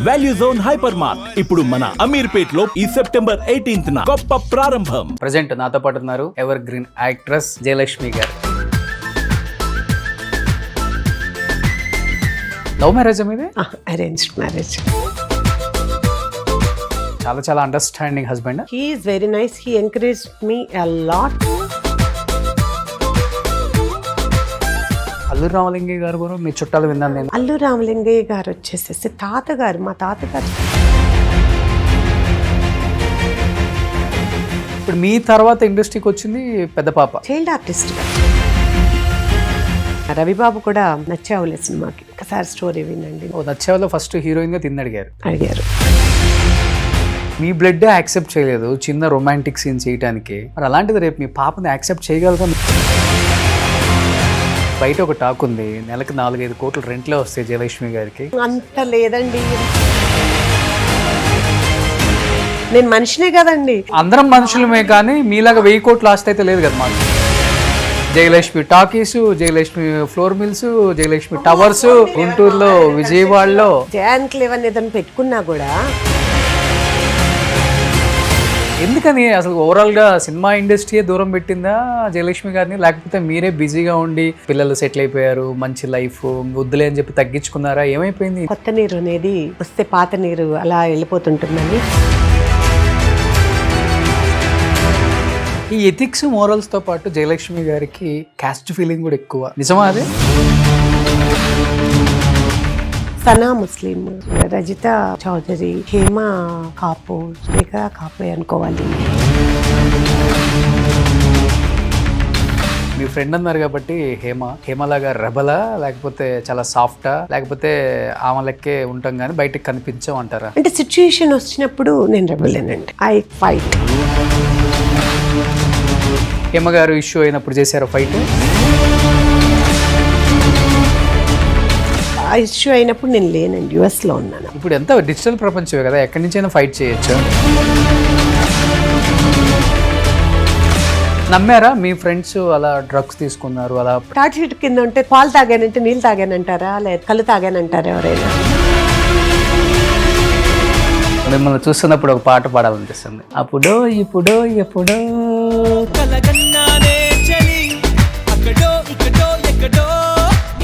Value zone hyper mart ఇప్పుడు మన అమీర్పేట్ లో ఈ సెప్టెంబర్ 18న గొప్ప ప్రారంభం. ప్రజెంట్ నాతో పాటు ఉన్నారు ఎవర్ గ్రీన్ యాక్ట్రెస్ జయలక్ష్మి గారు. లవ్ మ్యారేజ్ మీది? Arranged marriage. చాలా చాలా understanding husband. He is very nice. He encouraged me a lot. Allu Ramalingaiah గారు కూడా మీ చుట్టాలు విన్నాను నేను. అల్లు రామలింగయ్య గారు వచ్చేసేసి తాతగారు, మా తాతగారు. ఇప్పుడు మీ తర్వాత ఇండస్ట్రీకి వచ్చింది పెద్ద పాప, చైల్డ్ ఆర్టిస్ట్. రవిబాబు కూడా నచ్చావులే సినిమాకి ఒకసారి స్టోరీ వినండి. నచ్చేవాళ్ళు ఫస్ట్ హీరోయిన్ గా తిని అడిగారు. మీ బ్లడ్ యాక్సెప్ట్ చేయలేదు చిన్న రొమాంటిక్ సీన్ చేయడానికి, మరి అలాంటిది రేపు మీ పాపని యాక్సెప్ట్ చేయగలరా? బయట ఒక టాక్ ఉంది, నెలకు 4-5 కోట్లు రెంట్లే వస్తాయి జయలక్ష్మి గారికి. అంత లేదండి, నేను మనిషినే కదండి. అందరం మనుషులమే, కానీ మీలాగా 1000 కోట్లు ఆస్తి అయితే లేదు కదా మాకు. Jayalakshmi talkies, Jayalakshmi flour mills, Jayalakshmi towers, గుంటూరులో, విజయవాడలో. జయానికి లేవని ఏదైనా పెట్టుకున్నా కూడా ఎందుకని అసలు ఓవరాల్ గా సినిమా ఇండస్ట్రీయే దూరం పెట్టిందా జయలక్ష్మి గారిని, లేకపోతే మీరే బిజీగా ఉండి పిల్లలు సెటిల్ అయిపోయారు, మంచి లైఫ్ వద్దులే అని చెప్పి తగ్గించుకున్నారా, ఏమైపోయింది? కొత్త నీరు అనేది వస్తే పాత నీరు అలా వెళ్ళిపోతుంటుందని. ఈ ఎథిక్స్ మోరల్స్ తో పాటు జయలక్ష్మి గారికి క్యాస్ట్ ఫీలింగ్ కూడా ఎక్కువ, నిజమా అది? సనా ముస్లిం, రజిత చౌదరి, హేమ కాపు, శ్రీక కాపు అనుకోవాలి. మీ ఫ్రెండ్ అన్నారు కాబట్టి హేమలాగా రెబలా, లేకపోతే చాలా సాఫ్టా, లేకపోతే ఆమె లెక్కే ఉంటాం కానీ బయటకు కనిపించాం అంటారా? అంటే సిచ్యుయేషన్ వచ్చినప్పుడు నేను రెబలేనండి, ఐ ఫైట్. హేమ గారు ఇష్యూ అయినప్పుడు చేశారు ఫైట్? ఆ ఇష్యూ అయినప్పుడు నేను లేనండి, యుఎస్లో ఉన్నాను. ఇప్పుడు ఎంత డిజిటల్ ప్రపంచమే కదా, ఎక్కడి నుంచైనా ఫైట్ చేయొచ్చు. నమ్మారా మీ ఫ్రెండ్స్ అలా డ్రగ్స్ తీసుకున్నారు? అలా తాటి చెట్టు కింద ఉంటే పాలు తాగానంటే నీళ్ళు తాగానంటారా, లేదా కళ్ళు తాగానంటారా ఎవరైనా? మిమ్మల్ని చూస్తున్నప్పుడు ఒక పాట పాడాలనిపిస్తుంది. అప్పుడో ఇప్పుడో ఎప్పుడో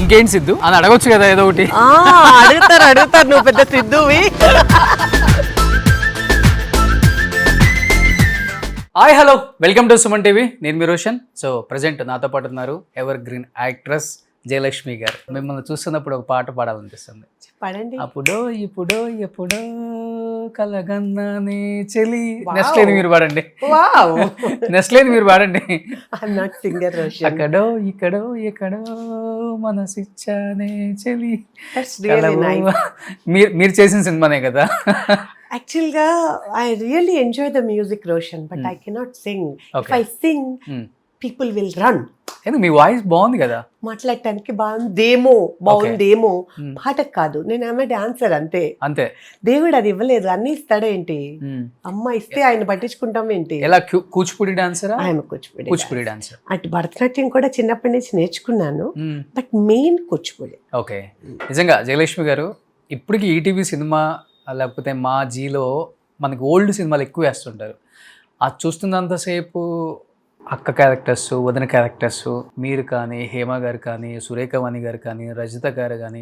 ఇంకేంటి సిద్ధు అని అడగొచ్చు కదా ఏదో ఒకటి. అడుగుతారు, నువ్వు పెద్ద సిద్ధువి. Hi hello, welcome to Suman TV. నేను మీ రోషన్. సో ప్రజెంట్ నాతో పాటు ఉన్నారు ఎవర్ గ్రీన్ యాక్ట్రెస్ జయలక్ష్మి గారు. మిమ్మల్ని చూస్తున్నప్పుడు ఒక పాట పాడాలనిపిస్తుంది. పాడండి. అప్పుడో ఇప్పుడో ఎప్పుడో కలగన్నానే చెలి. నెస్లేని మీరు పాడండి. నెస్లేని మీరు పాడండి. సింగర్. అక్కడో ఇక్కడో ఎక్కడో మనసిచ్చానే చెలి. మీరు చేసిన సినిమానే కదా. యాక్చువల్గా I really enjoy the music Roshan, but I cannot Singh. If I sing people will run. Me voice బాగుంది కదా, మాట్లాడటానికి బాగుందేమో, పాటకు కాదు. నేను ఆమె డాన్సర్ అంతే. దేవుడు అది ఇవ్వలేదు, అన్ని ఇస్తాడేంటి? అమ్మ ఇస్తే ఆయన పట్టించుకుంటాం ఏంటి? ఎలా కూచిపూడి డాన్సర్? ఆయన కూచిపూడి డాన్సర్. అటు భరతనాట్యం కూడా చిన్నప్పటి నుంచి నేర్చుకున్నాను, బట్ మెయిన్ కూచిపూడి. ఓకే. నిజంగా జయలక్ష్మి గారు ఇప్పటికి ఈటీవీ సినిమా లేకపోతే మా జీలో మనకి ఓల్డ్ సినిమాలు ఎక్కువ వేస్తుంటారు. అది చూస్తున్నంతసేపు అక్క క్యారెక్టర్స్, వదిన క్యారెక్టర్స్, మీరు కానీ, హేమ గారు కానీ, సురేఖవాణి గారు కానీ, రజిత గారు కానీ,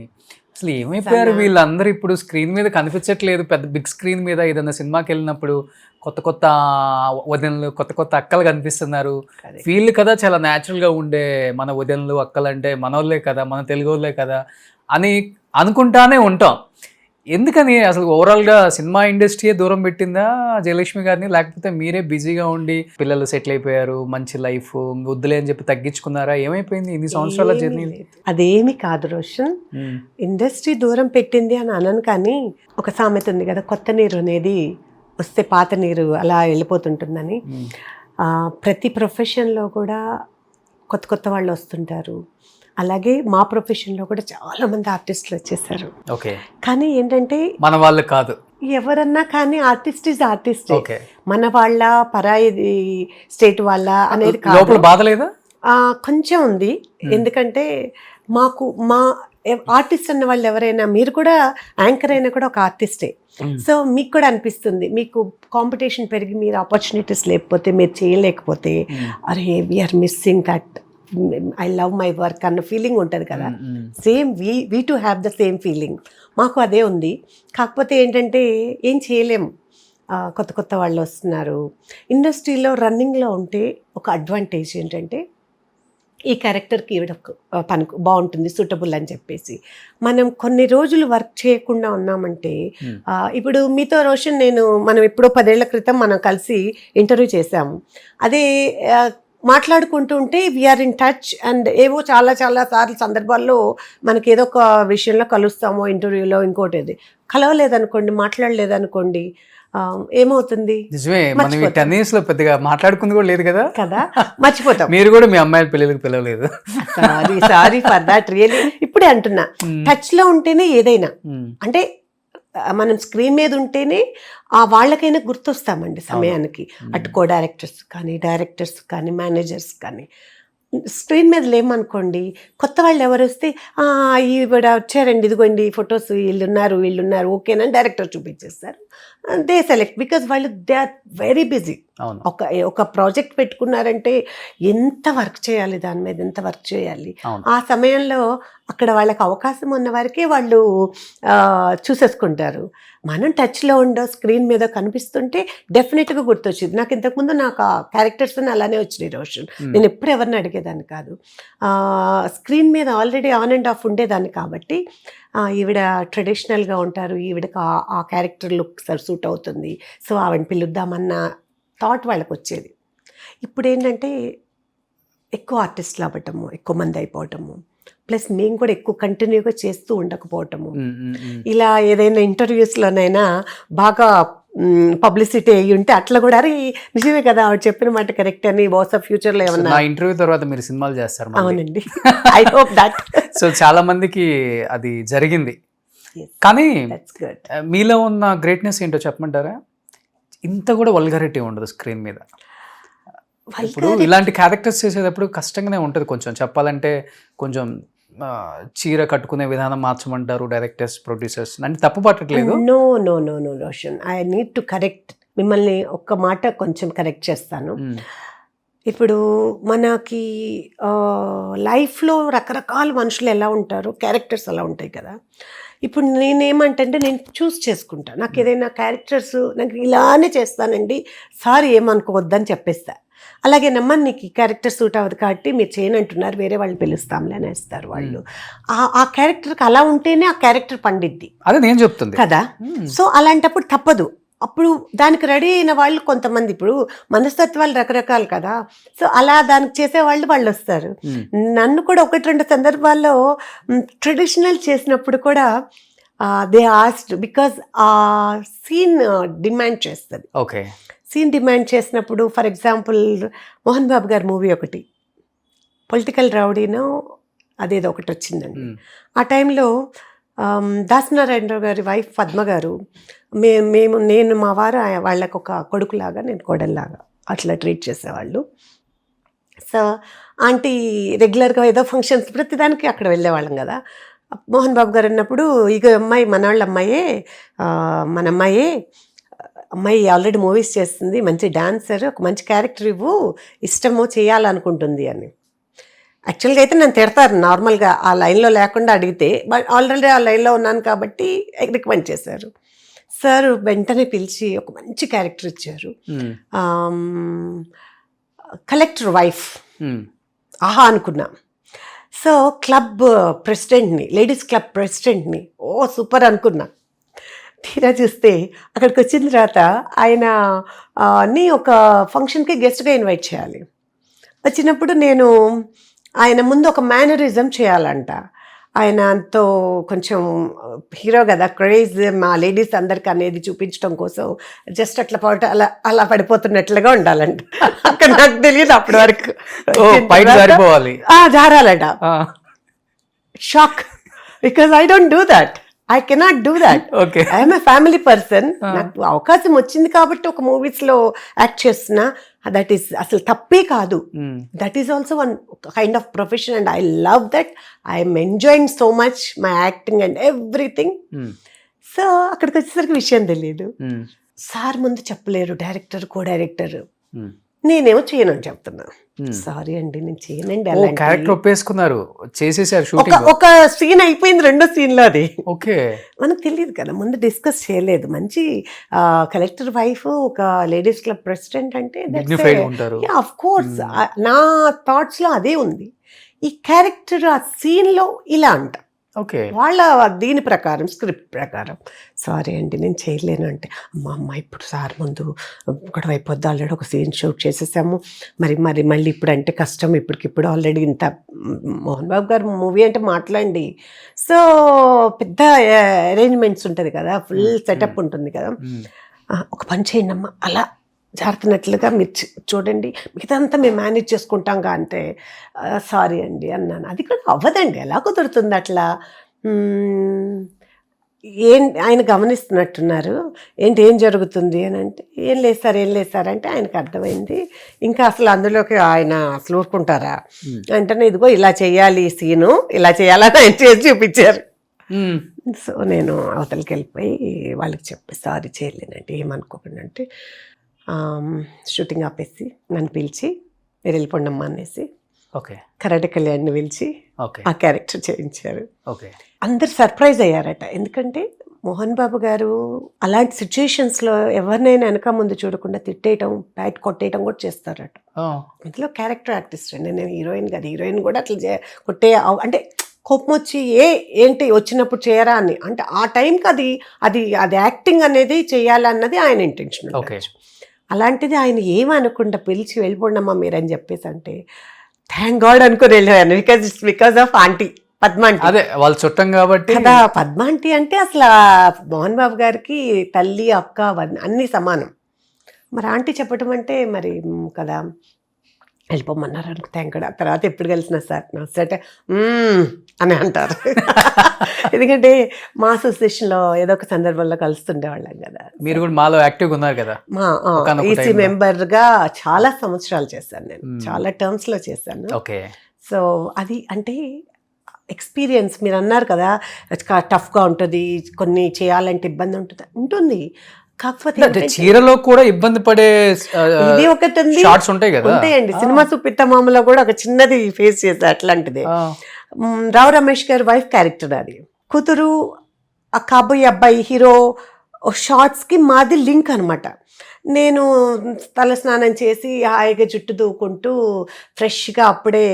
అసలు ఏమైపోయారు వీళ్ళందరూ? ఇప్పుడు స్క్రీన్ మీద కనిపించట్లేదు. పెద్ద బిగ్ స్క్రీన్ మీద ఏదైనా సినిమాకి వెళ్ళినప్పుడు కొత్త కొత్త వదినలు, కొత్త కొత్త అక్కలు కనిపిస్తున్నారు. వీళ్ళు కదా చాలా న్యాచురల్గా ఉండే మన వదినలు, అక్కలు అంటే మనోళ్ళే కదా, మన తెలుగు వాళ్ళే కదా అని అనుకుంటానే ఉంటాం. ఎందుకని అసలు ఓవరాల్గా సినిమా ఇండస్ట్రీయే దూరం పెట్టిందా జయలక్ష్మి గారిని, లేకపోతే మీరే బిజీగా ఉండి పిల్లలు సెటిల్ అయిపోయారు, మంచి లైఫ్ వద్దులే అని చెప్పి తగ్గించుకున్నారా, ఏమైపోయింది ఇన్ని సంవత్సరాల జర్నీ? అదేమి కాదు రోషన్, ఇండస్ట్రీ దూరం పెట్టింది అని అనను, కానీ ఒక సామెత ఉంది కదా, కొత్త నీరు అనేది వస్తే పాత నీరు అలా వెళ్ళిపోతుంటుందని. ప్రతి ప్రొఫెషన్లో కూడా కొత్త కొత్త వాళ్ళు వస్తుంటారు. అలాగే మా ప్రొఫెషన్లో కూడా చాలా మంది ఆర్టిస్టులు వచ్చేసారు. కానీ ఏంటంటే మన వాళ్ళు కాదు, ఎవరన్నా కానీ ఆర్టిస్ట్ ఈజ్ ఆర్టిస్ట్. మన వాళ్ళ, పరాయి స్టేట్ వాళ్ళ అనేది కాదు. బాధ లేదా? కొంచెం ఉంది, ఎందుకంటే మా ఆర్టిస్ట్ అన్న వాళ్ళు ఎవరైనా, మీరు కూడా యాంకర్ అయినా కూడా ఒక ఆర్టిస్టే. సో మీకు కూడా అనిపిస్తుంది, మీకు కాంపిటీషన్ పెరిగి మీరు ఆపర్చునిటీస్ లేకపోతే, మీరు చేయలేకపోతే, అరే we're missing that, I love my work అన్న ఫీలింగ్ ఉంటుంది కదా. Same we to have the same feeling. మాకు అదే ఉంది. కాకపోతే ఏంటంటే ఏం చేయలేము, కొత్త కొత్త వాళ్ళు వస్తున్నారు. ఇండస్ట్రీలో రన్నింగ్లో ఉంటే ఒక అడ్వాంటేజ్ ఏంటంటే, ఈ క్యారెక్టర్కి ఈవిడ పనికి బాగుంటుంది, సూటబుల్ అని చెప్పేసి మనం కొన్ని రోజులు వర్క్ చేయకుండా ఉన్నామంటే, ఇప్పుడు మీతో రోషన్ మనం ఎప్పుడో 10 ఏళ్ల క్రితం మనం కలిసి ఇంటర్వ్యూ చేసాము. అదే మాట్లాడుకుంటూ ఉంటే వీఆర్ ఇన్ టచ్ అండ్ ఏవో చాలా చాలా సార్లు సందర్భాల్లో మనకి ఏదో ఒక విషయంలో కలుస్తామో, ఇంటర్వ్యూలో ఇంకోటి ఏది కలవలేదనుకోండి, మాట్లాడలేదనుకోండి, ఏమవుతుంది? నిజమే, మనం ఈ 10 years లో పెద్దగా మాట్లాడుకుంది కూడా లేదు కదా, మర్చిపోతాం. మీరు కూడా మీ అమ్మాయిల పిల్లలకి పిలవలేదు. Sorry for that, really. ఇప్పుడే అంటున్నా, టచ్ లో ఉంటేనే ఏదైనా, అంటే మనం స్క్రీన్ మీద ఉంటేనే వాళ్ళకైనా గుర్తొస్తామండి సమయానికి. అటు కో డైరెక్టర్స్ కానీ, డైరెక్టర్స్ కానీ, మేనేజర్స్ కానీ. స్క్రీన్ మీద లేమనుకోండి, కొత్త వాళ్ళు ఎవరు వస్తే ఈవిడ వచ్చారండి, ఇదిగోండి ఫొటోస్, వీళ్ళున్నారు ఓకేనా డైరెక్టర్ చూపించేస్తారు. దే సెలెక్ట్, బికాజ్ వాళ్ళు దే ఆర్ వెరీ బిజీ. ఒక ప్రాజెక్ట్ పెట్టుకున్నారంటే ఎంత వర్క్ చేయాలి, దాని మీద ఎంత వర్క్ చేయాలి. ఆ సమయంలో అక్కడ వాళ్ళకి అవకాశం ఉన్న వారికే వాళ్ళు చూసేసుకుంటారు. మనం టచ్లో ఉండో స్క్రీన్ మీద కనిపిస్తుంటే డెఫినెట్గా గుర్తొచ్చింది. నాకు ఇంతకుముందు నాకు ఆ క్యారెక్టర్స్ అలానే వచ్చినాయి రోషన్. నేను ఎప్పుడు ఎవరిని అడిగేదాన్ని కాదు, స్క్రీన్ మీద ఆల్రెడీ ఆన్ అండ్ ఆఫ్ ఉండేదాన్ని. కాబట్టి ఈవిడ ట్రెడిషనల్గా ఉంటారు, ఈవిడకి ఆ క్యారెక్టర్ లుక్ సూట్ అవుతుంది, సో ఆవిడని పిలుద్దామన్న థాట్ వాళ్ళకి వచ్చేది. ఇప్పుడు ఏంటంటే ఎక్కువ ఆర్టిస్టులు అవ్వటము, ఎక్కువ మంది అయిపోవటము, ప్లస్ మేము కూడా ఎక్కువ కంటిన్యూగా చేస్తూ ఉండకపోవటము. ఇలా ఏదైనా ఇంటర్వ్యూస్లోనైనా బాగా పబ్లిసిటీ అయ్యి ఉంటే అట్లా కూడా, అరే నిజమే కదా ఆవిడ చెప్పిన మాట కరెక్ట్ అని బహుశా ఫ్యూచర్లో ఏమన్నా. ఇంటర్వ్యూ తర్వాత మీరు సినిమాలు చేస్తారు. అవునండి, ఐ హోప్ దట్. సో చాలా మందికి అది జరిగింది. కానీ మీలో ఉన్న గ్రేట్నెస్ ఏంటో చెప్పమంటారా? ఇంత కూడా వల్గారిటీ ఉండదు స్క్రీన్ మీద. ఇప్పుడు ఇలాంటి క్యారెక్టర్స్ చేసేటప్పుడు కష్టంగానే ఉంటుంది కొంచెం, చెప్పాలంటే కొంచెం చీర కట్టుకునే విధానం మార్చమంటారు డైరెక్టర్స్, ప్రొడ్యూసర్స్. అంటే తప్పు పట్టట్లేదు. No no no no Roshan, I need to correct మిమ్మల్ని. ఒక్క మాట కొంచెం కరెక్ట్ చేస్తాను. ఇప్పుడు మనకి లైఫ్లో రకరకాల మనుషులు ఎలా ఉంటారు, క్యారెక్టర్స్ అలా ఉంటాయి కదా. ఇప్పుడు నేనేమంటే నేను చూస్ చేసుకుంటాను, నాకు ఏదైనా క్యారెక్టర్స్ నాకు ఇలానే చేస్తానండి, సారీ ఏమనుకోవద్దని చెప్పేస్తా. అలాగే నమ్మని నీకు ఈ క్యారెక్టర్ సూట్ అవ్వదు కాబట్టి మీరు చేయనంటున్నారు, వేరే వాళ్ళు పిలుస్తాంలే అనేస్తారు వాళ్ళు. ఆ క్యారెక్టర్కి అలా ఉంటేనే ఆ క్యారెక్టర్ పండిద్ది, అదే నేను చెప్తుంది కదా. సో అలాంటప్పుడు తప్పదు. అప్పుడు దానికి రెడీ అయిన వాళ్ళు కొంతమంది, ఇప్పుడు మనస్తత్వాలు రకరకాలు కదా, సో అలా దానికి చేసే వాళ్ళు వస్తారు. నన్ను కూడా 1-2 సందర్భాల్లో ట్రెడిషనల్ చేసినప్పుడు కూడా దే ఆస్క్డ్, బికాజ్ ఆ సీన్ డిమాండ్ చేస్తుంది. ఓకే, సీన్ డిమాండ్ చేసినప్పుడు, ఫర్ ఎగ్జాంపుల్ మోహన్ బాబు గారి మూవీ ఒకటి పొలిటికల్ రౌడీనో అదేదో ఒకటి వచ్చిందండి. ఆ టైంలో దాసనారాయణరావు గారి వైఫ్ పద్మ గారు, నేను మా వారు వాళ్ళకు ఒక కొడుకులాగా, నేను కోడల్లాగా అట్లా ట్రీట్ చేసేవాళ్ళు. సో ఆంటీ రెగ్యులర్గా ఏదో ఫంక్షన్స్ ప్రతిదానికి అక్కడ వెళ్ళేవాళ్ళం కదా. మోహన్ బాబు గారు అన్నప్పుడు, ఇక అమ్మాయి మన అమ్మాయి ఆల్రెడీ మూవీస్ చేస్తుంది, మంచి డాన్సర్, ఒక మంచి క్యారెక్టర్ ఇవ్వు, ఇష్టమో చేయాలనుకుంటుంది అని. యాక్చువల్గా అయితే నన్ను తిడతారు నార్మల్గా, ఆ లైన్లో లేకుండా అడిగితే, బట్ ఆల్రెడీ ఆ లైన్లో ఉన్నాను కాబట్టి రికమెండ్ చేశారు. సార్ వెంటనే పిలిచి ఒక మంచి క్యారెక్టర్ ఇచ్చారు, కలెక్టర్ వైఫ్. ఆహా అనుకున్నా. సో క్లబ్ ప్రెసిడెంట్ని, లేడీస్ క్లబ్ ప్రెసిడెంట్ని, ఓ సూపర్ అనుకున్నా. తీరా చూస్తే అక్కడికి వచ్చిన తర్వాత ఆయన ఒక ఫంక్షన్కి గెస్ట్గా ఇన్వైట్ చేయాలి. వచ్చినప్పుడు నేను ఆయన ముందు ఒక మేనరిజం చేయాలంట. ఆయనతో కొంచెం హీరో కదా, క్రేజ్ మా లేడీస్ అందరికి అనేది చూపించడం కోసం జస్ట్ అట్లా అలా పడిపోతున్నట్లుగా ఉండాలంట. అక్కడ నాకు తెలియదు అప్పటి వరకు జారాలట. Shock, because I don't do that. I cannot do that. Okay. I'm a family person. నాకు అవకాశం వచ్చింది కాబట్టి ఒక మూవీస్ లో యాక్ట్ చేస్తున్నా, దట్ ఈస్ అసలు తప్పే కాదు. That is also one kind of profession and I love that. I'm enjoying so much my acting and everything. So అక్కడికి వచ్చేసరికి విషయం తెలియదు. సార్ ముందు చెప్పలేరు, డైరెక్టర్ కో డైరెక్టర్. నేనేమో చేయనని చెప్తున్నా. సారీ అండి నేను చేయనండి. క్యారెక్టర్ ఒప్పేసుకున్నారు, చేసేసారు షూటింగ్. ఒక సీన్ అయిపోయింది, రెండో సీన్ లో అది. ఓకే. మనకు తెలియదు కదా, ముందు డిస్కస్ చేయలేదు. మంచి కలెక్టర్ వైఫ్, ఒక లేడీస్ క్లబ్ ప్రెసిడెంట్ అంటే ఆఫ్ కోర్స్ నా థాట్స్ లో అదే ఉంది. ఈ క్యారెక్టర్ ఆ సీన్ లో ఇలా అంట, ఓకే, వాళ్ళ దీని ప్రకారం స్క్రిప్ట్ ప్రకారం. సారీ అండి నేను చేయలేను అంటే, అమ్మ ఇప్పుడు సార్ ముందు గొడవ అయిపోద్ది, ఆల్రెడీ ఒక సీన్ షూట్ చేసేసాము, మళ్ళీ ఇప్పుడు అంటే కష్టం, ఇప్పటికిప్పుడు ఆల్రెడీ ఇంత మోహన్ బాబు గారు మూవీ అంటే మాట్లాడండి. సో పెద్ద అరేంజ్మెంట్స్ ఉంటుంది కదా, ఫుల్ సెటప్ ఉంటుంది కదా. ఒక పని చేయండి అమ్మా, అలా జారుతున్నట్లుగా మీరు చూడండి, మిగతా అంతా మేము మేనేజ్ చేసుకుంటాంగా అంటే, సారీ అండి అన్నాను. అది కూడా అవ్వదండి, ఎలా కుదురుతుంది అట్లా? ఆయన గమనిస్తున్నట్టున్నారు, ఏం జరుగుతుంది అని అంటే, ఏం లేదు సార్ అంటే ఆయనకు అర్థమైంది. ఇంకా అసలు అందులోకి ఆయన అసలు ఊరుకుంటారా అంటే, ఇదిగో ఇలా చేయాలి సీను, ఇలా చేయాలని ఆయన చేసి చూపించారు. సో నేను అవతలకి వెళ్ళిపోయి వాళ్ళకి చెప్పి, సారీ చేయలేనండి ఏమనుకోకండి అంటే, షూటింగ్ ఆపేసి నన్ను పిలిచి మీరు వెళ్ళిపోండమ్మా అనేసి, ఓకే, కరాటే కళ్యాణ్ని పిలిచి ఆ క్యారెక్టర్ చేయించారు. ఓకే. అందరు సర్ప్రైజ్ అయ్యారట, ఎందుకంటే మోహన్ బాబు గారు అలాంటి సిచ్యుయేషన్స్లో ఎవరినైనా వెనక ముందు చూడకుండా తిట్టేయటం, బ్యాట్ కొట్టేయటం కూడా చేస్తారట. ఇందులో క్యారెక్టర్ ఆర్టిస్ట్ అండి, నేను హీరోయిన్ కాదు. హీరోయిన్ కూడా అట్లా కొట్టే అంటే కోపం వచ్చి ఏంటి వచ్చినప్పుడు చేయరా అని అంటే, ఆ టైంకి అది యాక్టింగ్ అనేది చేయాలన్నది ఆయన ఇంటెన్షన్. అలాంటిది ఆయన ఏమనుకుంటా పిలిచి వెళ్ళిపోండమ్మా మీరని చెప్పేసి అంటే, థ్యాంక్ గాడ్ అనుకుని వెళ్ళాను. Because of aunty Padma aunty, అదే వాళ్ళ చుట్టం కాబట్టి కదా. పద్మ ఆంటీ అంటే అసలు మోహన్ బాబు గారికి తల్లి, అక్క అన్నీ సమానం. మరి ఆంటీ చెప్పటం అంటే మరి కదా, వెళ్ళిపోమన్నారు అనుకో, థ్యాంక్ గాడ్. తర్వాత ఎప్పుడు కలిసిన సార్ నమస్తే అని అంటారు. ఎందుకంటే మా అసోసియేషన్లో ఏదో ఒక సందర్భంలో కలుస్తుండేవాళ్ళం కదా. మీరు కూడా మాలో యాక్టివ్గా ఉన్నారు కదా. మా ఈసీ మెంబర్గా చాలా సంవత్సరాలు చేశాను నేను, చాలా టర్మ్స్లో చేశాను. ఓకే. సో అది అంటే ఎక్స్పీరియన్స్. మీరు అన్నారు కదా టఫ్గా ఉంటుంది, కొన్ని చేయాలంటే ఇబ్బంది ఉంటుంది. కాకపోతే చీరలో కూడా ఇబ్బంది పడే ఇది ఒకటి ఉంది, షార్ట్స్ ఉంటాయి కదా. ఉంటాయండి. సినిమా సుపిత్తమామలో కూడా ఒక చిన్నది ఫేస్ చేసా అట్లాంటిది. రావు రమేష్ గారి వైఫ్ క్యారెక్టర్ అది. కూతురు, ఆ కాబోయే అబ్బాయి హీరో షార్ట్స్కి మాది లింక్ అనమాట. నేను తల స్నానం చేసి హాయిగా జుట్టు దూకుంటూ ఫ్రెష్గా అప్పుడే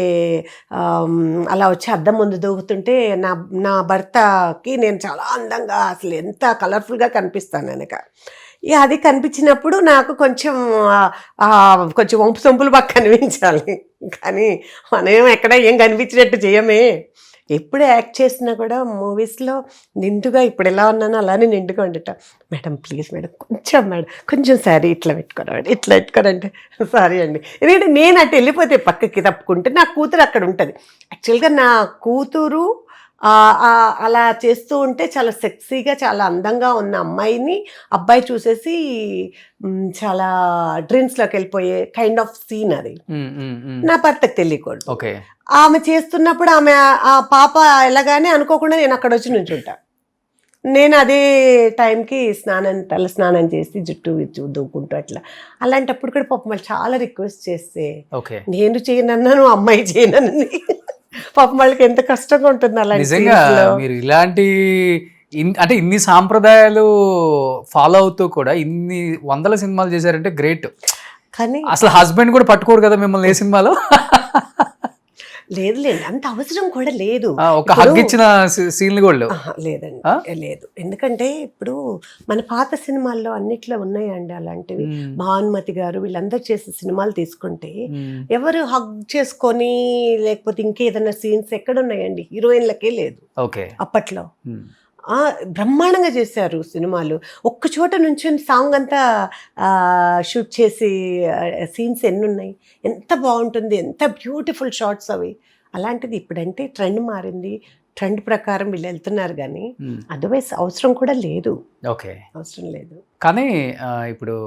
అలా వచ్చి అద్దం ముందు దూకుతుంటే నా భర్తకి నేను చాలా అందంగా అసలు ఎంత కలర్ఫుల్గా కనిపిస్తాను వెనక. ఇక అది కనిపించినప్పుడు నాకు కొంచెం వంపు సొంపులు బాగా కనిపించాలి. కానీ మనం ఎక్కడ ఏం కనిపించినట్టు చేయమే. ఎప్పుడు యాక్ట్ చేసినా కూడా మూవీస్లో నిండుగా ఇప్పుడు ఎలా ఉన్నానో అలానే నిండుగా ఉండటం. మేడం ప్లీజ్ మేడం కొంచెం సారీ ఇట్లా పెట్టుకోరంటే సారీ అండి. ఎందుకంటే నేను అటు వెళ్ళిపోతే పక్కకి తప్పుకుంటే నా కూతురు అక్కడ ఉంటుంది. యాక్చువల్గా నా కూతురు అలా చేస్తూ ఉంటే చాలా సెక్సీగా చాలా అందంగా ఉన్న అమ్మాయిని అబ్బాయి చూసేసి చాలా డ్రీమ్స్లోకి వెళ్ళిపోయే కైండ్ ఆఫ్ సీన్ అది. నా భర్తకు తెలియకూడదు. ఆమె చేస్తున్నప్పుడు ఆమె ఆ పాప ఎలాగానే అనుకోకుండా నేను అక్కడ వచ్చి నుంచుంటా. నేను అదే టైంకి తల స్నానం చేసి జుట్టు దూకుంటూ అట్లా. అలాంటప్పుడు కూడా పాపం వాళ్ళు చాలా రిక్వెస్ట్ చేస్తే నేను చేయనన్నాను, అమ్మాయి చేయనని. పాపం వాళ్ళకి ఎంత కష్టంగా ఉంటుంది అలాంటి. మీరు ఇలాంటి అంటే ఇన్ని సాంప్రదాయాలు ఫాలో అవుతూ కూడా ఇన్ని వందల సినిమాలు చేశారంటే గ్రేట్. కానీ అసలు హస్బెండ్ కూడా పట్టుకోరు కదా మిమ్మల్ని ఏ సినిమాలో? లేదు అంత అవసరం కూడా లేదు. ఒక హగ్ ఇచ్చిన సీన్లు కూడా లేదండి, లేదు. ఎందుకంటే ఇప్పుడు మన పాత సినిమాల్లో అన్నిట్లో ఉన్నాయండి అలాంటివి. భానుమతి గారు వీళ్ళందరూ చేసే సినిమాలు తీసుకుంటే ఎవరు హగ్ చేసుకొని లేకపోతే ఇంకేదైనా సీన్స్ ఎక్కడున్నాయండి? హీరోయిన్లకే లేదు అప్పట్లో. బ్రహ్మాండంగా చేశారు సినిమాలు. ఒక్క చోట నుంచి సాంగ్ అంతా షూట్ చేసి సీన్స్ ఎన్ని ఉన్నాయి, ఎంత బాగుంటుంది, ఎంత బ్యూటిఫుల్ షార్ట్స్ అవి. అలాంటిది ఇప్పుడంటే ట్రెండ్ మారింది, ట్రెండ్ ప్రకారం వీళ్ళు వెళ్తున్నారు కానీ అదర్వైజ్ అవసరం కూడా లేదు, ఓకే. అవసరం లేదు. కానీ ఇప్పుడు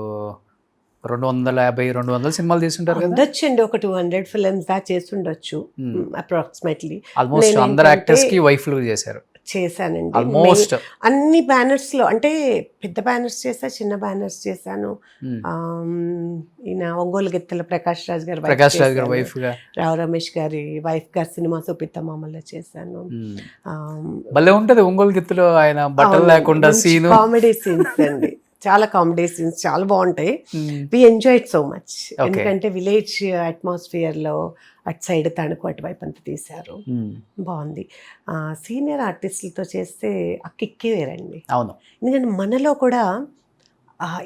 250-200 సినిమాలు తీసుంటారు కదా, ఉండొచ్చండి, ఒక 200 ఫిల్మ్స్ దా చేస్తుండొచ్చు అప్రాక్సిమేట్లీ. ఆల్మోస్ట్ అందరు యాక్టర్స్ కి వైఫ్లు చేశారు చేశానండి ఆల్మోస్ట్. అన్ని బ్యానర్స్ లో, అంటే పెద్ద బ్యానర్స్ చేసా, చిన్న బ్యానర్స్ చేశాను. ఈయన ఒంగోలు గిత్తల ప్రకాష్ రాజ్ గారి వైఫ్ గా, రావు రమేష్ గారి వైఫ్ గారి సినిమా సుపితమామలో చేశాను. భలే ఉంటది ఒంగోలు గిత్తులో ఆయన బట్టలు లేకుండా సీన్, కామెడీ సీన్స్ అండి, చాలా కామెడీ సీన్స్ చాలా బాగుంటాయి. We enjoy it so much, ఎందుకంటే విలేజ్ అట్మాస్ఫియర్ లో అటు సైడ్ తణుకు అటువైపు అంతా తీశారు, బాగుంది. సీనియర్ ఆర్టిస్టులతో చేస్తే ఆ కిక్కే వేరండి. అవును, ఎందుకంటే మనలో కూడా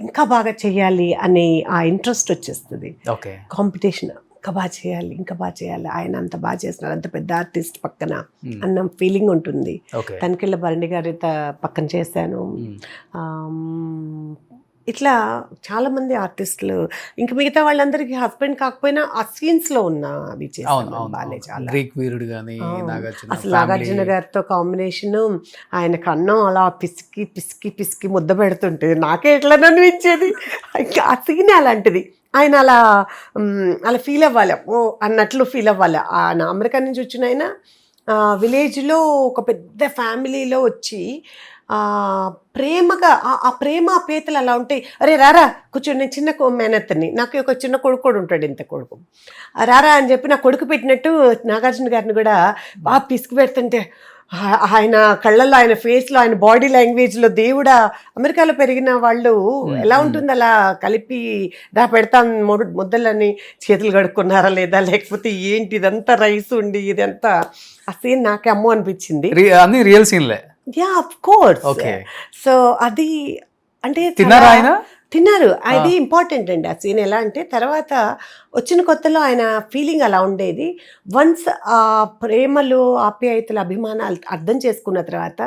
ఇంకా బాగా చెయ్యాలి అనే ఆ ఇంట్రెస్ట్ వచ్చేస్తుంది. ఓకే. కాంపిటీషన్, ఇంకా బాగా చేయాలి, ఇంకా బాగా చేయాలి, ఆయన అంత బాగా చేస్తున్నారు, అంత పెద్ద ఆర్టిస్ట్ పక్కన అన్న ఫీలింగ్ ఉంటుంది. తనకెళ్ళ భరణి గారి పక్కన చేశాను. ఇట్లా చాలా మంది ఆర్టిస్టులు, ఇంకా మిగతా వాళ్ళందరికీ హస్బెండ్ కాకపోయినా ఆ సీన్స్ లో ఉన్న అవి చేశాను బాలే. చాలా అసలు నాగార్జున గారితో కాంబినేషన్, ఆయనకు అన్నం అలా పిసికి పిసికి పిసికి ముద్ద పెడుతుంటే నాకే ఎట్లా అనిపించేది. ఇంకా ఆ సీన్ అలాంటిది, ఆయన అలా అలా ఫీల్ అవ్వాలి, ఓ అన్నట్లు ఫీల్ అవ్వాలి. ఆయన అమెరికా నుంచి వచ్చిన ఆయన విలేజ్లో ఒక పెద్ద ఫ్యామిలీలో వచ్చి ప్రేమగా, ఆ ప్రేమ పేతలు అలా ఉంటాయి. అరే రారా కూర్చొని, నేను చిన్న మేనత్తని, నాకు ఒక చిన్న కొడుకు కూడా ఉంటాడు, ఇంత కొడుకు, రారా అని చెప్పి నా కొడుకు పెట్టినట్టు నాగార్జున గారిని కూడా బాగా పిసికి పెడుతుంటే ఆయన కళ్ళల్లో, ఆయన ఫేస్లో, ఆయన బాడీ లాంగ్వేజ్లో, దేవుడా అమెరికాలో పెరిగిన వాళ్ళు ఎలా ఉంటుంది అలా కలిపి దా పెడతాను ముద్దలని, చేతులు కడుక్కున్నారా లేదా, లేకపోతే ఏంటి ఇదంతా రైస్ ఉండి ఇదంతా, ఆ సీన్ నాకే అమ్మో అనిపించింది. అన్ని రియల్ సీన్లే. Yeah of course. సో అది అంటే తిన్నారు, అది ఇంపార్టెంట్ అండి. ఆ సీన్ ఎలా అంటే తర్వాత వచ్చిన కొత్తలో ఆయన ఫీలింగ్ అలా ఉండేది. వన్స్ ఆ ప్రేమలు, ఆప్యాయతలు, అభిమానాలు అర్థం చేసుకున్న తర్వాత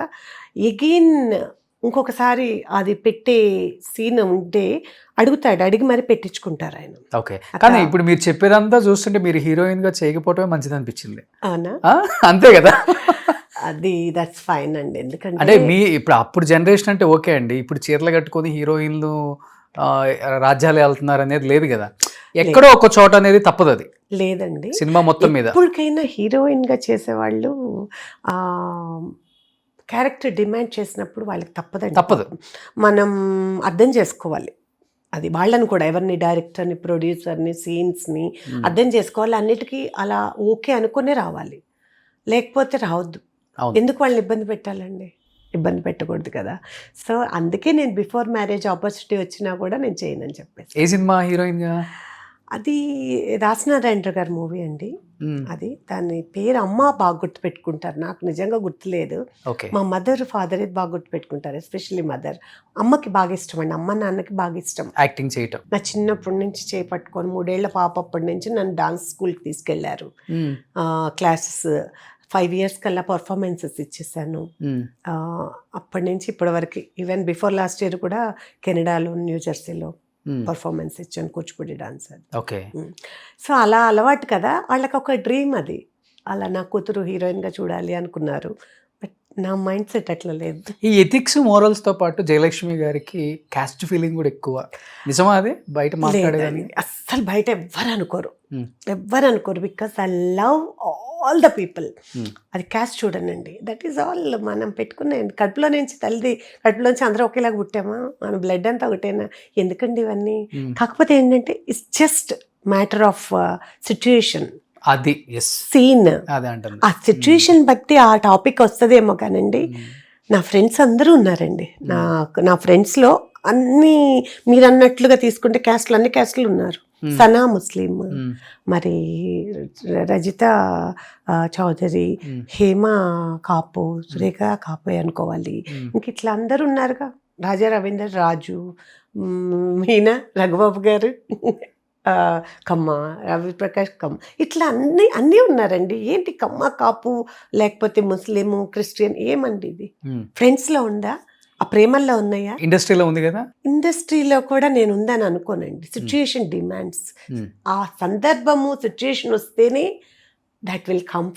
ఎగైన్ ఇంకొకసారి అది పెట్టే సీన్ ఉంటే అడుగుతాడు, అడిగి మరి పెట్టించుకుంటారు ఆయన. ఓకే. కానీ ఇప్పుడు మీరు చెప్పేదంతా చూస్తుంటే మీరు హీరోయిన్ గా చేయకపోవటమే మంచిది అనిపించింది. అవునా? అంతే కదా. అది దట్స్ ఫైన్ అండి, ఎందుకంటే అంటే మీ ఇప్పుడు అప్పుడు జనరేషన్ అంటే ఓకే అండి, ఇప్పుడు చీరలు కట్టుకొని హీరోయిన్లు రాజ్యాలు వెళ్తున్నారు అనేది లేదు కదా, ఎక్కడో ఒక చోట అనేది తప్పదు. అది లేదండి సినిమా మొత్తం మీద. ఇప్పటికైనా హీరోయిన్ గా చేసేవాళ్ళు క్యారెక్టర్ డిమాండ్ చేసినప్పుడు వాళ్ళకి తప్పదు, మనం అర్థం చేసుకోవాలి. అది వాళ్ళని కూడా, ఎవరిని, డైరెక్టర్ని, ప్రొడ్యూసర్ని, సీన్స్ని అర్థం చేసుకోవాలి. అన్నిటికీ అలా ఓకే అనుకునే రావాలి, లేకపోతే రావద్దు. ఎందుకు వాళ్ళని ఇబ్బంది పెట్టాలండి, ఇబ్బంది పెట్టకూడదు కదా. సో అందుకే నేను బిఫోర్ మ్యారేజ్ ఆపర్చునిటీ వచ్చినా కూడా నేను చేయనని చెప్పేసి. ఏ సినిమా హీరోయిన్ గా? అది రాజనారాయణ గారి మూవీ అండి. అది దాని పేరు అమ్మ బాగా గుర్తుపెట్టుకుంటారు, నాకు నిజంగా గుర్తులేదు. మా మదర్ ఫాదర్ బాగా గుర్తుపెట్టుకుంటారు, ఎస్పెషల్లీ మదర్. అమ్మకి బాగా ఇష్టం అండి, అమ్మ నాన్నకి బాగా ఇష్టం యాక్టింగ్ చేయటం. నా చిన్నప్పటి నుంచి చేపట్టుకొని 3 ఏళ్ల పాప అప్పటి నుంచి నన్ను డాన్స్ స్కూల్కి తీసుకెళ్లారు. క్లాసెస్ 5 years కల్లా పర్ఫార్మెన్సెస్ ఇచ్చేసాను. అప్పటి నుంచి ఇప్పటి వరకు, ఈవెన్ బిఫోర్ లాస్ట్ ఇయర్ కూడా కెనడాలో, న్యూజెర్సీలో పర్ఫార్మెన్స్ ఇచ్చాను, కూచిపూడి డాన్సర్. ఓకే. సో అలా అలవాటు కదా, వాళ్ళకి ఒక డ్రీమ్ అది, అలా నా కూతురు హీరోయిన్గా చూడాలి అనుకున్నారు. బట్ నా మైండ్ సెట్ అట్లా లేదు. ఈ ఎథిక్స్, మోరల్స్తో పాటు జయలక్ష్మి గారికి క్యాస్ట్ ఫీలింగ్ కూడా ఎక్కువ, నిజమా? అది బయట మాట్లాడేది అస్సలు బయట ఎవ్వరు అనుకోరు, because I love all the people. అది క్యాస్ట్ చూడనండి, దట్ ఈస్ ఆల్. మనం పెట్టుకున్న కడుపులో నుంచి కడుపులోంచి అందరూ ఒకేలాగా పుట్టామా, మన బ్లడ్ అంతా ఒకటేనా, ఎందుకండి ఇవన్నీ? కాకపోతే ఏంటంటే it's just matter of situation, అది సీన్, ఆ సిచ్యుయేషన్ బట్టి ఆ టాపిక్ వస్తుందేమో కానండి. నా ఫ్రెండ్స్ అందరూ ఉన్నారండి, నా ఫ్రెండ్స్లో అన్ని మీరు అన్నట్లుగా తీసుకుంటే క్యాస్ట్లు, అన్ని క్యాస్ట్లు ఉన్నారు. సనా ముస్లిం, మరి రజిత చౌదరి, హేమ కాపు, సురేఖ కాపు అనుకోవాలి, ఇంక ఇట్లా అందరూ ఉన్నారుగా, రాజా రవీందర్, రాజు, మీనా, రఘుబాబు గారు, కమ్మ, రవి ప్రకాష్ కమ్మ, ఇట్లా అన్నీ ఉన్నారండి. ఏంటి కమ్మ, కాపు, లేకపోతే ముస్లిము, క్రిస్టియన్, ఏమండి ఇది ఫ్రెండ్స్లో ఉందా? ఆ ప్రేమల్లో ఉన్నాయా? ఇండస్ట్రీలో ఉంది కదా. ఇండస్ట్రీలో కూడా నేను ఉందని అనుకోనండి. సిచ్యుయేషన్ డిమాండ్స్, ఆ సందర్భము సిచ్యుయేషన్ వస్తేనే దట్ విల్ కమ్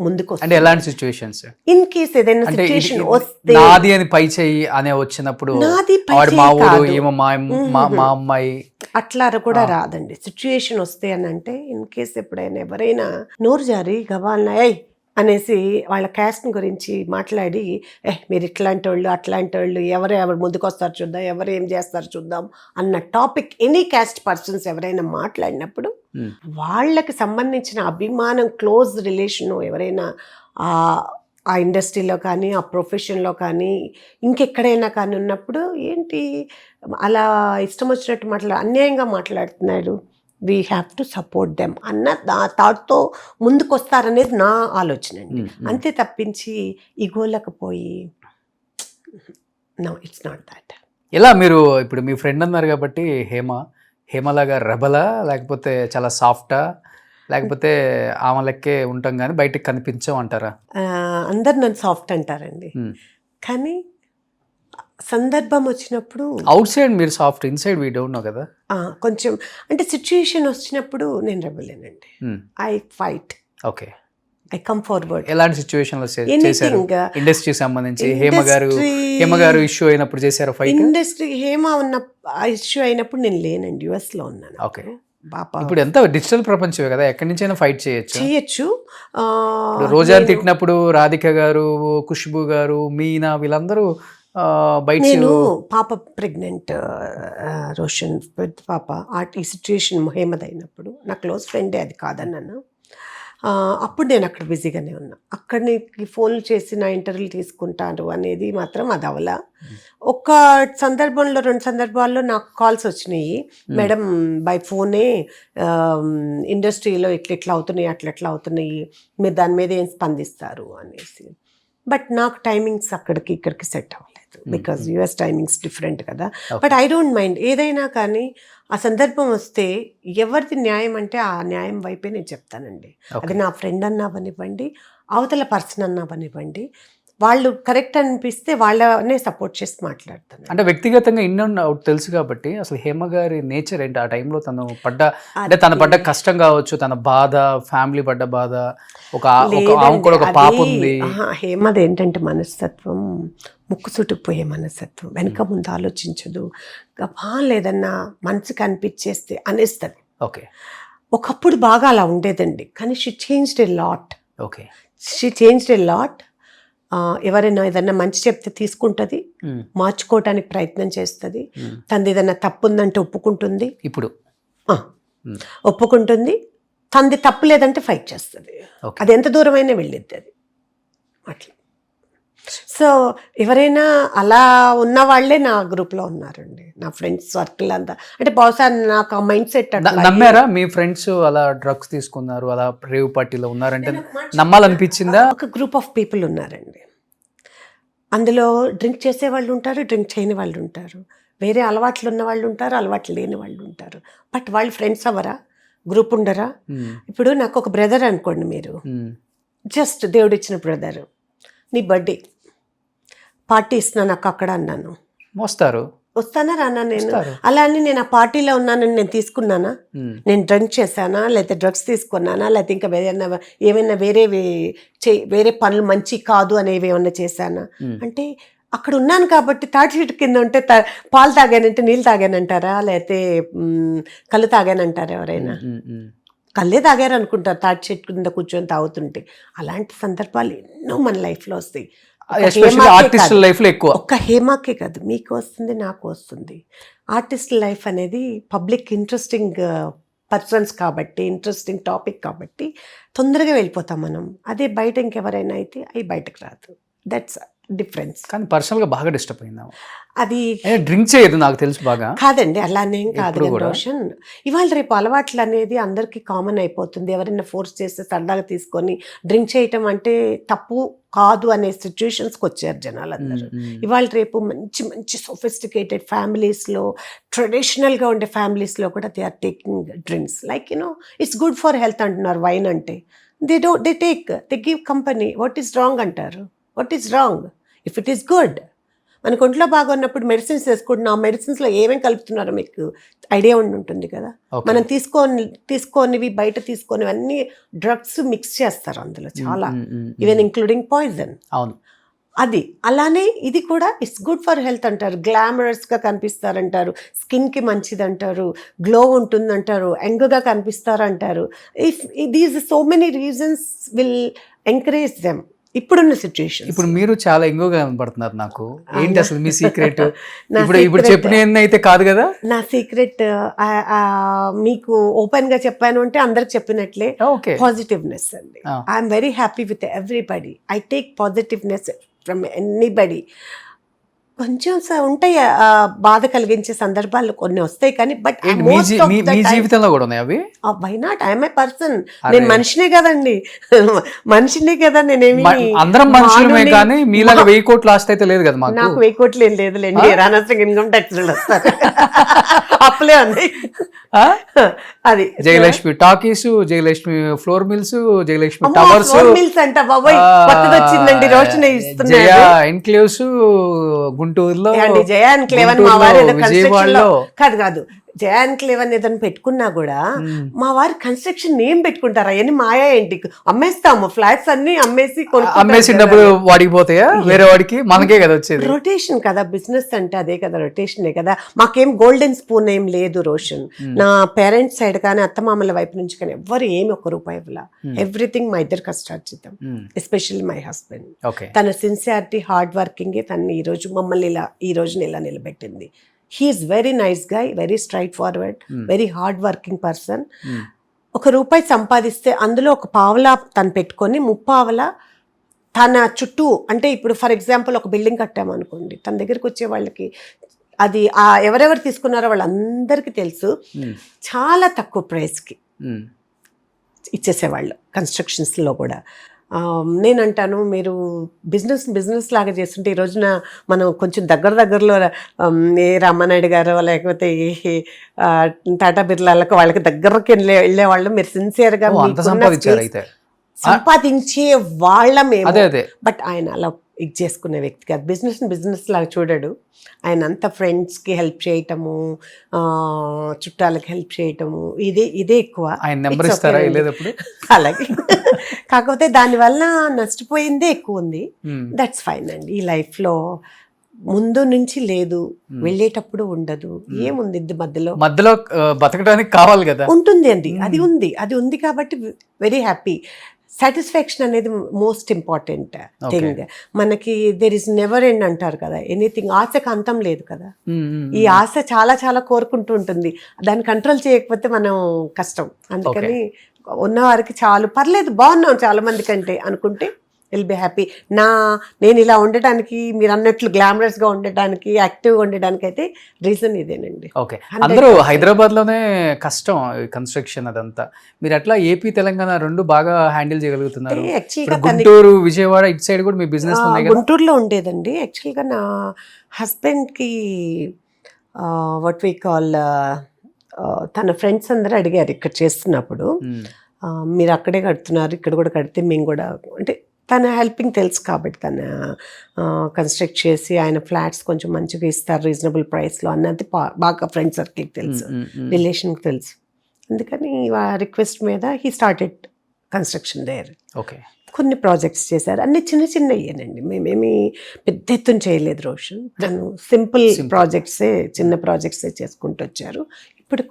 ముందుకు అంటే ఎలాంటి సిచ్యువేషన్స్? ఇన్ కేస్ ఏదైనా అంటే సిచ్యుయేషన్ వస్తే నాది అని పై చెయ్యి అనే వచ్చినప్పుడు నాది పై ఆవిడ చెయ్యి మా ఊరు, కాదు. ఈమె మా అమ్మాయి, అట్లా కూడా రాదండి. సిచ్యుయేషన్ వస్తే అని అంటే ఇన్ కేస్ ఎప్పుడైనా ఎవరైనా నోరు జారి గవాలనాయ్ అనేసి వాళ్ళ క్యాస్ట్ గురించి మాట్లాడి మీరు ఇట్లాంటి వాళ్ళు అట్లాంటి వాళ్ళు ఎవరు ముందుకు వస్తారు చూద్దాం, ఎవరు ఏం చేస్తారు చూద్దాం అన్న టాపిక్ ఎనీ క్యాస్ట్ పర్సన్స్ ఎవరైనా మాట్లాడినప్పుడు వాళ్ళకి సంబంధించిన అభిమానం, క్లోజ్ రిలేషను ఎవరైనా ఆ ఇండస్ట్రీలో కానీ ఆ ప్రొఫెషన్లో కానీ ఇంకెక్కడైనా కానీ ఉన్నప్పుడు ఏంటి అలా ఇష్టం వచ్చినట్టు అన్యాయంగా మాట్లాడుతున్నాడు, we have to support them అన్న థాట్తో ముందుకు వస్తారనేది నా ఆలోచన అండి. అంతే తప్పించి ఈగోలకు పోయి నో, ఇట్స్ నాట్ దాట్. ఎలా మీరు ఇప్పుడు మీ ఫ్రెండ్ అన్నారు కాబట్టి హేమలాగా రెబలా, లేకపోతే చాలా సాఫ్టా, లేకపోతే ఆమె లెక్కే ఉంటాం కానీ బయటకు కనిపించం అంటారా? అందరు నన్ను సాఫ్ట్ అంటారండి, కానీ సందర్భం వచ్చినప్పుడు అవుట్ సైడ్ మీరు soft, inside we don't know కదా. కొంచెం అంటే సిచ్యుయేషన్ వచ్చినప్పుడు నేను రెబలేనండి. I fight, okay, I come forward. ఎలాంటి సిచ్యువేషన్ లో చేశారు? ఇండస్ట్రీ సంబంధించి హేమ గారు ఇష్యూ అయినప్పుడు చేశారు ఫైట్? ఇండస్ట్రీ హేమ ఉన్న ఇష్యూ అయినప్పుడు నేను లేనండి, యుఎస్ లో ఉన్నాను. ఓకే, ఇప్పుడు ఎంత డిజిటల్ ప్రపంచమే కదా, ఎక్కడి నుంచైనా ఫైట్ చేయొచ్చు. రోజా తిట్టినప్పుడు రాధిక గారు, ఖుష్బు గారు, మీనా వీళ్ళందరూ బయట. నేను పాప ప్రెగ్నెంట్, రోషన్ పాప, ఈ సిచ్యుయేషన్ హేమదైనప్పుడు నా క్లోజ్ ఫ్రెండే, అది కాదన్నాను. అప్పుడు నేను అక్కడ బిజీగానే ఉన్నా. అక్కడ నీకు ఫోన్లు చేసి నా ఇంటర్వ్యూలు తీసుకుంటారు అనేది మాత్రం అది అవలా. ఒక సందర్భంలో 2 సందర్భాల్లో నాకు కాల్స్ వచ్చినాయి, మేడం బై ఫోనే ఇండస్ట్రీలో ఇట్లా అవుతున్నాయి, అట్లా అవుతున్నాయి, మీరు దాని మీద ఏం స్పందిస్తారు అనేసి. బట్ నాకు టైమింగ్స్ అక్కడికి ఇక్కడికి సెట్ అవ్వలేదు, బికాజ్ యుఎస్ టైమింగ్స్ డిఫరెంట్ కదా. బట్ ఐ డోంట్ మైండ్, ఏదైనా కానీ ఆ సందర్భం వస్తే ఎవరిది న్యాయం అంటే ఆ న్యాయం వైపే నేను చెప్తానండి. అది నా ఫ్రెండ్ అన్నావనివ్వండి, అవతల పర్సన్ అన్నావనివ్వండి, వాళ్ళు కరెక్ట్ అనిపిస్తే వాళ్ళనే సపోర్ట్ చేసి మాట్లాడతాను. అంటే వ్యక్తిగతంగా ఇన్ అండ్ అవుట్ తెలుసు కాబట్టి అసలు హేమ గారి నేచర్ ఏంటి, ఆ టైంలో తను పడ్డ కష్టం కావచ్చు, తన బాధ, ఫ్యామిలీ పడ్డ బాధ, ఒక పాప ఉంది. హేమది ఏంటంటే మనస్తత్వం ముక్కు చుట్టుకుపోయే మనస్తత్వం, వెనక ముందు ఆలోచించదు, లేదన్నా మనసుకి అనిపించేస్తే అనేస్తుంది. ఓకే, ఒకప్పుడు బాగా అలా ఉండేదండి, కానీ she changed a lot. Okay, she changed a lot. ఎవరైనా ఏదన్నా మంచి చెప్తే తీసుకుంటుంది, మార్చుకోవటానికి ప్రయత్నం చేస్తుంది, తనది ఏదన్నా తప్పు ఉందంటే ఒప్పుకుంటుంది, ఇప్పుడు ఒప్పుకుంటుంది, తనది తప్పు లేదంటే ఫైట్ చేస్తుంది, అది ఎంత దూరమైనా వెళ్ళిద్ది అది అట్లా. సో ఎవరైనా అలా ఉన్న వాళ్ళే నా గ్రూప్లో ఉన్నారండి, నా ఫ్రెండ్స్ సర్కిల్ అంతా. అంటే బహుశా నాకు ఆ మైండ్ సెట్. నమ్మారా మీ ఫ్రెండ్స్ అలా డ్రగ్స్ తీసుకున్నారు, అలా రేవ్ పార్టీలో ఉన్నారంటే నమ్మాలనిపించిందా? ఒక గ్రూప్ ఆఫ్ పీపుల్ ఉన్నారండి, అందులో డ్రింక్ చేసే వాళ్ళు ఉంటారు, డ్రింక్ చేయని వాళ్ళు ఉంటారు, వేరే అలవాట్లు ఉన్న వాళ్ళు ఉంటారు, అలవాట్లు లేని వాళ్ళు ఉంటారు. బట్ వాళ్ళు ఫ్రెండ్స్ అవ్వరా, గ్రూప్ ఉండరా? ఇప్పుడు నాకు ఒక బ్రదర్ అనుకోండి, మీరు జస్ట్ దేవుడు ఇచ్చిన బ్రదర్, నీ బర్త్డే పార్టీ ఇస్తున్నా నాకు అక్కడ అన్నాను, వస్తానా రానా? నేను అలా అని నేను ఆ పార్టీలో ఉన్నానని నేను తీసుకున్నానా? నేను డ్రింక్ చేశానా, లేకపోతే డ్రగ్స్ తీసుకున్నానా, లేకపోతే ఇంకా ఏమైనా వేరే పనులు మంచి కాదు అనేవి ఏమన్నా చేశానా? అంటే అక్కడ ఉన్నాను కాబట్టి తాటి చెట్టు కింద ఉంటే పాలు తాగానంటే నీళ్ళు తాగానంటారా, లేకపోతే కళ్ళు తాగానంటారా? ఎవరైనా కళ్ళే తాగారు అనుకుంటారు తాటి చెట్టు కింద కూర్చొని తాగుతుంటే. అలాంటి సందర్భాలు ఎన్నో మన లైఫ్లో వస్తాయి. ఒక్క హేమాకే కాదు, మీకు వస్తుంది, నాకు వస్తుంది. ఆర్టిస్ట్ లైఫ్ అనేది పబ్లిక్ ఇంట్రెస్టింగ్ పర్సన్స్ కాబట్టి, ఇంట్రెస్టింగ్ టాపిక్ కాబట్టి తొందరగా వెళ్ళిపోతాం మనం. అదే బయట ఇంకెవరైనా అయితే అవి బయటకు రాదు. That's difference. కానీ పర్సనల్గా బాగా డిస్టర్బ్ అయిందా? అది డ్రింక్ చేయదు నాకు తెలుసు బాగా. కాదండి, అలానేం కాదు రోషన్. ఇవాళ రేపు అలవాట్లు అనేది అందరికీ కామన్ అయిపోతుంది. ఎవరైనా ఫోర్స్ చేస్తే సరదాగా తీసుకొని డ్రింక్ చేయటం అంటే తప్పు కాదు అనే సిచ్యువేషన్స్కి వచ్చారు జనాలందరూ. ఇవాళ రేపు మంచి మంచి సొఫిస్టికేటెడ్ ఫ్యామిలీస్లో, ట్రెడిషనల్గా ఉండే ఫ్యామిలీస్లో కూడా they are taking drinks. Like it's good for health అంటున్నారు వైన్ అంటే. They take, they give company. What is wrong అంటారు? What is wrong if it is good? మనకు ఒంట్లో బాగున్నప్పుడు మెడిసిన్స్ వేసుకుంటున్నాం, ఆ మెడిసిన్స్లో ఏమేమి కలుపుతున్నారో మీకు ఐడియా ఉంటుంది కదా. Okay. మనం తీసుకోనివి బయట తీసుకొనివి అన్ని డ్రగ్స్ మిక్స్ చేస్తారు అందులో చాలా, ఈవెన్ ఇంక్లూడింగ్ పాయిజన్. అవును. అది అలానే ఇది కూడా ఇట్స్ గుడ్ ఫర్ హెల్త్ అంటారు, గ్లామరస్గా కనిపిస్తారంటారు, స్కిన్కి మంచిది అంటారు, గ్లో ఉంటుందంటారు, యంగ్గా కనిపిస్తారంటారు. If these so many reasons will encourage them ఇప్పుడున్న సిచ్యుయేషన్. ఇప్పుడు మీరు చాలా ఎంగుగా కనబడుతున్నారు నాకు. ఏంటి అసలు మీ సీక్రెట్? నా ఇప్పుడు చెప్పిన అయితే కాదు కదా. నా సీక్రెట్ మీకు ఓపెన్ గా చెప్పాను అంటే అందరికి చెప్పినట్లే, ఓకే. పాజిటివ్నెస్ అండి. I'm very happy with everybody. I take positiveness from anybody. కొంచెం ఉంటాయి బాధ కలిగించే సందర్భాలు కొన్ని వస్తాయి, కానీ బట్ మీ జీవితంలో కూడా ఉన్నాయి అవి. Why not? I'm a person. నేను మనిషినే కదండి, మనిషినే కదా. నేనేమి అందరం మనుషులమే, కానీ మీలాగా 1000 కోట్లు ఆస్తి అయితే లేదు కదా మాకు. నాకు 1000 కోట్లు ఏం లేదులేండి, రానవసరం ఇన్కమ్ ట్యాక్స్ వస్తారు, అప్పులే ఉంది. అది Jayalakshmi talkies, Jayalakshmi flour mills, Jayalakshmi towers, mills అంట బాబోయ్, కొత్తది వచ్చిందండి, రోషనే ఇస్తున్నారు. జయ ఎన్క్లేవ్స్ గుంటూరులో, జయ ఎన్క్లేవ్ అని మా వారు ఏదో విజయవాడలో. కాదు జయ ఎన్క్లేవ్ అని ఏదైనా పెట్టుకున్నా కూడా మా వారు కన్స్ట్రక్షన్ నేమ్ పెట్టుకుంటారు. అవన్నీ మాయా ఏంటి, అమ్మేస్తాము ఫ్లాట్స్ అన్ని అమ్మేసినప్పుడు వాడికి పోతాయా వేరే వాడికి, మనకే కదా వచ్చేది. రొటేషన్ కదా బిజినెస్ అంటే, అదే కదా రొటేషనే కదా. మాకేం గోల్డెన్ స్పూన్ ఏం లేదు రోషన్. నా పేరెంట్స్ సైడ్ కానీ అత్తమామల వైపు నుంచి కానీ ఎవ్వరు ఏమి ₹1 ఇవ్వాల. ఎవ్రీథింగ్ మా ఇద్దరు కష్టార్జితం, ఎస్పెషల్లీ మై హస్బెండ్. తన సిన్సియారిటీ, హార్డ్ వర్కింగ్ తను ఈ రోజు మమ్మల్ని ఈ రోజుని ఇలా నిలబెట్టింది. He's very nice guy, very straight forward, very hard working person. ₹1 సంపాదిస్తే అందులో ₹1 తను పెట్టుకొని 30 తన చుట్టూ, అంటే ఇప్పుడు ఫర్ ఎగ్జాంపుల్ ఒక బిల్డింగ్ కట్టామనుకోండి, తన దగ్గరికి వచ్చే వాళ్ళకి అది ఎవరెవరు తీసుకున్నారో వాళ్ళందరికీ తెలుసు, చాలా తక్కువ ప్రైస్కి ఇచ్చేసేవాళ్ళు కన్స్ట్రక్షన్స్లో కూడా. నేనంటాను, మీరు బిజినెస్ లాగా చేస్తుంటే ఈ రోజున మనం కొంచెం దగ్గరలో ఏ రామానాయుడు గారు లేకపోతే ఏ టాటా బిర్లాలకు వాళ్ళకి దగ్గరకి వెళ్ళేవాళ్ళు. మీరు సిన్సియర్గా సంపాదించే వాళ్ళమేమో, బట్ ఆయన అలా ఇది చేసుకునే వ్యక్తి కాదు. బిజినెస్ లాగా చూడడు ఆయన. అంత ఫ్రెండ్స్కి హెల్ప్ చేయటము, చుట్టాలకి హెల్ప్ చేయటము, ఇదే ఎక్కువ. అలాగే కాకపోతే దానివల్ల నష్టపోయిందే ఎక్కువ ఉంది. దట్స్ ఫైన్ అండి. ఈ లైఫ్లో ముందు నుంచి లేదు, వెళ్ళేటప్పుడు ఉండదు, ఏముంది మధ్యలో బతకడానికి కావాలి కదా, ఉంటుంది అండి. అది ఉంది కాబట్టి వెరీ హ్యాపీ. సాటిస్ఫాక్షన్ అనేది మోస్ట్ ఇంపార్టెంట్ థింగ్. మనకి దెర్ ఇస్ నెవర్ ఎండ్ అంటారు కదా, ఎనీథింగ్. ఆశకు అంతం లేదు కదా. ఈ ఆశ చాలా చాలా కోరుకుంటూ ఉంటుంది, దాన్ని కంట్రోల్ చేయకపోతే మనం కష్టం. అందుకని ఉన్నవారికి చాలు, పర్లేదు, బాగున్నాం చాలా మంది కంటే అనుకుంటే విల్ బి హ్యాపీ. నేను ఇలా ఉండటానికి, మీరు అన్నట్లు గ్లామరస్గా ఉండటానికి, యాక్టివ్గా ఉండడానికి అయితే రీజన్ ఇదేనండి. ఓకే. అందరూ హైదరాబాద్లోనే కష్టం కన్స్ట్రక్షన్ అదంతా, మీరు అట్లా ఏపీ తెలంగాణ రెండు బాగా హ్యాండిల్ చేయగలుగుతున్నారు. గుంటూరు, విజయవాడ ఇటు సైడ్ కూడా మీ బిజినెస్ గుంటూరులో ఉండేదండి. యాక్చువల్గా నా హస్బెండ్కి వాట్ వి కాల్ తన ఫ్రెండ్స్ అందరూ అడిగారు ఇక్కడ చేస్తున్నప్పుడు, మీరు అక్కడే కడుతున్నారు, ఇక్కడ కూడా కడితే మేము కూడా, అంటే తన హెల్పింగ్ తెలుసు కాబట్టి తన కన్స్ట్రక్ట్ చేసి ఆయన ఫ్లాట్స్ కొంచెం మంచిగా ఇస్తారు రీజనబుల్ ప్రైస్లో అన్నది బాగా ఫ్రెండ్ సర్కిల్కి తెలుసు, రిలేషన్కి తెలుసు. అందుకని రిక్వెస్ట్ మీద he started construction there. Okay. కొన్ని ప్రాజెక్ట్స్ చేశారు, అన్ని చిన్న అయ్యానండి. మేమేమి పెద్ద ఎత్తున చేయలేదు రోషన్. తను సింపుల్ ప్రాజెక్ట్సే, చిన్న ప్రాజెక్ట్సే చేసుకుంటూ వచ్చారు. ఇప్పుడు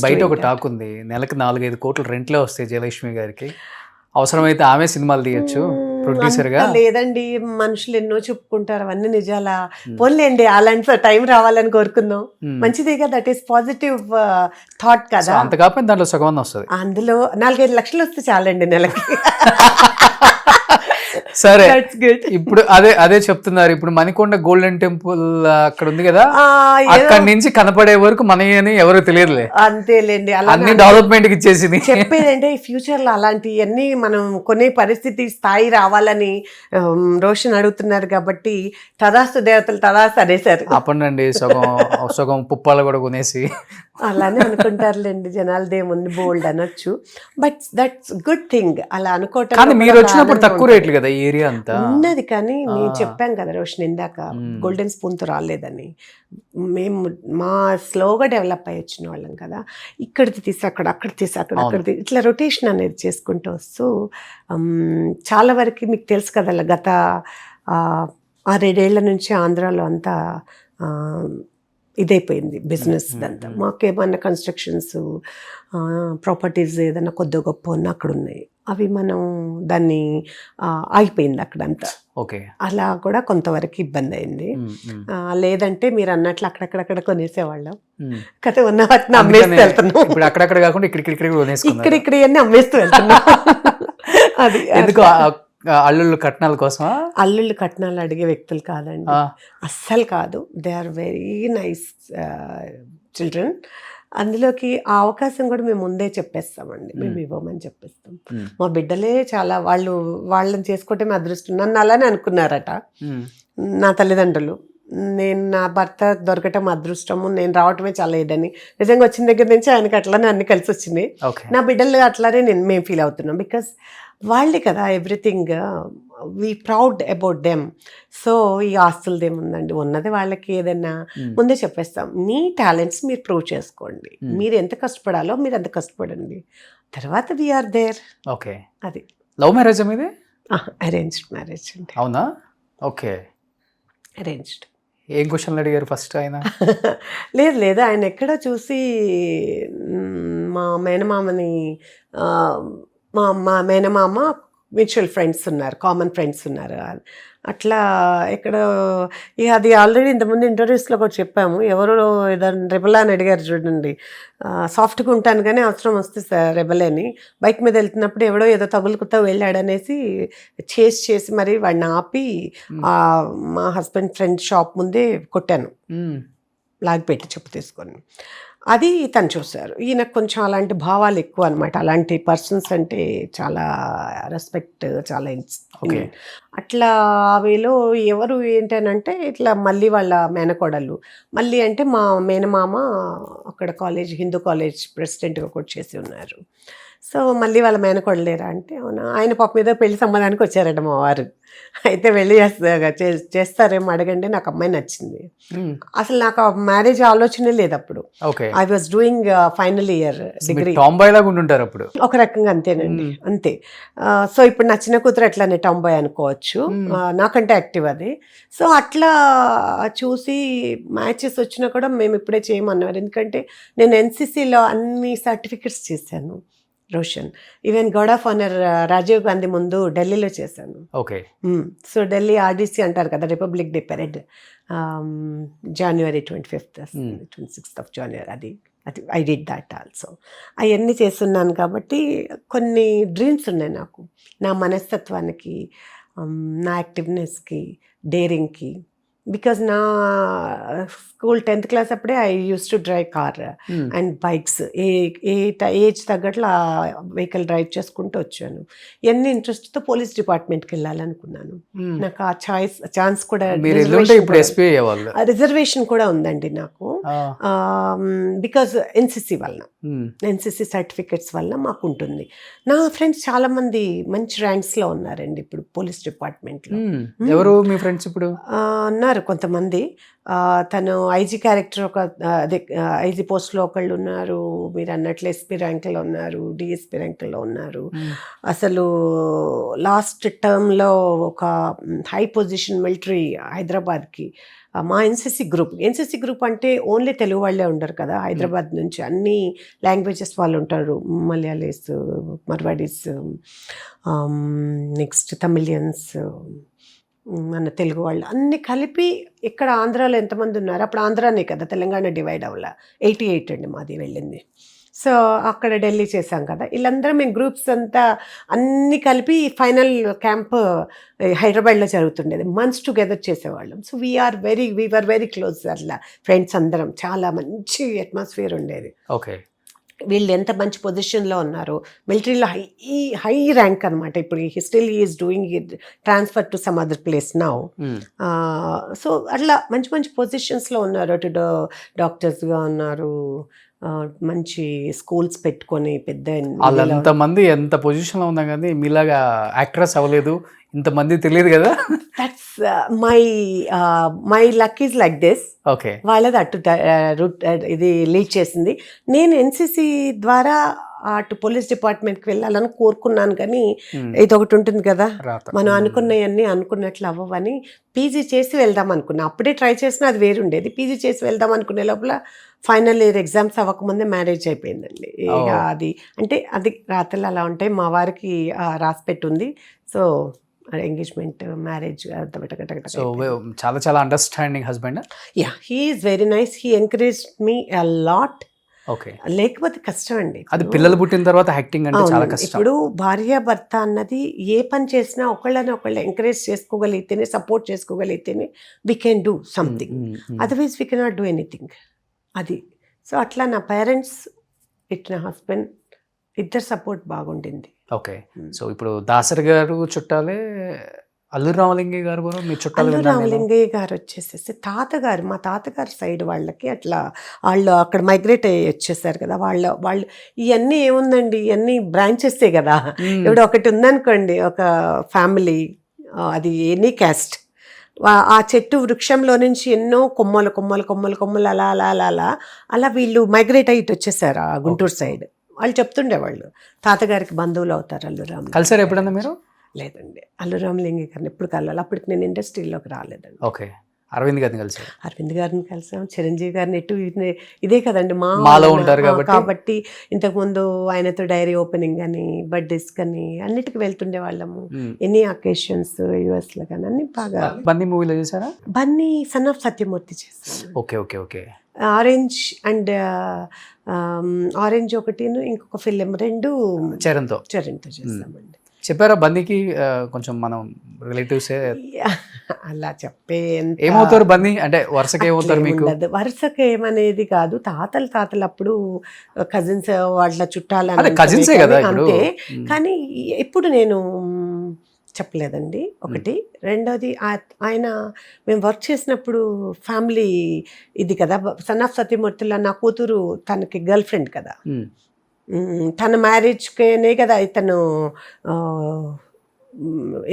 బయట ఒక టాక్ ఉంది, నెలకు 4-5 కోట్లు రెంట్లే వస్తాయి జయలక్ష్మి గారికి, అవసరమైతే ఆమె సినిమాలు తీయచ్చు ప్రొడ్యూసర్ గా. లేదండి, మనుషులు ఎన్నో చెప్పుకుంటారు, అవన్నీ నిజాలా? పోన్లేండి, అలాంటి టైం రావాలని కోరుకుందాం. మంచిదేగా, దట్ ఈస్ పాజిటివ్ థాట్ కదా. అంత కాకపోతే దాంట్లో సగం వస్తుంది, అందులో 4-5 లక్షలు వస్తే చాలండి నెలకి. సరే, ఇప్పుడు అదే చెప్తున్నారు. ఇప్పుడు మణికొండ గోల్డెన్ టెంపుల్ అక్కడ ఉంది కదా, అక్కడి నుంచి కనపడే వరకు మనని ఎవరు తెలియదులే. అంతేలేండి, అన్ని డెవలప్మెంట్ కి ఇచ్చేసింది. చెప్పేదంటే ఈ ఫ్యూచర్ లో అలాంటివన్నీ మనం కొనే పరిస్థితి స్థాయి రావాలని రోషన్ అడుగుతున్నారు కాబట్టి తదాస్తు దేవతలు తదాస్తు అనేసారు. అప్పండి సగం పుప్పాలు కూడా కొనేసి అలానే అనుకుంటారులేండి, జనాలదేముంది బోల్డ్ అనొచ్చు, బట్ దట్స్ గుడ్ థింగ్ అలా అనుకోవటం. కానీ మీరు వచ్చినప్పుడు తక్కువ రేట్లు కదా ఈ ఏరియా అంతా. ఉన్నది కానీ నేను చెప్పాను కదా రోషన్ ఇందాక గోల్డెన్ స్పూన్తో రాలేదని. మేము స్లోగా డెవలప్ అయ్యి వచ్చిన వాళ్ళం కదా, ఇక్కడిది తీసి అక్కడ తీసి అక్కడిది ఇట్లా రొటేషన్ అనేది చేసుకుంటూ వస్తూ చాలా వరకు మీకు తెలుసు కదా గత 6-7 ఏళ్ల నుంచి ఆంధ్రాలో అంతా ఇదైపోయింది బిజినెస్ అంతా. మాకేమన్నా కన్స్ట్రక్షన్స్ ప్రాపర్టీస్ ఏదైనా కొద్ది గొప్ప ఉన్నా అక్కడ ఉన్నాయి, అవి మనం దాన్ని ఆగిపోయింది అక్కడంతా. ఓకే, అలా కూడా కొంతవరకు ఇబ్బంది అయింది. లేదంటే మీరు అన్నట్లు అక్కడక్కడ కొనేసేవాళ్ళం, కథ ఉన్న వాటిని అమ్మేస్తూ వెళ్తున్నాం. ఇప్పుడు అక్కడక్కడ కాకుండా ఇక్కడ అన్ని అమ్మేస్తూ వెళ్తున్నాం. అది ఎందుకు అల్లుళ్ళు కట్నాల కోసమా? అల్లుళ్ళు కట్నాలు అడిగే వ్యక్తులు కాదండి, అస్సలు కాదు. They are very nice children. అందులోకి ఆ అవకాశం కూడా మేము ముందే చెప్పేస్తామండి, మేము ఇవ్వమని చెప్పేస్తాం. మా బిడ్డలే చాలా వాళ్ళని చేసుకోవటమే అదృష్టం. నన్ను అలానే అనుకున్నారట నా తల్లిదండ్రులు. నేను నా భర్త దొరకటం అదృష్టము, నేను రావటమే చాలా ఇదని. నిజంగా వచ్చిన దగ్గర నుంచి ఆయనకి అట్లానే అన్ని కలిసి వచ్చినాయి. నా బిడ్డలు అట్లానే మేము ఫీల్ అవుతున్నాం. బికాస్ వాళ్ళే కదా everything, we proud about them. So ఈ ఆస్తులదేముందండి, ఉన్నది వాళ్ళకి. ఏదైనా ముందే చెప్పేస్తాం, మీ టాలెంట్స్ మీరు ప్రూవ్ చేసుకోండి, మీరు ఎంత కష్టపడాలో మీరు ఎంత కష్టపడండి, తర్వాత వీఆర్ దేర్. ఓకే, అది. లవ్ మ్యారేజ్ మీది? అరేంజ్డ్ మ్యారేజ్ అండి. అవునా? Okay, arranged. ఏం క్వశ్చన్లు అడిగారు ఫస్ట్ ఆయన? లేదు ఆయన ఎక్కడో చూసి మా మేనమామని, మా మేనమామ మ్యూచువల్ ఫ్రెండ్స్ ఉన్నారు, కామన్ ఫ్రెండ్స్ ఉన్నారు. అట్లా ఎక్కడో అది ఆల్రెడీ ఇంతకుముందు ఇంటర్వ్యూస్లో కూడా చెప్పాము. ఎవరో ఏదైనా రెబలా అని అడిగారు చూడండి, సాఫ్ట్గా ఉంటాను కానీ అవసరం వస్తే రెబల్ అని. బైక్ మీద వెళ్తున్నప్పుడు ఎవడో ఏదో తగులుకుతా వెళ్ళాడనేసి చేసి మరి వాడిని ఆపి మా హస్బెండ్ ఫ్రెండ్ షాప్ ముందే కొట్టాను, లాగిపెట్టి చెప్పు తీసుకొని. అది తను చూశారు. ఈయనకు కొంచెం అలాంటి భావాలు ఎక్కువ అనమాట. అలాంటి పర్సన్స్ అంటే చాలా రెస్పెక్ట్, చాలా అట్లా వేలో ఎవరు ఏంటనంటే ఇట్లా మళ్ళీ వాళ్ళ మేనకోడళ్ళు మళ్ళీ అంటే మా మేనమామ అక్కడ కాలేజ్, హిందూ కాలేజ్ ప్రెసిడెంట్గా కూడా చేసి ఉన్నారు. సో మళ్ళీ వాళ్ళ మేనకోడలేరా అంటే అవునా, ఆయన పాప మీద పెళ్లి సంబంధానికి వచ్చారట మా వారు. అయితే వెళ్ళి చేస్తారేమో అడగండి, నాకు అమ్మాయి నచ్చింది. అసలు నాకు ఆ మ్యారేజ్ ఆలోచనే లేదు అప్పుడు. I was doing final year degree. అప్పుడు ఒక రకంగా అంతేనండి, అంతే. సో ఇప్పుడు నా చిన్న కూతురు అట్లానే టాంబాయ్ అనుకోవచ్చు, నాకంటే యాక్టివ్ అది. సో అట్లా చూసి మ్యాచెస్ వచ్చినా కూడా మేము ఇప్పుడే చేయమన్నారు. ఎందుకంటే నేను ఎన్సీసీలో అన్ని సర్టిఫికెట్స్ చేశాను Roshan. Even guard of honour Rajiv Gandhi ముందు ఢిల్లీలో చేశాను. ఓకే. సో ఢిల్లీ ఆర్డీసీ అంటారు కదా, Republic Day parade, January 25th, 26th of January, అది ఐ డిడ్ దాట్ ఆల్సో. అవన్నీ చేస్తున్నాను కాబట్టి కొన్ని డ్రీమ్స్ ఉన్నాయి నాకు, నా మనస్తత్వానికి, నా యాక్టివ్నెస్కి, డేరింగ్కి. బికాజ్ నా స్కూల్ 10th క్లాస్ అప్పుడే I use to drive car and bikes. Age తగ్గట్లు ఆ వెహికల్ డ్రైవ్ చేసుకుంటూ వచ్చాను. ఎన్ని ఇంట్రెస్ట్తో పోలీస్ డిపార్ట్మెంట్కి వెళ్ళాలనుకున్నాను. నాకు ఆ ఛాన్స్ కూడా, రిజర్వేషన్ కూడా ఉందండి నాకు. బికాజ్ ఎన్సీసీ వలన, ఎన్సీసీ సర్టిఫికెట్స్ వల్ల మాకు ఉంటుంది. నా ఫ్రెండ్స్ చాలా మంది మంచి ర్యాంక్స్లో ఉన్నారండి ఇప్పుడు పోలీస్ డిపార్ట్మెంట్లో. ఎవరు మీ ఫ్రెండ్స్ ఇప్పుడు? ఉన్నారు కొంతమంది. తను ఐజీ క్యారెక్టర్, ఒక అదే ఐజీ పోస్ట్లో ఒకళ్ళు ఉన్నారు, మీరు అన్నట్లు ఎస్పీ ర్యాంకులో ఉన్నారు, డిఎస్పీ ర్యాంకులో ఉన్నారు. అసలు లాస్ట్ టర్మ్లో ఒక హై పొజిషన్ మిలిటరీ హైదరాబాద్కి మా ఎన్సీసీ గ్రూప్ అంటే ఓన్లీ తెలుగు వాళ్ళే ఉండరు కదా, హైదరాబాద్ నుంచి అన్ని లాంగ్వేజెస్ వాళ్ళు ఉంటారు. మలయాళీస్, మర్వాడీస్, నెక్స్ట్ తమిళియన్స్, మన తెలుగు వాళ్ళు అన్నీ కలిపి ఇక్కడ ఆంధ్రాలో ఎంతమంది ఉన్నారు, అప్పుడు ఆంధ్రానే కదా, తెలంగాణ డివైడ్ అవ్వాల. 88 అండి మాది వెళ్ళింది. సో అక్కడ ఢిల్లీ చేసాం కదా, వీళ్ళందరూ మేము గ్రూప్స్ అంతా అన్నీ కలిపి ఫైనల్ క్యాంప్ హైదరాబాద్లో జరుగుతుండేది. మంత్స్ టుగెదర్ చేసేవాళ్ళం. So we're very close. అట్లా ఫ్రెండ్స్ అందరం, చాలా మంచి అట్మాస్ఫియర్ ఉండేది. ఓకే. వీళ్ళు ఎంత మంచి పొజిషన్లో ఉన్నారు, మిలిటరీలో హై ర్యాంక్ అనమాట. ఇప్పుడు still is doing it, transfer to some other place now. So అట్లా మంచి మంచి పొజిషన్స్లో ఉన్నారు. అటు డాక్టర్స్గా ఉన్నారు, మంచి స్కూల్స్ పెట్టుకొని పెద్ద. వాళ్ళంతమంది ఎంత పొజిషన్లో ఉన్నా కానీ మీలాగా యాక్ట్రెస్ అవ్వలేదు, ఇంతమంది తెలియదు కదా. That's my luck is like this. Okay. వాళ్ళది అటు రూట్ ఇది లీడ్ చేసింది. నేను ఎన్సిసి ద్వారా అటు పోలీస్ డిపార్ట్మెంట్కి వెళ్ళాలని కోరుకున్నాను, కానీ ఇది ఒకటి ఉంటుంది కదా, మనం అనుకున్నవన్నీ అనుకున్నట్లు అవ్వవని పీజీ చేసి వెళ్దాం అనుకున్నా. అప్పుడే ట్రై చేసినా అది వేరుండేది. పీజీ చేసి వెళ్దాం అనుకునే లోపల ఫైనల్ ఇయర్ ఎగ్జామ్స్ అవ్వకముందే మ్యారేజ్ అయిపోయిందండి. ఇక అది అంటే అది రాతలు అలా ఉంటాయి. మా వారికి రాసి పెట్టుంది. సో ఎంగేజ్మెంట్ మ్యారేజ్ సో చాలా చాలా understanding husband. Yeah, he is very nice. He encourage me a lot. Okay. లేకపోతే కష్టం అండి. అది పిల్లలు పుట్టిన తర్వాత యాక్టింగ్ అంటే చాలా కష్టం. ఇప్పుడు భార్య భర్త అన్నది ఏ పని చేసినా ఒకళ్ళని ఒకళ్ళు ఎంకరేజ్ చేసుకోగలిగితేనే, సపోర్ట్ చేసుకోగలిగితేనే we can do something. Otherwise we cannot do anything. అది సో అట్లా నా పేరెంట్స్ ఇట్ నా హస్బెండ్ ఇద్దరు సపోర్ట్ బాగుండింది. ఓకే. సో ఇప్పుడు దాసరి గారు చుట్టాలే, అల్లూరి రామలింగయ్య గారు కూడా మీ చుట్టాలు. అల్లూరి రామలింగయ్య గారు వచ్చేసేసి తాతగారు, మా తాతగారి సైడ్ వాళ్ళకి అట్లా వాళ్ళు అక్కడ మైగ్రేట్ అయ్యి వచ్చేసారు కదా. వాళ్ళు ఇవన్నీ ఏముందండి, ఇవన్నీ బ్రాంచెస్సే కదా. ఇప్పుడు ఒకటి ఉందనుకోండి, ఒక ఫ్యామిలీ, అది ఎనీ క్యాస్ట్, ఆ చెట్టు వృక్షంలో నుంచి ఎన్నో కొమ్మలు కొమ్మలు కొమ్మలు కొమ్మలు అలా అలా అలా అలా అలా వీళ్ళు మైగ్రేట్ అయ్యి వచ్చేసారు ఆ గుంటూరు సైడ్. వాళ్ళు చెప్తుండేవాళ్ళు తాతగారికి బంధువులు అవుతారు అల్లూరి రామలింగయ్య. కలిసారు ఎప్పుడన్నా మీరు? లేదండి, అల్లూరి రామలింగయ్య గారిని ఎప్పుడు కలవాలి. అప్పటికి నేను ఇండస్ట్రీలోకి రాలేదండి. ఓకే. అరవింద్ గారిని కలిసారు? అరవింద్ గారిని కలిసాం, చిరంజీవి గారిని ఎటు ఇదే కదండి మాలో ఉంటారు కాబట్టి ఇంతకుముందు ఆయనతో డైరీ ఓపెనింగ్ అని, బర్త్డేస్ కానీ అన్నిటికి వెళ్తుండే వాళ్ళము. ఎనీ అకేషన్స్ యుఎస్ లో కానీ అన్ని బాగా. బన్నీ మూవీలో చేశారా? బన్నీ సన్ ఆఫ్ సత్యమూర్తి చేశాను. Okay okay okay. Orange and orange ఒకటి, ఇంకొక ఫిలిం రెండు చరణ్తో చేస్తామండి. చెప్పారా బన్నీకి కొంచెం మనం రిలేటివ్స్ అలా చెప్పే ఏమవుతారు బన్నీ అంటే వరుసకి ఏమవుతారు మీకు? వరుసకి ఏమనేది కాదు, తాతలు అప్పుడు కజిన్స్ వాళ్ళ చుట్టాలు కజిన్సే కదా అంతే. కానీ ఎప్పుడు నేను చెప్పలేదండి ఒకటి. రెండోది ఆయన మేము వర్క్ చేసినప్పుడు ఫ్యామిలీ ఇది కదా, సన్ ఆఫ్ సత్యమూర్తిలో నా కూతురు తనకి గర్ల్ ఫ్రెండ్ కదా, తన మ్యారేజ్కేనే కదా ఇతను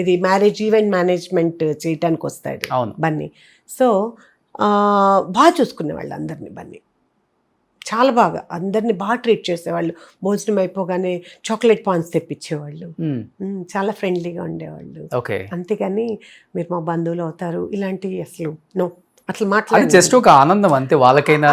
ఇది మ్యారేజ్ ఈవెంట్ మేనేజ్మెంట్ చేయటానికి వస్తాడు బన్నీ. సో బాగా చూసుకునేవాళ్ళు అందరినీ. బన్నీ చాలా బాగా అందరినీ బాగా ట్రీట్ చేసేవాళ్ళు. భోజనం అయిపోగానే చాక్లెట్ పాన్స్ తెప్పించేవాళ్ళు. చాలా ఫ్రెండ్లీగా ఉండేవాళ్ళు. అంతేగాని మీరు మా బంధువులు అవుతారు ఇలాంటివి అసలు నో, అట్లా మాట్లాడి జస్ట్ ఒక ఆనందం అంతే వాళ్ళకైనా,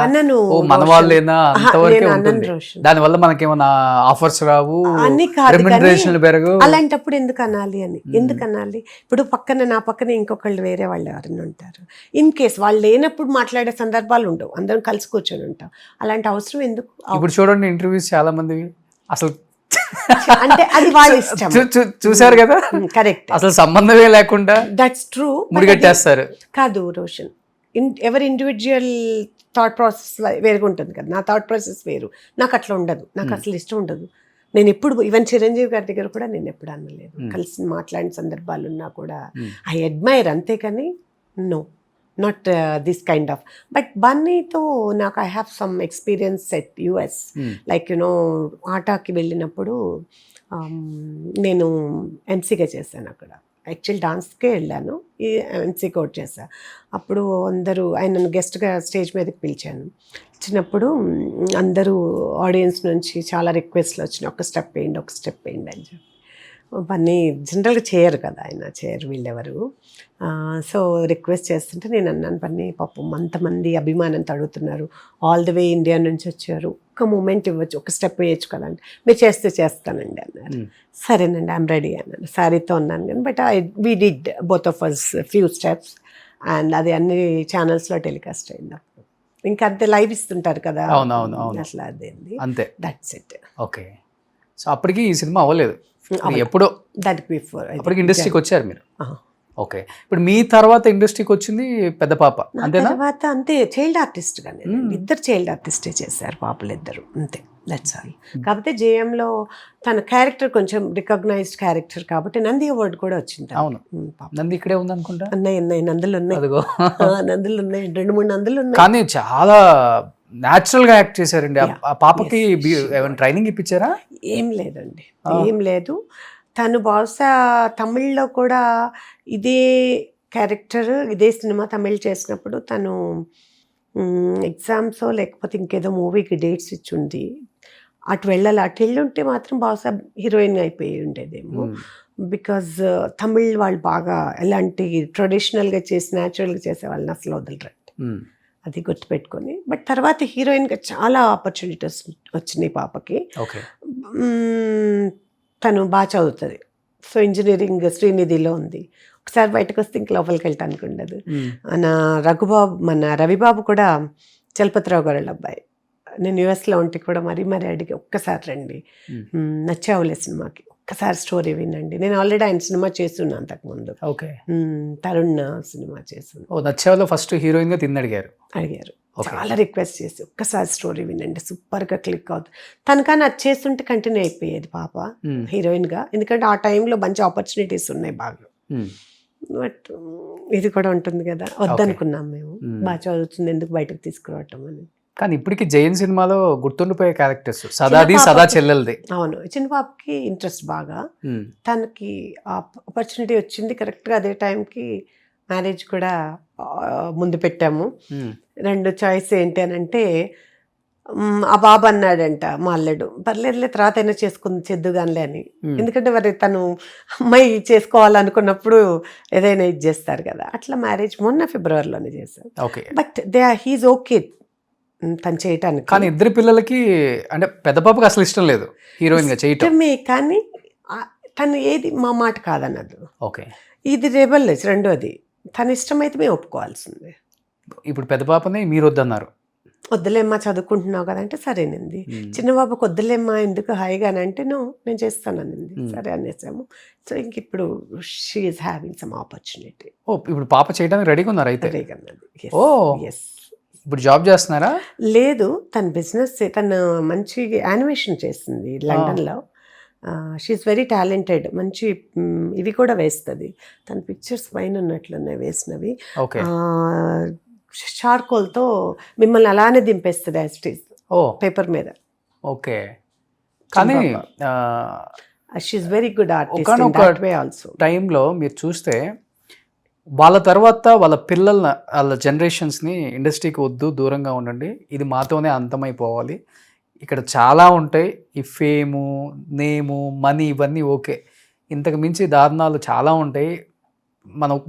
మన వాళ్ళేనా అంతవరకే ఉంటుంది. దానివల్ల మనకేమన్నా ఆఫర్స్ రావు, అన్ని కాదు. పెరగు. అలాంటప్పుడు ఎందుకు అనాలి అని, ఎందుకు అనాలి? ఇప్పుడు నా పక్కన ఇంకొకళ్ళు వేరే వాళ్ళు ఎవరైనా ఉంటారు. ఇన్ కేస్ వాళ్ళు లేనప్పుడు మాట్లాడే సందర్భాలు ఉండవు, అందరం కలిసి కూర్చొని ఉంటాం. అలాంటి అవసరం ఎందుకు? ఇప్పుడు చూడండి ఇంటర్వ్యూస్ చాలా మంది అసలు అంటే అది వాళ్ళ ఇష్టం. చూసారు కదా, కరెక్ట్, అసలు సంబంధమే లేకుండా దట్స్ ట్రూ ముడిగట్టేస్తారు. కాదు రోషన్, ఎవరి ఇండివిజువల్ థాట్ ప్రాసెస్ వేరుగా ఉంటుంది కదా. నా థాట్ ప్రాసెస్ వేరు, నాకు అట్లా ఉండదు, నాకు అసలు ఇష్టం ఉండదు. నేను ఎప్పుడు ఈవెన్ చిరంజీవి గారి దగ్గర కూడా నేను ఎప్పుడు అనలేదు, కలిసి మాట్లాడిన సందర్భాలు ఉన్నా కూడా ఐ అడ్మైర్, అంతేకాని no not this kind of. But బన్నీతో నాకు I have some experience at US. Like you know ఆటాకి వెళ్ళినప్పుడు నేను ఎంసీగా చేశాను అక్కడ. యాక్చువల్ డాన్స్కే వెళ్ళాను, ఈ ఎంసీ కోట్ చేశాను. అప్పుడు అందరూ ఆయనను గెస్ట్గా స్టేజ్ మీదకి పిలిచాను. వచ్చినప్పుడు అందరూ ఆడియన్స్ నుంచి చాలా రిక్వెస్ట్లు వచ్చినాయి, ఒక స్టెప్ వేయండి అని చెప్పి. అవన్నీ జనరల్గా చేయరు కదా, ఆయన చేయరు వీళ్ళెవరు. సో రిక్వెస్ట్ చేస్తుంటే నేను అన్నాను, పని పాపం అంతమంది అభిమానంతో అడుగుతున్నారు, ఆల్ ది వే ఇండియా నుంచి వచ్చారు, ఒక్క మూమెంట్ ఇవ్వచ్చు, ఒక స్టెప్ వేయచ్చు కదా అంటే, మీరు చేస్తానండి అన్నారు. సరేనండి ఐఎమ్ రెడీ అన్నాను. శారీతో ఉన్నాను కానీ but we did both of us few steps and అది అన్ని ఛానల్స్లో టెలికాస్ట్ అయింది. అప్పుడు ఇంకా అంతే లైవ్ ఇస్తుంటారు కదా, అట్లా అదేంది అంతే, దట్స్ ఇట్. ఓకే. సో అప్పటికి ఈ సినిమా అవ్వలేదు, ఎప్పుడో దానికి బిఫోర్ అప్పటికి ఇండస్ట్రీకి వచ్చారు మీరు. ఓకే. ఇప్పుడు మీ తర్వాత ఇండస్ట్రీకి వచ్చింది పెద్ద పాప, అంతేనా? తర్వాత అంతే చైల్డ్ ఆర్టిస్ట్గా ఇద్దరు చైల్డ్ ఆర్టిస్టే చేశారు, పాపలు ఇద్దరు, అంతే, దట్స్ ఆల్. కాకపోతే జేఎంలో తన క్యారెక్టర్ కొంచెం రికగ్నైజ్డ్ క్యారెక్టర్ కాబట్టి నంది అవార్డు కూడా వచ్చింది. అవును, నంది ఇక్కడే ఉంది అనుకుంటా. ఉన్నాయి నందులు ఉన్నాయి, నందులు ఉన్నాయి, 2-3 నందులు ఉన్నాయి. కానీ చాలా న్యాచురల్ గా యాక్ట్ చేశారండి. ఆ పాపకి ఏమైనా ట్రైనింగ్ ఇప్పించారా? ఏం లేదండి, ఏం లేదు. తను బహుశా తమిళ్లో కూడా ఇదే క్యారెక్టర్ ఇదే సినిమా తమిళ్ చేసినప్పుడు తను ఎగ్జామ్స్ లేకపోతే ఇంకేదో మూవీకి డేట్స్ ఇచ్చింది, అటు వెళ్ళాలి. అటు వెళ్ళుంటే మాత్రం బహుశా హీరోయిన్ అయిపోయి ఉండేదేమో. బికాజ్ తమిళ్ వాళ్ళు బాగా ఎలాంటి ట్రెడిషనల్గా చేసి న్యాచురల్గా చేసే వాళ్ళని అసలు వదలరండి, అది గుర్తుపెట్టుకొని. బట్ తర్వాత హీరోయిన్గా చాలా ఆపర్చునిటీస్ వచ్చినాయి పాపకి. తను బాగా చదువుతుంది. సో ఇంజనీరింగ్ శ్రీనిధిలో ఉంది. ఒకసారి బయటకు వస్తే ఇంక లోపలికి వెళ్ళటానికి ఉండదు. మన రవిబాబు కూడా చలపతిరావు గారు అబ్బాయి. నేను యుఎస్లో ఉంటే కూడా మరీ అడిగి ఒక్కసారి రండి నచ్చావులే సినిమాకి, ఒక్కసారి స్టోరీ వినండి. నేను ఆల్రెడీ ఆయన సినిమా చేస్తున్నాను అంతకుముందు. తరుణ్ సినిమా చేస్తున్నాను. నచ్చావులో ఫస్ట్ హీరోయిన్గా అడిగారు. చాలా రిక్వెస్ట్ చేసి ఒక్కసారి స్టోరీ వినండి, సూపర్గా క్లిక్ అవుతుంది. తనకన్నా అది చేస్తుంటే కంటిన్యూ అయిపోయేది పాప హీరోయిన్గా. ఎందుకంటే ఆ టైంలో మంచి ఆపర్చునిటీస్ ఉన్నాయి బాగా. బట్ ఇది కూడా ఉంటుంది కదా, వద్దనుకున్నాం మేము. బాగా చదువుతుంది, ఎందుకు బయటకు తీసుకురావటం అని. కానీ ఇప్పటికి జైన్ సినిమాలో గుర్తుండిపోయే క్యారెక్టర్స్ సదాది సదా చెల్లెలది. అవును, చిన్న పాపకి ఇంట్రెస్ట్ బాగా. తనకి ఆపర్చునిటీ వచ్చింది కరెక్ట్గా అదే టైంకి. మ్యారేజ్ కూడా ముందు పెట్టాము. 2 చాయిస్ ఏంటి అని అంటే, ఆ బాబు అన్నాడంట మా అల్లుడు, పర్లేదులే తర్వాత అయినా చేద్దుగానిలే అని. ఎందుకంటే మరి తను అమ్మాయి చేసుకోవాలనుకున్నప్పుడు ఏదైనా ఇది చేస్తారు కదా. అట్లా మ్యారేజ్ మొన్న ఫిబ్రవరిలోనే చేశారు. బట్ హీఈస్ ఓకే తను చేయటానికి. కానీ ఇద్దరు పిల్లలకి అంటే పెద్ద పాపకి అసలు ఇష్టం లేదు హీరోయిన్ గా చేయటమే. కానీ తను ఏది మా మాట కాదన్నది. ఇది రెబెల్నెస్. రెండోది తన ఇష్టమైతే మేము ఒప్పుకోవాల్సిందే. ఇప్పుడు పెద్ద పాపని మీరు వద్దన్నారు. వద్దులేమ్మా చదువుకుంటున్నావు కదంటే సరేనంది. చిన్న బాబుకి వద్దులేమ్మా ఎందుకు హాయిగా అంటే నేను చేస్తాననింది. సరే అనేసాము. సో ఇంక ఇప్పుడు she is having some opportunity. ఇప్పుడు పాప చేయడానికి రెడీగా ఉన్నారు అయితే? ఎస్. ఇప్పుడు జాబ్ చేస్తున్నారా? లేదు, తన బిజినెస్, తను మంచి యానిమేషన్ చేస్తుంది లండన్లో. She's very talented. మంచి ఇవి కూడా వేస్తుంది. తన పిక్చర్స్ పైన ఉన్నట్లున్నాయి వేసినవి. చార్కోల్తో మిమ్మల్ని అలానే దింపేస్తుంది యాస్టీస్ పేపర్ మీద. కానీ she's very good artist in that way also. టైంలో మీరు చూస్తే వాళ్ళ తర్వాత వాళ్ళ వాళ్ళ జనరేషన్స్ని ఇండస్ట్రీకి వద్దు, దూరంగా ఉండండి, ఇది మాతోనే అంతమైపోవాలి, ఇక్కడ చాలా ఉంటాయి, ఈ ఫేము, నేము, మనీ ఇవన్నీ ఓకే, ఇంతకు మించి దారుణాలు చాలా ఉంటాయి,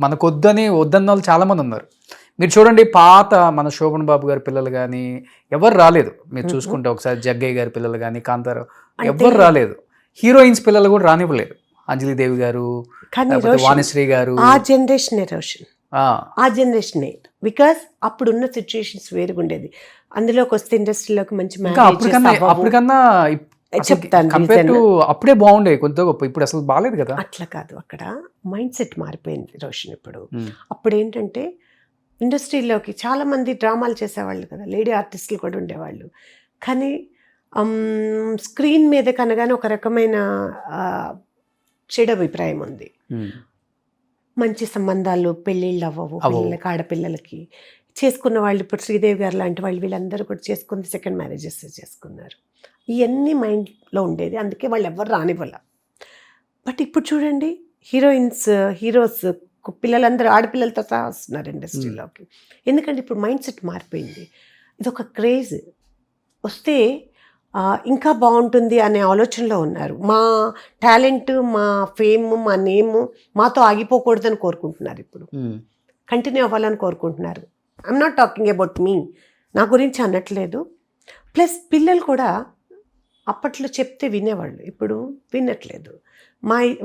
మనకు వద్దన్న వాళ్ళు చాలామంది ఉన్నారు. మీరు చూడండి, పాత మన శోభన్ బాబు గారి పిల్లలు కానీ ఎవరు రాలేదు. మీరు చూసుకుంటే ఒకసారి జగ్గయ్య గారి పిల్లలు కానీ, కాంతారావు ఎవరు రాలేదు. హీరోయిన్స్ పిల్లలు కూడా రానివ్వలేదు. అంజలిదేవి గారు, వాణిశ్రీ గారు. ఆ జనరేషనే రోషన్, ఆ జనరేషనే. బికాస్ అప్పుడున్న సిచ్యుయేషన్స్ వేరుగుండేది. అందులోకి వస్తే ఇండస్ట్రీలోకి మంచి అప్పటికన్నా చెప్తాను, అప్పుడే బాగుండే కొంత గొప్ప. ఇప్పుడు అసలు బాగాలేదు కదా. అట్లా కాదు, అక్కడ మైండ్ సెట్ మారిపోయింది రోషన్. అప్పుడు ఏంటంటే ఇండస్ట్రీలోకి చాలా మంది డ్రామాలు చేసేవాళ్ళు కదా, లేడీ ఆర్టిస్టులు కూడా ఉండేవాళ్ళు. కానీ స్క్రీన్ మీద కనగానే ఒక రకమైన చెడు అభిప్రాయం ఉంది. మంచి సంబంధాలు, పెళ్ళిళ్ళు అవ్వవు పిల్లలకి, ఆడపిల్లలకి. చేసుకున్న వాళ్ళు ఇప్పుడు శ్రీదేవి గారు లాంటి వాళ్ళు వీళ్ళందరూ కూడా చేసుకుంది సెకండ్ మ్యారేజెస్ చేసుకున్నారు. ఇవన్నీ మైండ్లో ఉండేది, అందుకే వాళ్ళు ఎవరు రానివ్వాల. బట్ ఇప్పుడు చూడండి, హీరోస్ పిల్లలందరూ ఆడపిల్లలతో సహా వస్తున్నారు ఇండస్ట్రీలోకి. ఎందుకంటే ఇప్పుడు మైండ్ సెట్ మారిపోయింది. ఇది ఒక క్రేజ్. వస్తే ఇంకా బాగుంటుంది అనే ఆలోచనలో ఉన్నారు. మా టాలెంట్, మా ఫేమ్, మా నేమ్ మాతో ఆగిపోకూడదని కోరుకుంటున్నారు. ఇప్పుడు కంటిన్యూ అవ్వాలని కోరుకుంటున్నారు. I'm not talking about me, నా గురించి అనట్లేదు. ప్లస్ పిల్లలు కూడా అప్పట్లో చెప్తే వినేవాళ్ళు, ఇప్పుడు వినట్లేదు.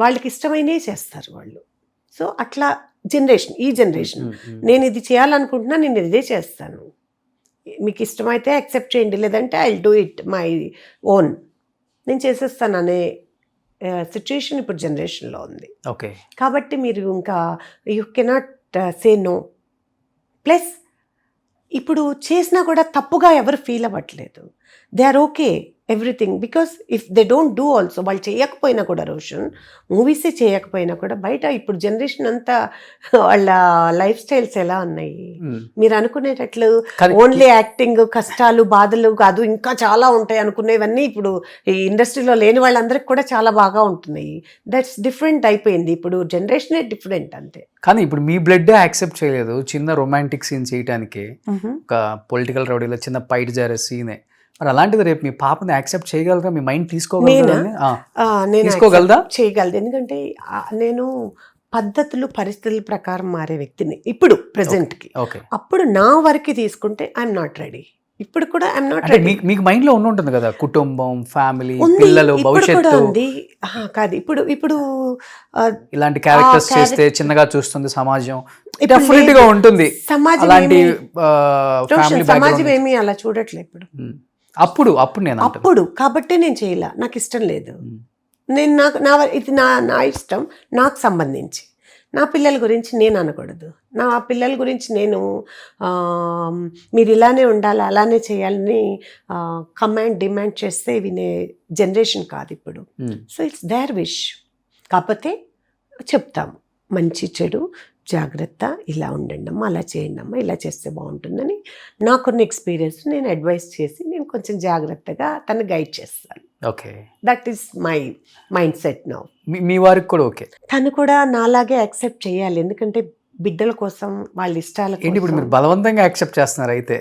వాళ్ళకి ఇష్టమైనవి చేస్తారు వాళ్ళు. సో అట్లా ఈ జనరేషన్ నేను ఇది చేయాలనుకుంటున్నా, నేను ఇదే చేస్తాను, మీకు ఇష్టమైతే యాక్సెప్ట్ చేయండి, లేదంటే I will do it my own, నేను చేసేస్తాను అనే సిచ్యుయేషన్ ఇప్పుడు జనరేషన్లో ఉంది. కాబట్టి మీరు ఇంకా you cannot say no. Plus ఇప్పుడు చేసినా కూడా తప్పుగా ఎవరు ఫీల్ అవ్వట్లేదు. They are okay. Everything. Because if they don't do also, వాళ్ళు చేయకపోయినా కూడా రోషన్, మూవీసే చేయకపోయినా కూడా బయట ఇప్పుడు జనరేషన్ అంతా వాళ్ళ లైఫ్ స్టైల్స్ ఎలా ఉన్నాయి మీరు అనుకునేటట్లు కానీ- ఓన్లీ యాక్టింగ్, కష్టాలు, బాధలు కాదు, ఇంకా చాలా ఉంటాయి అనుకునేవన్నీ ఇప్పుడు ఈ ఇండస్ట్రీలో లేని వాళ్ళందరికి కూడా చాలా బాగా ఉంటున్నాయి. దట్స్ డిఫరెంట్ అయిపోయింది ఇప్పుడు, జనరేషనే డిఫరెంట్ అంతే. కానీ ఇప్పుడు మీ బ్లడ్ యాక్సెప్ట్ చేయలేదు చిన్న రొమాంటిక్ సీన్ చేయడానికి, ఒక పొలిటికల్ రౌడీలో చిన్న పైట్ జారే సీనే. మరి అలాంటిది రేపు మీ పాపని యాక్సెప్ట్ చేయగలరా? మీ మైండ్ తీసుకోగలదా? నేను తీసుకోగలదా? చేయగలదు, ఎందుకంటే నేను పద్ధతులు పరిస్థితుల ప్రకారం మారే వ్యక్తిని ఇప్పుడు ప్రెసెంట్కి. ఓకే. అప్పుడు నా వరకు తీసుకుంటే ఐఎమ్ నాట్ రెడీ. ఇప్పుడు కూడా ఐఎమ్ నాట్ అంటే రెడీ. మీకు మైండ్ లో ఉంటుంది కదా, కుటుంబం, ఫ్యామిలీ, ఉంది, పిల్లలు, ఇప్పుడు కూడా భవిష్యత్తు, ఉంది. కాదు ఇప్పుడు ఇలాంటి క్యారెక్టర్స్ చేస్తే చిన్నగా చూస్తుంది సమాజం, ఇప్పుడు డెఫినెట్ గా ఉంటుంది. సమాజం అలాంటి రోషన్, ఫ్యామిలీ సమాజం బ్యాక్గ్రౌండ్. ఏమీ అలా చూడట్లే ఇప్పుడు. అప్పుడు నేను అంటాను. అప్పుడు కాబట్టి నేను చేయలే, నాకు ఇష్టం లేదు. నేను ఇది నా ఇష్టం, నాకు సంబంధించి. నా పిల్లల గురించి నేను అనకూడదు. నా పిల్లల గురించి నేను మీరు ఇలానే ఉండాలి, అలానే చేయాలని డిమాండ్ చేస్తే వినే జనరేషన్ కాదు ఇప్పుడు. So it's their wish. కాకపోతే చెప్తాము మంచి చెడు, జాగ్రత్త, ఇలా ఉండండి అమ్మా, అలా చేయండి అమ్మా, ఇలా చేస్తే బాగుంటుందని నాకున్న ఎక్స్పీరియన్స్ నేను అడ్వైస్ చేసి నేను కొంచెం జాగ్రత్తగా తను గైడ్ చేస్తాను. Okay. That is my mind set now. మీ వారికి కూడా ఓకే? తను కూడా నాలాగే యాక్సెప్ట్ చేయాలి, ఎందుకంటే బిడ్డల కోసం, వాళ్ళ ఇష్టాల ఏంటి ఇప్పుడు కోసం. మీరు బలవంతంగా యాక్సెప్ట్ చేస్తున్నారు అయితే?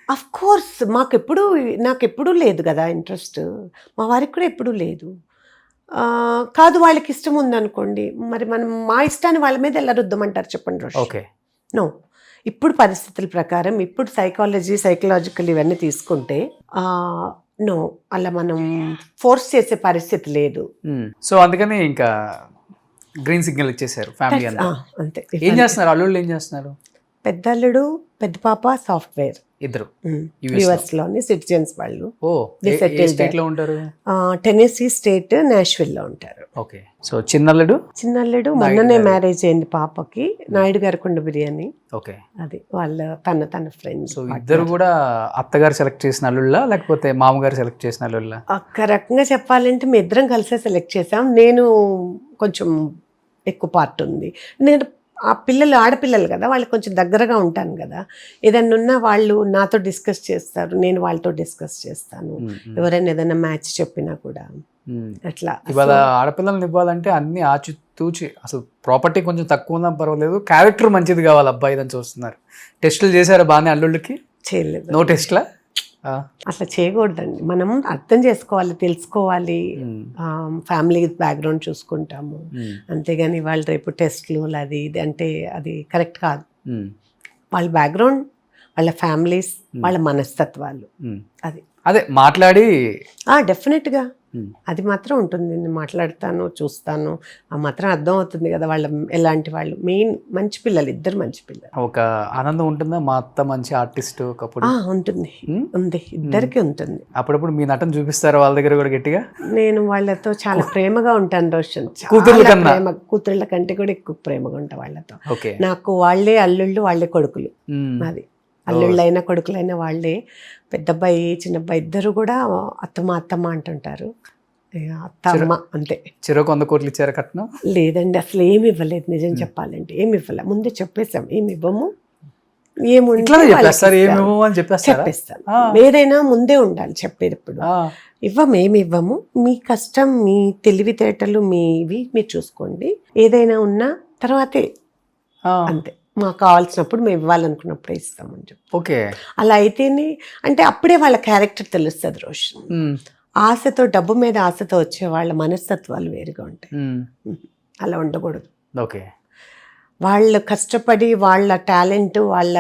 అఫ్ కోర్స్ నాకెప్పుడూ లేదు కదా ఇంట్రెస్ట్, మా వారికి కూడా ఎప్పుడూ లేదు. కాదు, వాళ్ళకి ఇష్టం ఉందనుకోండి, మరి మనం మా ఇష్టాన్ని వాళ్ళ మీద ఎలా రుద్దమంటారు చెప్పండి రోషన్? ఓకే. నో, ఇప్పుడు పరిస్థితుల ప్రకారం, ఇప్పుడు సైకలాజికల్ ఇవన్నీ తీసుకుంటే నో, అలా మనం ఫోర్స్ చేసే పరిస్థితి లేదు. సో అందుకని ఇంకా గ్రీన్ సిగ్నల్ ఇచ్చేసారు ఫ్యామిలీ అంతా. అంతే. ఏం చేస్తున్నారు అల్లుళ్ళు? ఏం చేస్తున్నారు? పెద్ద అల్లుడు, పెద్ద పాప సాఫ్ట్వేర్, ఇద్దరు యుఎస్ లోని సిటిజన్స్ వాళ్ళు. ఓ, They settled స్టేట్ లో ఉంటారు? టెన్నెసీ స్టేట్, నాష్విల్ లో ఉంటారు. ఓకే. సో చిన్నల్లుడు చిన్నల్లుడు మొన్ననే మ్యారేజ్ అయింది పాపకి, నాయుడు గారి కుండ బిర్యానీ. ఓకే. అది వాళ్ళ తన ఫ్రెండ్స్. సో ఇద్దరు కూడా అత్తగారు సెలెక్ట్ చేసిన అల్లుళ్ళ లేకపోతే మామగారు సెలెక్ట్ చేసిన అల్లుళ్ళ? ఒక రకంగా చెప్పాలంటే మీ ఇద్దరం కలిసే సెలెక్ట్ చేసాం. నేను కొంచెం ఎక్కువ పార్ట్ ఉంది. నేను ఆ పిల్లలు ఆడపిల్లలు కదా, వాళ్ళకి కొంచెం దగ్గరగా ఉంటాను కదా, ఏదైనా ఉన్నా వాళ్ళు నాతో డిస్కస్ చేస్తారు, నేను వాళ్ళతో డిస్కస్ చేస్తాను. ఎవరైనా ఏదైనా మ్యాచ్ చెప్పినా కూడా అట్లా. ఇవాళ ఆడపిల్లల్ని ఇవ్వాలంటే అన్ని ఆచితూచి, అసలు ప్రాపర్టీ కొంచెం తక్కువ ఉందా పర్వాలేదు, క్యారెక్టర్ మంచిది కావాలి అబ్బాయి అని చూస్తున్నారు. టెస్టులు చేశారా బాగానే అల్లుళ్ళకి? చేయలేదు. నో టెస్ట్లా? అట్లా చేయకూడదండి, మనం అర్థం చేసుకోవాలి, తెలుసుకోవాలి, ఫ్యామిలీ బ్యాక్గ్రౌండ్ చూసుకుంటాము. అంతేగాని వాళ్ళు రేపు టెస్ట్లు అది ఇది అంటే అది కరెక్ట్ కాదు. వాళ్ళ బ్యాక్గ్రౌండ్, వాళ్ళ ఫ్యామిలీస్, వాళ్ళ మనస్తత్వాలు, అదే మాట్లాడి డెఫినెట్గా అది మాత్రం ఉంటుంది. నేను మాట్లాడతాను, చూస్తాను, ఆ మాత్రం అర్థం అవుతుంది కదా వాళ్ళ ఎలాంటి వాళ్ళు. మెయిన్ మంచి పిల్లలు, ఇద్దరు మంచి పిల్లలు. ఒక ఆనందం ఉంటుందా? మా అత్త మంచి ఆర్టిస్ట్ ఒకప్పుడు ఉంటుంది, ఉంది, ఇద్దరికి ఉంటుంది. అప్పుడప్పుడు మీ నటన చూపిస్తారా వాళ్ళ దగ్గర కూడా గట్టిగా? నేను వాళ్ళతో చాలా ప్రేమగా ఉంటాను రోషన్, కూతుర్ల కంటే కూడా ఎక్కువ ప్రేమగా ఉంటా వాళ్ళతో. ఓకే. నాకు వాళ్ళే అల్లుళ్ళు, వాళ్ళే కొడుకులు. అది అల్లుళ్ళైనా కొడుకులైనా వాళ్ళే. పెద్ద అబ్బాయి, చిన్న అబ్బాయి ఇద్దరు కూడా అత్తమ్మ అంటుంటారు. అత్తమ్మ అంతే. చెరకు 100 కోట్లు ఇచ్చారా కట్నం? లేదండి, అసలు ఏమి ఇవ్వలేదు. నిజం చెప్పాలంటే ఏమి ఇవ్వలే. ముందే చెప్పేసాం ఏమి ఇవ్వము, ఏముంటాను చెప్పేస్తాను. ఏదైనా ముందే ఉండాలి చెప్పేటప్పుడు. ఏమి ఇవ్వము, మీ కష్టం, మీ తెలివితేటలు, మీవి మీరు చూసుకోండి, ఏదైనా ఉన్నా తర్వాతే, అంతే. మాకు కావాల్సినప్పుడు మేము ఇవ్వాలనుకున్నప్పుడే ఇస్తామని చెప్పి. ఓకే. అలా అయితేనే, అంటే అప్పుడే వాళ్ళ క్యారెక్టర్ తెలుస్తుంది రోషన్. ఆశతో, డబ్బు మీద ఆశతో వచ్చే వాళ్ళ మనస్తత్వాలు వేరుగా ఉంటాయి. అలా ఉండకూడదు. ఓకే. వాళ్ళు కష్టపడి వాళ్ళ టాలెంట్, వాళ్ళ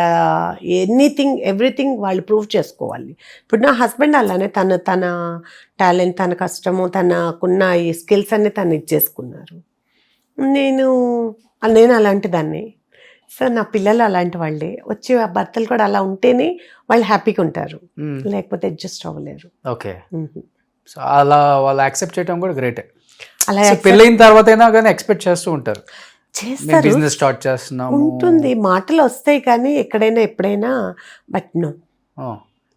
ఎవ్రీథింగ్ వాళ్ళు ప్రూవ్ చేసుకోవాలి. ఇప్పుడు నా హస్బెండ్ అలానే తన టాలెంట్, తన కష్టము, తనకున్న ఈ స్కిల్స్ అన్ని తను ఇచ్చేసుకున్నారు. నేను అలాంటి దాన్ని. సో నా పిల్లలు అలాంటి వాళ్ళే, వచ్చే భర్తలు కూడా అలా ఉంటేనే వాళ్ళు హ్యాపీగా ఉంటారు, లేకపోతే అడ్జస్ట్ అవ్వలేరు. ఓకే. సో అలా వాళ్ళు యాక్సెప్ట్ చేయడం కూడా గ్రేట్. అలా పెళ్ళైన తర్వాత అయినా కానీ ఎక్స్పెక్ట్ చేస్తూ ఉంటారు, చేస్తారు, బిజినెస్ స్టార్ట్ చేస్తున్నాము ఉంటుంది, మాటలు వస్తాయి కానీ ఎక్కడైనా ఎప్పుడైనా. బట్ నో,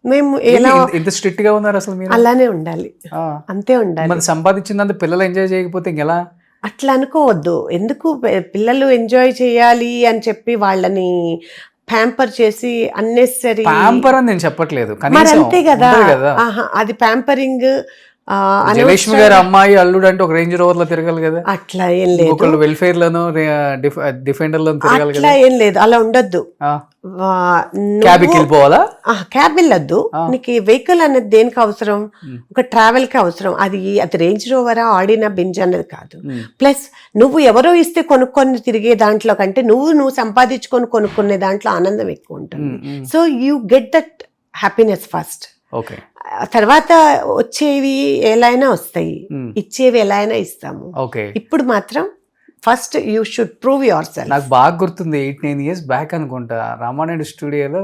మేము ఎలా ఇంత స్ట్రిక్ట్ గా ఉన్నారు అసలు మీరు? అలానే ఉండాలి, ఆ. అంతే ఉండాలి. మరి సంపాదించిందంత పిల్లలు ఎంజాయ్ చేయకపోతే ఇంకెలా? అట్లా అనుకోవద్దు. ఎందుకు పిల్లలు ఎంజాయ్ చేయాలి అని చెప్పి వాళ్ళని ప్యాంపర్ చేసి అన్నెసరీ. ప్యాంపర్ అని నేను చెప్పట్లేదు, మరి కనీసం అంతే కదా, ఉంటది కదా. ఆహా, అది ప్యాంపరింగ్. జయలక్ష్మి గారి అమ్మాయి అల్లుడు అంటే ఒక రేంజ్ రోవర్ లో తిరగాలి కదా, అట్లా ఏం లేదు, ఒకళ్ళు వెల్ఫేర్ లోను డిఫెండర్ లోను తిరగాలి అట్లా కదా. ఏం లేదు, అలా ఉండొద్దు. క్యాబ్కి వెళ్ళిపోవాలా? క్యాబ్ వెళ్ళొద్దు. నీకు వెహికల్ అనేది దేనికి అవసరం? ఒక ట్రావెల్ కి అవసరం. అది రేంజ్ రోవరా, ఆడినా, బింజ్ అనేది కాదు. ప్లస్ నువ్వు ఎవరో ఇస్తే కొనుక్కొని తిరిగే దాంట్లో కంటే నువ్వు సంపాదించుకొని కొనుక్కునే దాంట్లో ఆనందం ఎక్కువ ఉంటుంది. So you get that happiness first. Okay, తర్వాత వచ్చేవి ఎలా అయినా వస్తాయి, ఇచ్చేవి ఎలా అయినా ఇస్తాము. ఓకే. ఇప్పుడు మాత్రం first you should prove your self. నాకు బాగా గుర్తుంది, 8-9 years బ్యాక్ అనుకుంటా, రామానాయుడు స్టూడియోలో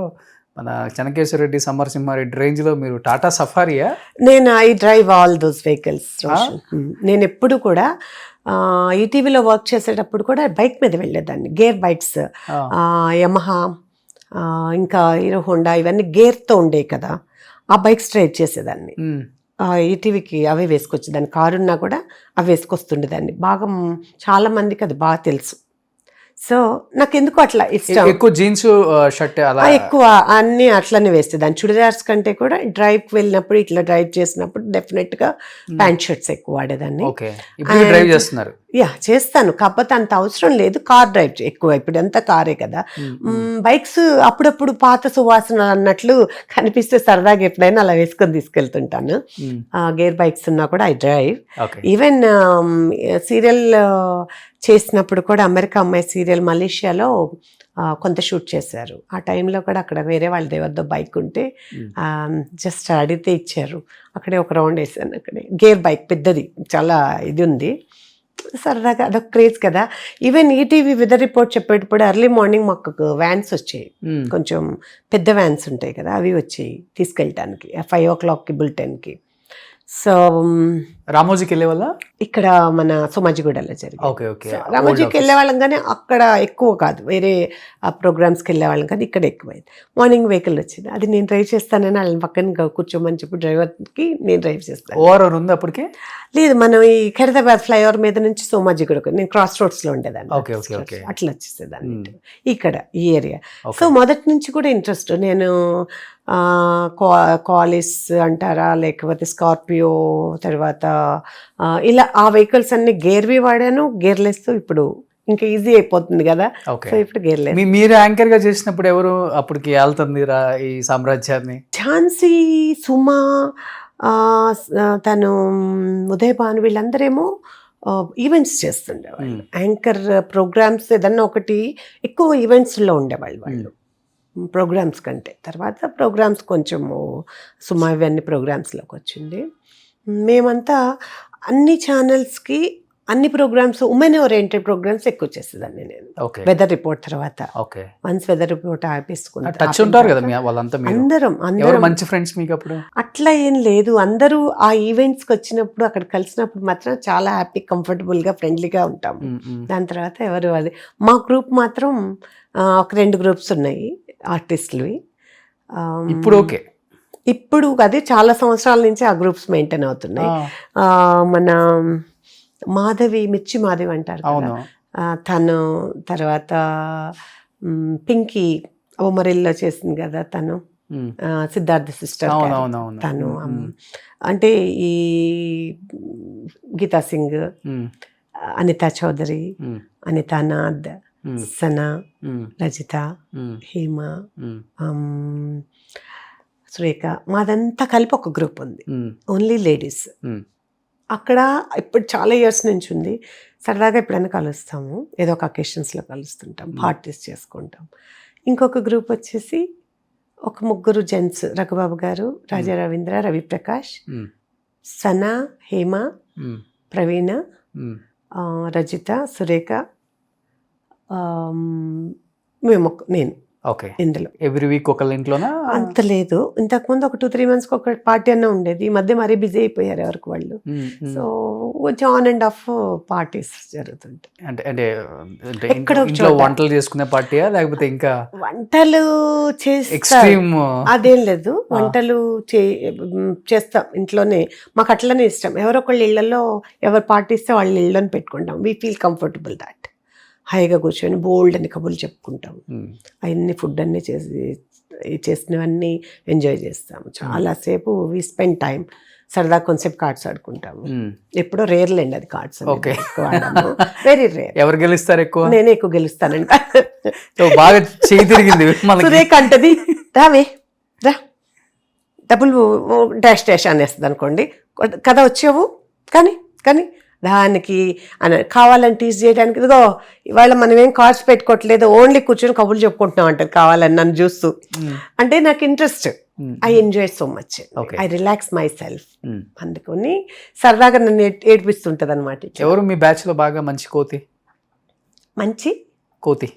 మన చెన్నకేశ్వర రెడ్డి, సమరసింహారెడ్డి రేంజ్ లో మీరు టాటా సఫారియా? నేను I drive all those vehicles. నేను ఎప్పుడు కూడా ఈటీవీలో వర్క్ చేసేటప్పుడు కూడా బైక్ మీద వెళ్ళేదాన్ని. గేర్ బైక్స్, యమహా, ఇంకా హీరో హోండా, ఇవన్నీ గేర్తో ఉండేవి కదా, ఆ బైక్స్ డ్రైవ్ చేసేదాన్ని. ఈటీవీకి అవే వేసుకొచ్చేదాన్ని. కారున్నా కూడా అవి వేసుకొస్తుండేదాన్ని. బాగా చాలా మందికి అది బాగా తెలుసు. సో నాకు ఎందుకు అట్లా ఇష్టం. ఎక్కువ జీన్స్ షర్ట్ అలా ఎక్కువ అన్ని అట్లనే వేసేదాన్ని. చుడిదార్స్ కంటే కూడా డ్రైవ్కి వెళ్ళినప్పుడు, ఇట్లా డ్రైవ్ చేసినప్పుడు డెఫినెట్ గా ప్యాంట్ షర్ట్స్ ఎక్కువ వాడేదాన్ని. ఓకే, ఇప్పుడు డ్రైవ్ చేస్తున్నారు? యా, చేస్తాను, కాకపోతే అంత అవసరం లేదు. కార్ డ్రైవ్ ఎక్కువ, ఇప్పుడు అంతా కారే కదా. బైక్స్ అప్పుడప్పుడు పాత సువాసన అన్నట్లు కనిపిస్తే సరదాగా ఎప్పుడైనా అలా వేసుకొని తీసుకెళ్తుంటాను. గేర్ బైక్స్ ఉన్నా కూడా ఐ డ్రైవ్. ఈవెన్ సీరియల్ చేసినప్పుడు కూడా, అమెరికా అమ్మాయి సీరియల్ మలేషియాలో కొంత షూట్ చేశారు. ఆ టైంలో కూడా అక్కడ వేరే వాళ్ళ దేవద్దో బైక్ ఉంటే జస్ట్ అడిగితే ఇచ్చారు. అక్కడే ఒక రౌండ్ వేసాను. అక్కడే గేర్ బైక్ పెద్దది, చాలా ఇది ఉంది. సరదాగా అదొక క్రేజ్ కదా. ఈవెన్ ఈటీవీ వెదర్ రిపోర్ట్ చెప్పేటప్పుడు ఎర్లీ మార్నింగ్ మాకు వ్యాన్స్ వచ్చాయి, కొంచెం పెద్ద వ్యాన్స్ ఉంటాయి కదా, అవి వచ్చాయి తీసుకెళ్ళటానికి 5 o'clock బులెటిన్కి. సో రామోజీకి వెళ్ళే వాళ్ళ? ఇక్కడ మన సోమాజిగూడలో జరిగింది. Okay, okay. రామోజీకి వెళ్ళేవాళ్ళం కానీ అక్కడ ఎక్కువ కాదు, వేరే ప్రోగ్రామ్స్కి వెళ్ళేవాళ్ళం కానీ ఇక్కడ ఎక్కువైంది. మార్నింగ్ వెహికల్ వచ్చింది, అది నేను డ్రైవ్ చేస్తానని వాళ్ళని పక్కన కూర్చోమని చెప్పి డ్రైవర్కి నేను డ్రైవ్ చేస్తాను. ఓవర్ ఉంది అప్పటికి? లేదు, మనం ఈ ఖైరతాబాద్ ఫ్లైఓవర్ మీద నుంచి సోమాజిగూడకు, నేను క్రాస్ రోడ్స్లో ఉండేదాన్ని. అట్లా వచ్చేసేదాన్ని ఇక్కడ ఈ ఏరియా. సో మొదటి నుంచి కూడా ఇంట్రెస్ట్. నేను కాలిస్ అంటారా, లేకపోతే స్కార్పియో, తర్వాత ఇలా ఆ వెహికల్స్ అన్ని గేర్వి వాడాను. గేర్లెస్ ఇప్పుడు ఇంకా ఈజీ అయిపోతుంది కదా, సో ఇప్పుడు గేర్లెస్. మీరు యాంకర్ గా చేసినప్పుడు ఎవరు అప్పటికి వెళ్తుంది ఈ సామ్రాజ్యాన్ని? ఝాన్సీ, సుమా, తను ఉదయభాను, వీళ్ళందరేమో ఈవెంట్స్ చేస్తుండేవాళ్ళు. యాంకర్ ప్రోగ్రామ్స్ ఏదన్నా ఒకటి, ఎక్కువ ఈవెంట్స్లో ఉండేవాళ్ళు వాళ్ళు ప్రోగ్రామ్స్ కంటే. తర్వాత ప్రోగ్రామ్స్ కొంచెము సుమా ఇవన్నీ ప్రోగ్రామ్స్లోకి వచ్చింది. మేమంతా అన్ని ఛానల్స్కి అన్ని ప్రోగ్రామ్స్, ఉమెన్ ఓరియంటెడ్ ప్రోగ్రామ్స్ ఎక్కువ చేసేదాన్ని నేను. వెదర్ రిపోర్ట్ తర్వాత వన్స్ వెదర్ రిపోర్ట్ అందరం మంచి ఫ్రెండ్స్ మీకు అప్పుడు? అట్లా ఏం లేదు, అందరూ ఆ ఈవెంట్స్కి వచ్చినప్పుడు అక్కడ కలిసినప్పుడు మాత్రం చాలా హ్యాపీ, కంఫర్టబుల్గా, ఫ్రెండ్లీగా ఉంటాము. దాని తర్వాత ఎవరు అది మా గ్రూప్ మాత్రం ఒక 2 గ్రూప్స్ ఉన్నాయి ఆర్టిస్టులవి. ఇప్పుడు ఓకే, ఇప్పుడు అదే చాలా సంవత్సరాల నుంచి ఆ గ్రూప్స్ మెయింటైన్ అవుతున్నాయి. మన మాధవి, మిర్చి మాధవి అంటారు కదా, తను, తర్వాత పింకీ ఓమరిల్లో చేసింది కదా తను, సిద్ధార్థ సిస్టర్ తను, అంటే ఈ గీతా సింగ్, అనితా చౌదరి, అనితానాథ్, సనా, రజిత, హేమ, సురేఖ, మాదంతా కలిపి ఒక గ్రూప్ ఉంది, ఓన్లీ లేడీస్. అక్కడ ఇప్పుడు చాలా ఇయర్స్ నుంచి ఉంది. సరదాగా ఎప్పుడైనా కలుస్తాము, ఏదో ఒక అకేషన్స్లో కలుస్తుంటాం, పార్టీస్ చేసుకుంటాం. ఇంకొక గ్రూప్ వచ్చేసి ఒక 3 జెంట్స్, రఘుబాబు గారు, రాజా రవీంద్ర, రవిప్రకాష్, సనా, హేమ, ప్రవీణ, రజిత, సురేఖ, నేను. ఓకే. ఇందులో. ఎవ్రీ వీక్ ఒకళ్ళ ఇంట్లోనా? అంత లేదు, ఇంతకుముందు ఒక 2-3 months ఒక పార్టీ అన్న ఉండేది. ఈ మధ్య మరీ బిజీ అయిపోయారు ఎవరికి వాళ్ళు. సో కొంచెం ఆన్ అండ్ ఆఫ్ పార్టీస్ జరుగుతుంటాయి. అంటే అంటే అంటే ఎక్కడో ఒక ఇంట్లో చోట. వంటలు చేసుకునే పార్టీయా లేకపోతే ఇంకా వంటలు చేస్తారు, ఎక్స్ట్రీమ్? అదేం లేదు, వంటలు చేస్తాం ఇంట్లోనే. మాకు అట్లనే ఇష్టం. ఎవరొకళ్ళ ఇళ్లలో ఎవరు పార్టీస్తే వాళ్ళ ఇళ్ళని పెట్టుకుంటాం. We feel comfortable that. హాయిగా కూర్చొని బోల్డ్ అని కబుర్లు చెప్పుకుంటాం. అవన్నీ ఫుడ్ అన్నీ చేసినవన్నీ ఎంజాయ్ చేస్తాము. చాలాసేపు వీ స్పెండ్ టైం. సరదా కొంచెంసేపు కార్డ్స్ ఆడుకుంటాము. ఎప్పుడో రేర్లేండి అది కార్డ్స్. ఓకే. Very rare. ఎవరు గెలుస్తారు ఎక్కువ? నేనే ఎక్కువ గెలుస్తానంట. బాగా చేయి తిరిగింది మనకి. సురేఖ అంటది, రావే రా, డబ్బులు డాష్ డాష్ అనేస్తుంది అనుకోండి, కథ వచ్చావు కానీ కానీ దానికి కావాలని టీజ్ చేయడానికి, ఇదిగో ఇవాళ మనం ఏం కార్డ్స్ పెట్టుకోవట్లేదు, ఓన్లీ కూర్చొని కబుర్లు చెప్పుకుంటున్నాం అంటారు కావాలని నన్ను చూస్తూ. అంటే నాకు interest. I enjoy so much. I relax my self. అందుకని సరదాగా నన్ను ఏడిపిస్తుంటది అనమాట. ఎవరు మీ బ్యాచ్ లో బాగా మంచి కోతి? మంచి కోతి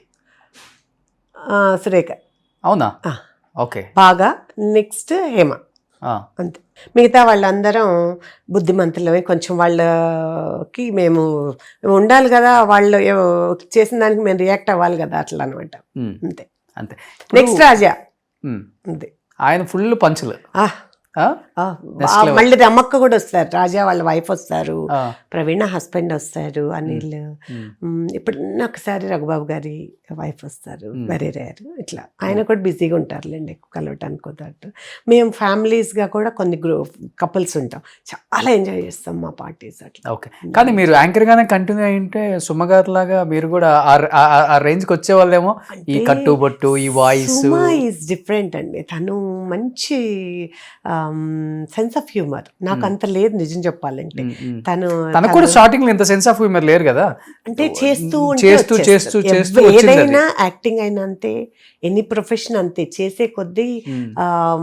సురేఖ. అవునా? ఓకే. బాగా. నెక్స్ట్ హేమ. అంతే. మిగతా వాళ్ళందరం బుద్ధిమంతులమే. కొంచెం వాళ్ళకి మేము ఉండాలి కదా, వాళ్ళు చేసిన దానికి మేము రియాక్ట్ అవ్వాలి కదా, అట్లా అనమాట. అంతే అంతే. నెక్స్ట్ రాజా. అంతే. ఆయన ఫుల్ పంచులు. మళ్ళీ రమ్మక్క కూడా వస్తారు, రాజా వాళ్ళ వైఫ్ వస్తారు, ప్రవీణ హస్బెండ్ వస్తారు, అనిల్. ఇప్పుడు ఒకసారి రఘుబాబు గారి వైఫ్ వస్తారు, వెరీ రేర్. ఇట్లా ఆయన కూడా బిజీగా ఉంటారులేండి, ఎక్కువ కలవటానికి కుదరదు. మేము ఫ్యామిలీస్గా కూడా కొన్ని కపుల్స్ ఉంటాం, చాలా ఎంజాయ్ చేస్తాం మా పార్టీస్ అట్లా. ఓకే. కానీ మీరు యాంకర్ గానే కంటిన్యూ అయింటే సుమగారు లాగా మీరు కూడా ఆ రేంజ్కి వచ్చే వాళ్ళేమో. ఈ కట్టుబొట్టు, ఈ వాయిస్. సుమా ఈజ్ డిఫరెంట్ అండి. తను మంచి సెన్స్ ఆఫ్ హ్యూమర్. నాకు అంత లేదు నిజం చెప్పాలంటే. తనకు కూడా స్టార్టింగ్ లో ఇంత సెన్స్ ఆఫ్ హ్యూమర్ లేరు కదా. అంటే చేస్తూ ఏదైనా యాక్టింగ్ అయినా అంతే, ఎనీ ప్రొఫెషన్ అంతే. చేసే కొద్దీ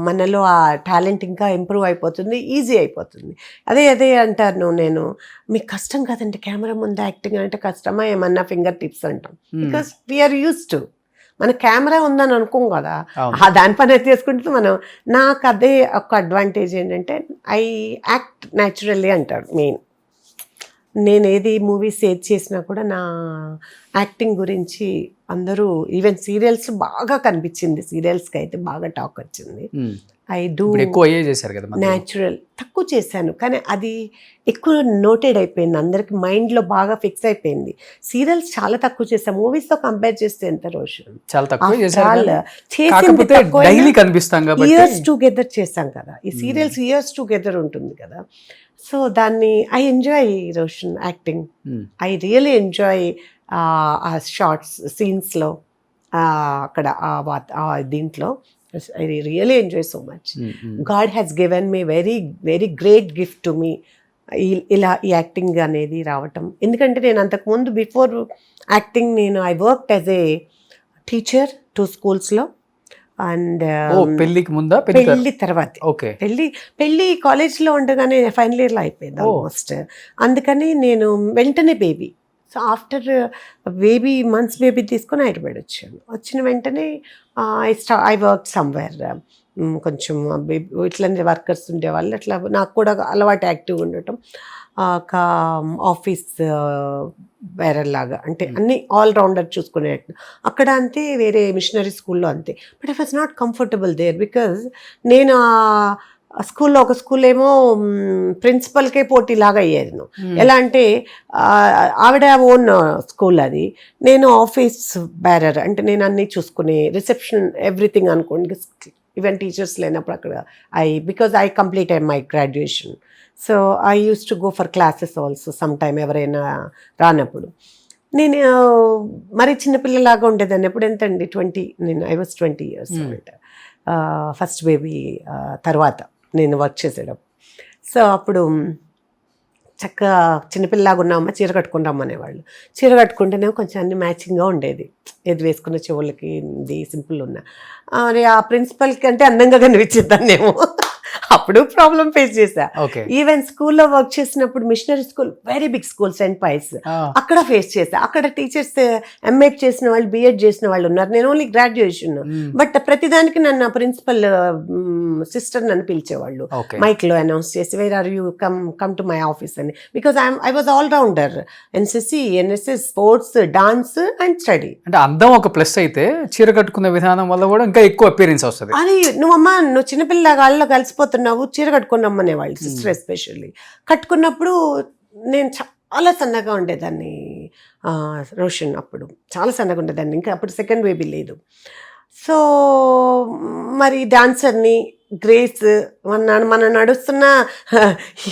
మనలో ఆ టాలెంట్ ఇంకా ఇంప్రూవ్ అయిపోతుంది, ఈజీ అయిపోతుంది. అదే అంటాను నేను, మీకు కష్టం కదండి కెమెరా ముందు యాక్టింగ్ అంటే, కష్టమా ఏమన్నా ఫింగర్ టిప్స్ అంటాం. Because we are used to. మన కెమెరా ఉందని అనుకోం కదా, దాని పని అయితే చేసుకుంటే మనం. నాకు అదే ఒక అడ్వాంటేజ్ ఏంటంటే, ఐ యాక్ట్ న్యాచురల్లీ అంటారు మెయిన్. నేను ఏది మూవీస్ ఏది చేసినా కూడా నా యాక్టింగ్ గురించి అందరూ, ఈవెన్ సీరియల్స్ బాగా కనిపించింది, సీరియల్స్కి అయితే బాగా టాక్ వచ్చింది. I do natural. తక్కువ చేశాను కానీ అది ఎక్కువ నోటెడ్ అయిపోయింది, అందరికి మైండ్లో బాగా ఫిక్స్ అయిపోయింది. సీరియల్స్ చాలా తక్కువ చేశాను, మూవీస్తో కంపేర్ చేస్తే ఎంత రోషన్. చాలా తక్కువ ఇయర్స్ టుగెదర్ చేశాం కదా, ఈ సీరియల్స్ ఇయర్స్ టుగెదర్ ఉంటుంది కదా. సో దాన్ని I enjoy Roshan acting. I really enjoy ఆ షార్ట్స్ సీన్స్లో, అక్కడ దీంట్లో I really enjoy so much. God has given me very, very great gift to me. ఇలా ఈ యాక్టింగ్ అనేది రావటం. ఎందుకంటే నేను అంతకుముందు before acting I worked as a teacher 2 schools. And పెళ్లికి ముందా? పెళ్లి తర్వాత. పెళ్లి కాలేజ్లో ఉండగానే ఫైనల్ ఇయర్లో అయిపోయింది ఆల్మోస్ట్. అందుకని నేను వెంటనే baby. So after months baby తీసుకొని హైదరాబాద్ వచ్చాను. వచ్చిన వెంటనే ఐ వర్క్ సమ్వేర్. కొంచెం ఇట్లనే వర్కర్స్ ఉండేవాళ్ళు, అట్లా నాకు కూడా అలవాటు యాక్టివ్ ఉండటం. ఒక ఆఫీస్ వేరేలాగా, అంటే అన్ని ఆల్రౌండర్ చూసుకునేట్టు. అక్కడ అంతే, వేరే మిషనరీ స్కూల్లో అంతే. But I was not comfortable there, because నేను స్కూల్లో ఒక స్కూల్ ఏమో ప్రిన్సిపల్కే పోటీలాగా అయ్యేది. ఎలా అంటే ఆవిడ ఓన్ స్కూల్ అది, నేను ఆఫీస్ బ్యారర్, అంటే నేను అన్నీ చూసుకునే రిసెప్షన్ ఎవ్రీథింగ్ అనుకోండి. ఈవెన్ టీచర్స్ లేనప్పుడు అక్కడ because I completed my graduation. So I use to go for classes also some time, ఎవరైనా రానప్పుడు. నేను మరి చిన్నపిల్లలాగా ఉండేదాన్ని. ఎప్పుడు ఎంత అండి 20, ఐ వాజ్ 20 years అనమాట. ఫస్ట్ బేబీ తర్వాత నేను వర్క్ చేసేటప్పుడు. సో అప్పుడు చక్కగా చిన్నపిల్లలాగా ఉన్నామా, చీర కట్టుకుని రమ్మనేవాళ్ళు. చీర కట్టుకుంటేనే కొంచెం అన్ని మ్యాచింగ్గా ఉండేది, ఏది వేసుకున్న చెవులకి ఇది సింపుల్ ఉన్నా. మరి ఆ ప్రిన్సిపల్కి అంటే అందంగా కనిపించేదాన్నేమో, అప్పుడు ప్రాబ్లం ఫేస్ చేశా. ఓకే. ఈవెన్ స్కూల్లో వర్క్ చేసినప్పుడు missionary school, very big school, Saint Pius, అక్కడ ఫేస్ చేశా. అక్కడ టీచర్స్ ఎంఏడ్ చేసిన వాళ్ళు, బిఎడ్ చేసిన వాళ్ళు ఉన్నారు. నేను ఓన్లీ గ్రాడ్యుయేషన్, బట్ ప్రతిదానికి నన్ను ప్రిన్సిపల్ సిస్టర్ నన్ను పిలిచేవాళ్ళు. మైక్ లో అనౌన్స్ చేసి where are you, come to my office అని. Because I was all rounder, NCC, NSS, sports, dance and study. అంటే అందం ఒక ప్లస్ అయితే చీర కట్టుకునే విధానం వల్ల కూడా ఇంకా ఎక్కువ అపియరెన్స్ వస్తుంది. అది నువ్వు చిన్నపిల్ల గాల్లో కలిసిపోతున్నావు, చీర కట్టుకుని రమ్మనేవాళ్ళు, సిస్టర్ ఎస్పెషల్లీ. కట్టుకున్నప్పుడు నేను చాలా సన్నగా ఉండేదాన్ని రోషన్, అప్పుడు చాలా సన్నగా ఉండేదాన్ని. ఇంకా అప్పుడు సెకండ్ బేబీ లేదు. సో మరి డాన్సర్ని, గ్రేస్, మన నడుస్తున్న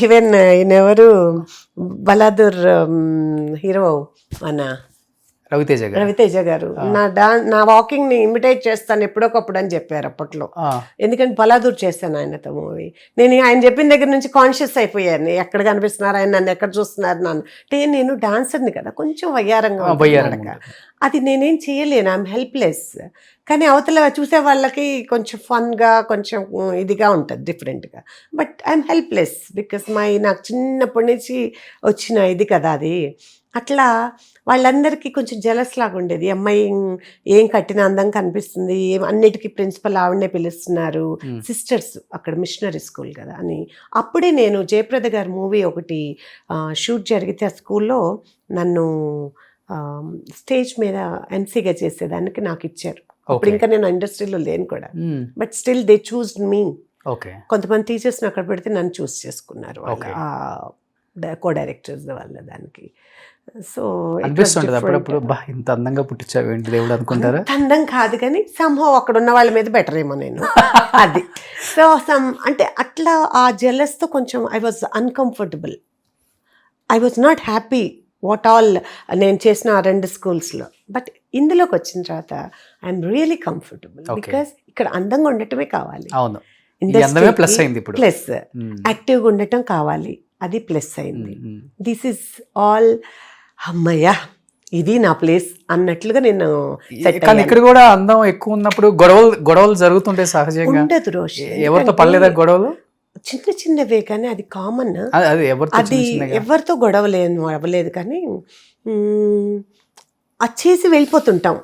ఈవెన్ ఈయనెవరు, బలాదూర్ హీరో మన రవితేజ గారు నా వాకింగ్ ని ఇమిటేట్ చేస్తాను ఎప్పుడొకప్పుడు అని చెప్పారు అప్పట్లో. ఎందుకంటే బలాదూర్ చేశాను ఆయనతో మూవీ. నేను ఆయన చెప్పిన దగ్గర నుంచి కాన్షియస్ అయిపోయాను, ఎక్కడ కనిపిస్తున్నారు ఆయన, నన్ను ఎక్కడ చూస్తున్నారు నన్ను. అంటే నేను డాన్సర్ని కదా, కొంచెం వయ్యారంగా, అది నేనేం చేయలేను, ఐఎమ్ హెల్ప్లెస్. కానీ అవతల చూసే వాళ్ళకి కొంచెం ఫన్గా, కొంచెం ఇదిగా ఉంటుంది, డిఫరెంట్గా. బట్ ఐఎమ్ హెల్ప్లెస్ బికాస్ నాకు చిన్నప్పటి నుంచి వచ్చిన ఇది కదా అది. అట్లా వాళ్ళందరికీ కొంచెం జలస్ లాగా ఉండేది. అమ్మాయి ఏం కట్టిన అందం కనిపిస్తుంది, అన్నిటికీ ప్రిన్సిపల్ ఆవిడనే పిలుస్తున్నారు, సిస్టర్స్ అక్కడ మిషనరీ స్కూల్ కదా అని. అప్పుడే నేను జయప్రద గారి మూవీ ఒకటి షూట్ జరిగితే ఆ స్కూల్లో నన్ను స్టేజ్ మీద ఎంసీగా చేసేదానికి నాకు ఇచ్చారు. అప్పుడు ఇంకా నేను ఇండస్ట్రీలో లేను కూడా, బట్ స్టిల్ దే చూస్ మీ. కొంతమంది టీచర్స్ని అక్కడ పెడితే నన్ను చూస్ చేసుకున్నారు కో డైరెక్టర్స్ వల్ల దానికి. సో అనిపిస్తుంటది అప్పుడప్పుడు, ఇంత అందంగా పుట్టించావు ఏంటి దేవుడు అనుకుంటారా? అందం కాదు కానీ సంహవ్ అక్కడ ఉన్న వాళ్ళ మీద బెటర్ ఏమో నేను అది. సో అంటే అట్లా ఆ జెలస్తో కొంచెం I was uncomfortable, I was not happy what all నేను చేసిన ఆ 2 స్కూల్స్లో. బట్ ఇందులోకి వచ్చిన తర్వాత ఐఎమ్ రియలీ కంఫర్టబుల్ బికాస్ ఇక్కడ అందంగా ఉండటమే కావాలి, ప్లస్ అయింది. ప్లస్ యాక్టివ్గా ఉండటం కావాలి, అది ప్లస్ అయింది. దిస్ ఇస్ ఆల్, అమ్మయ్యా ఇది నా ప్లేస్ అన్నట్లుగా నేను. కానీ ఇక్కడ కూడా అందం ఎక్కువ ఉన్నప్పుడు గొడవలు జరుగుతుంటే సహజంగా. ఉండదు రోషి, ఎవరితో పడలేదా గొడవలు? చిన్న చిన్నవే కానీ అది కామన్. అది ఎవరితో గొడవలేను అవ్వలేదు కానీ వచ్చేసి వెళ్ళిపోతుంటాం.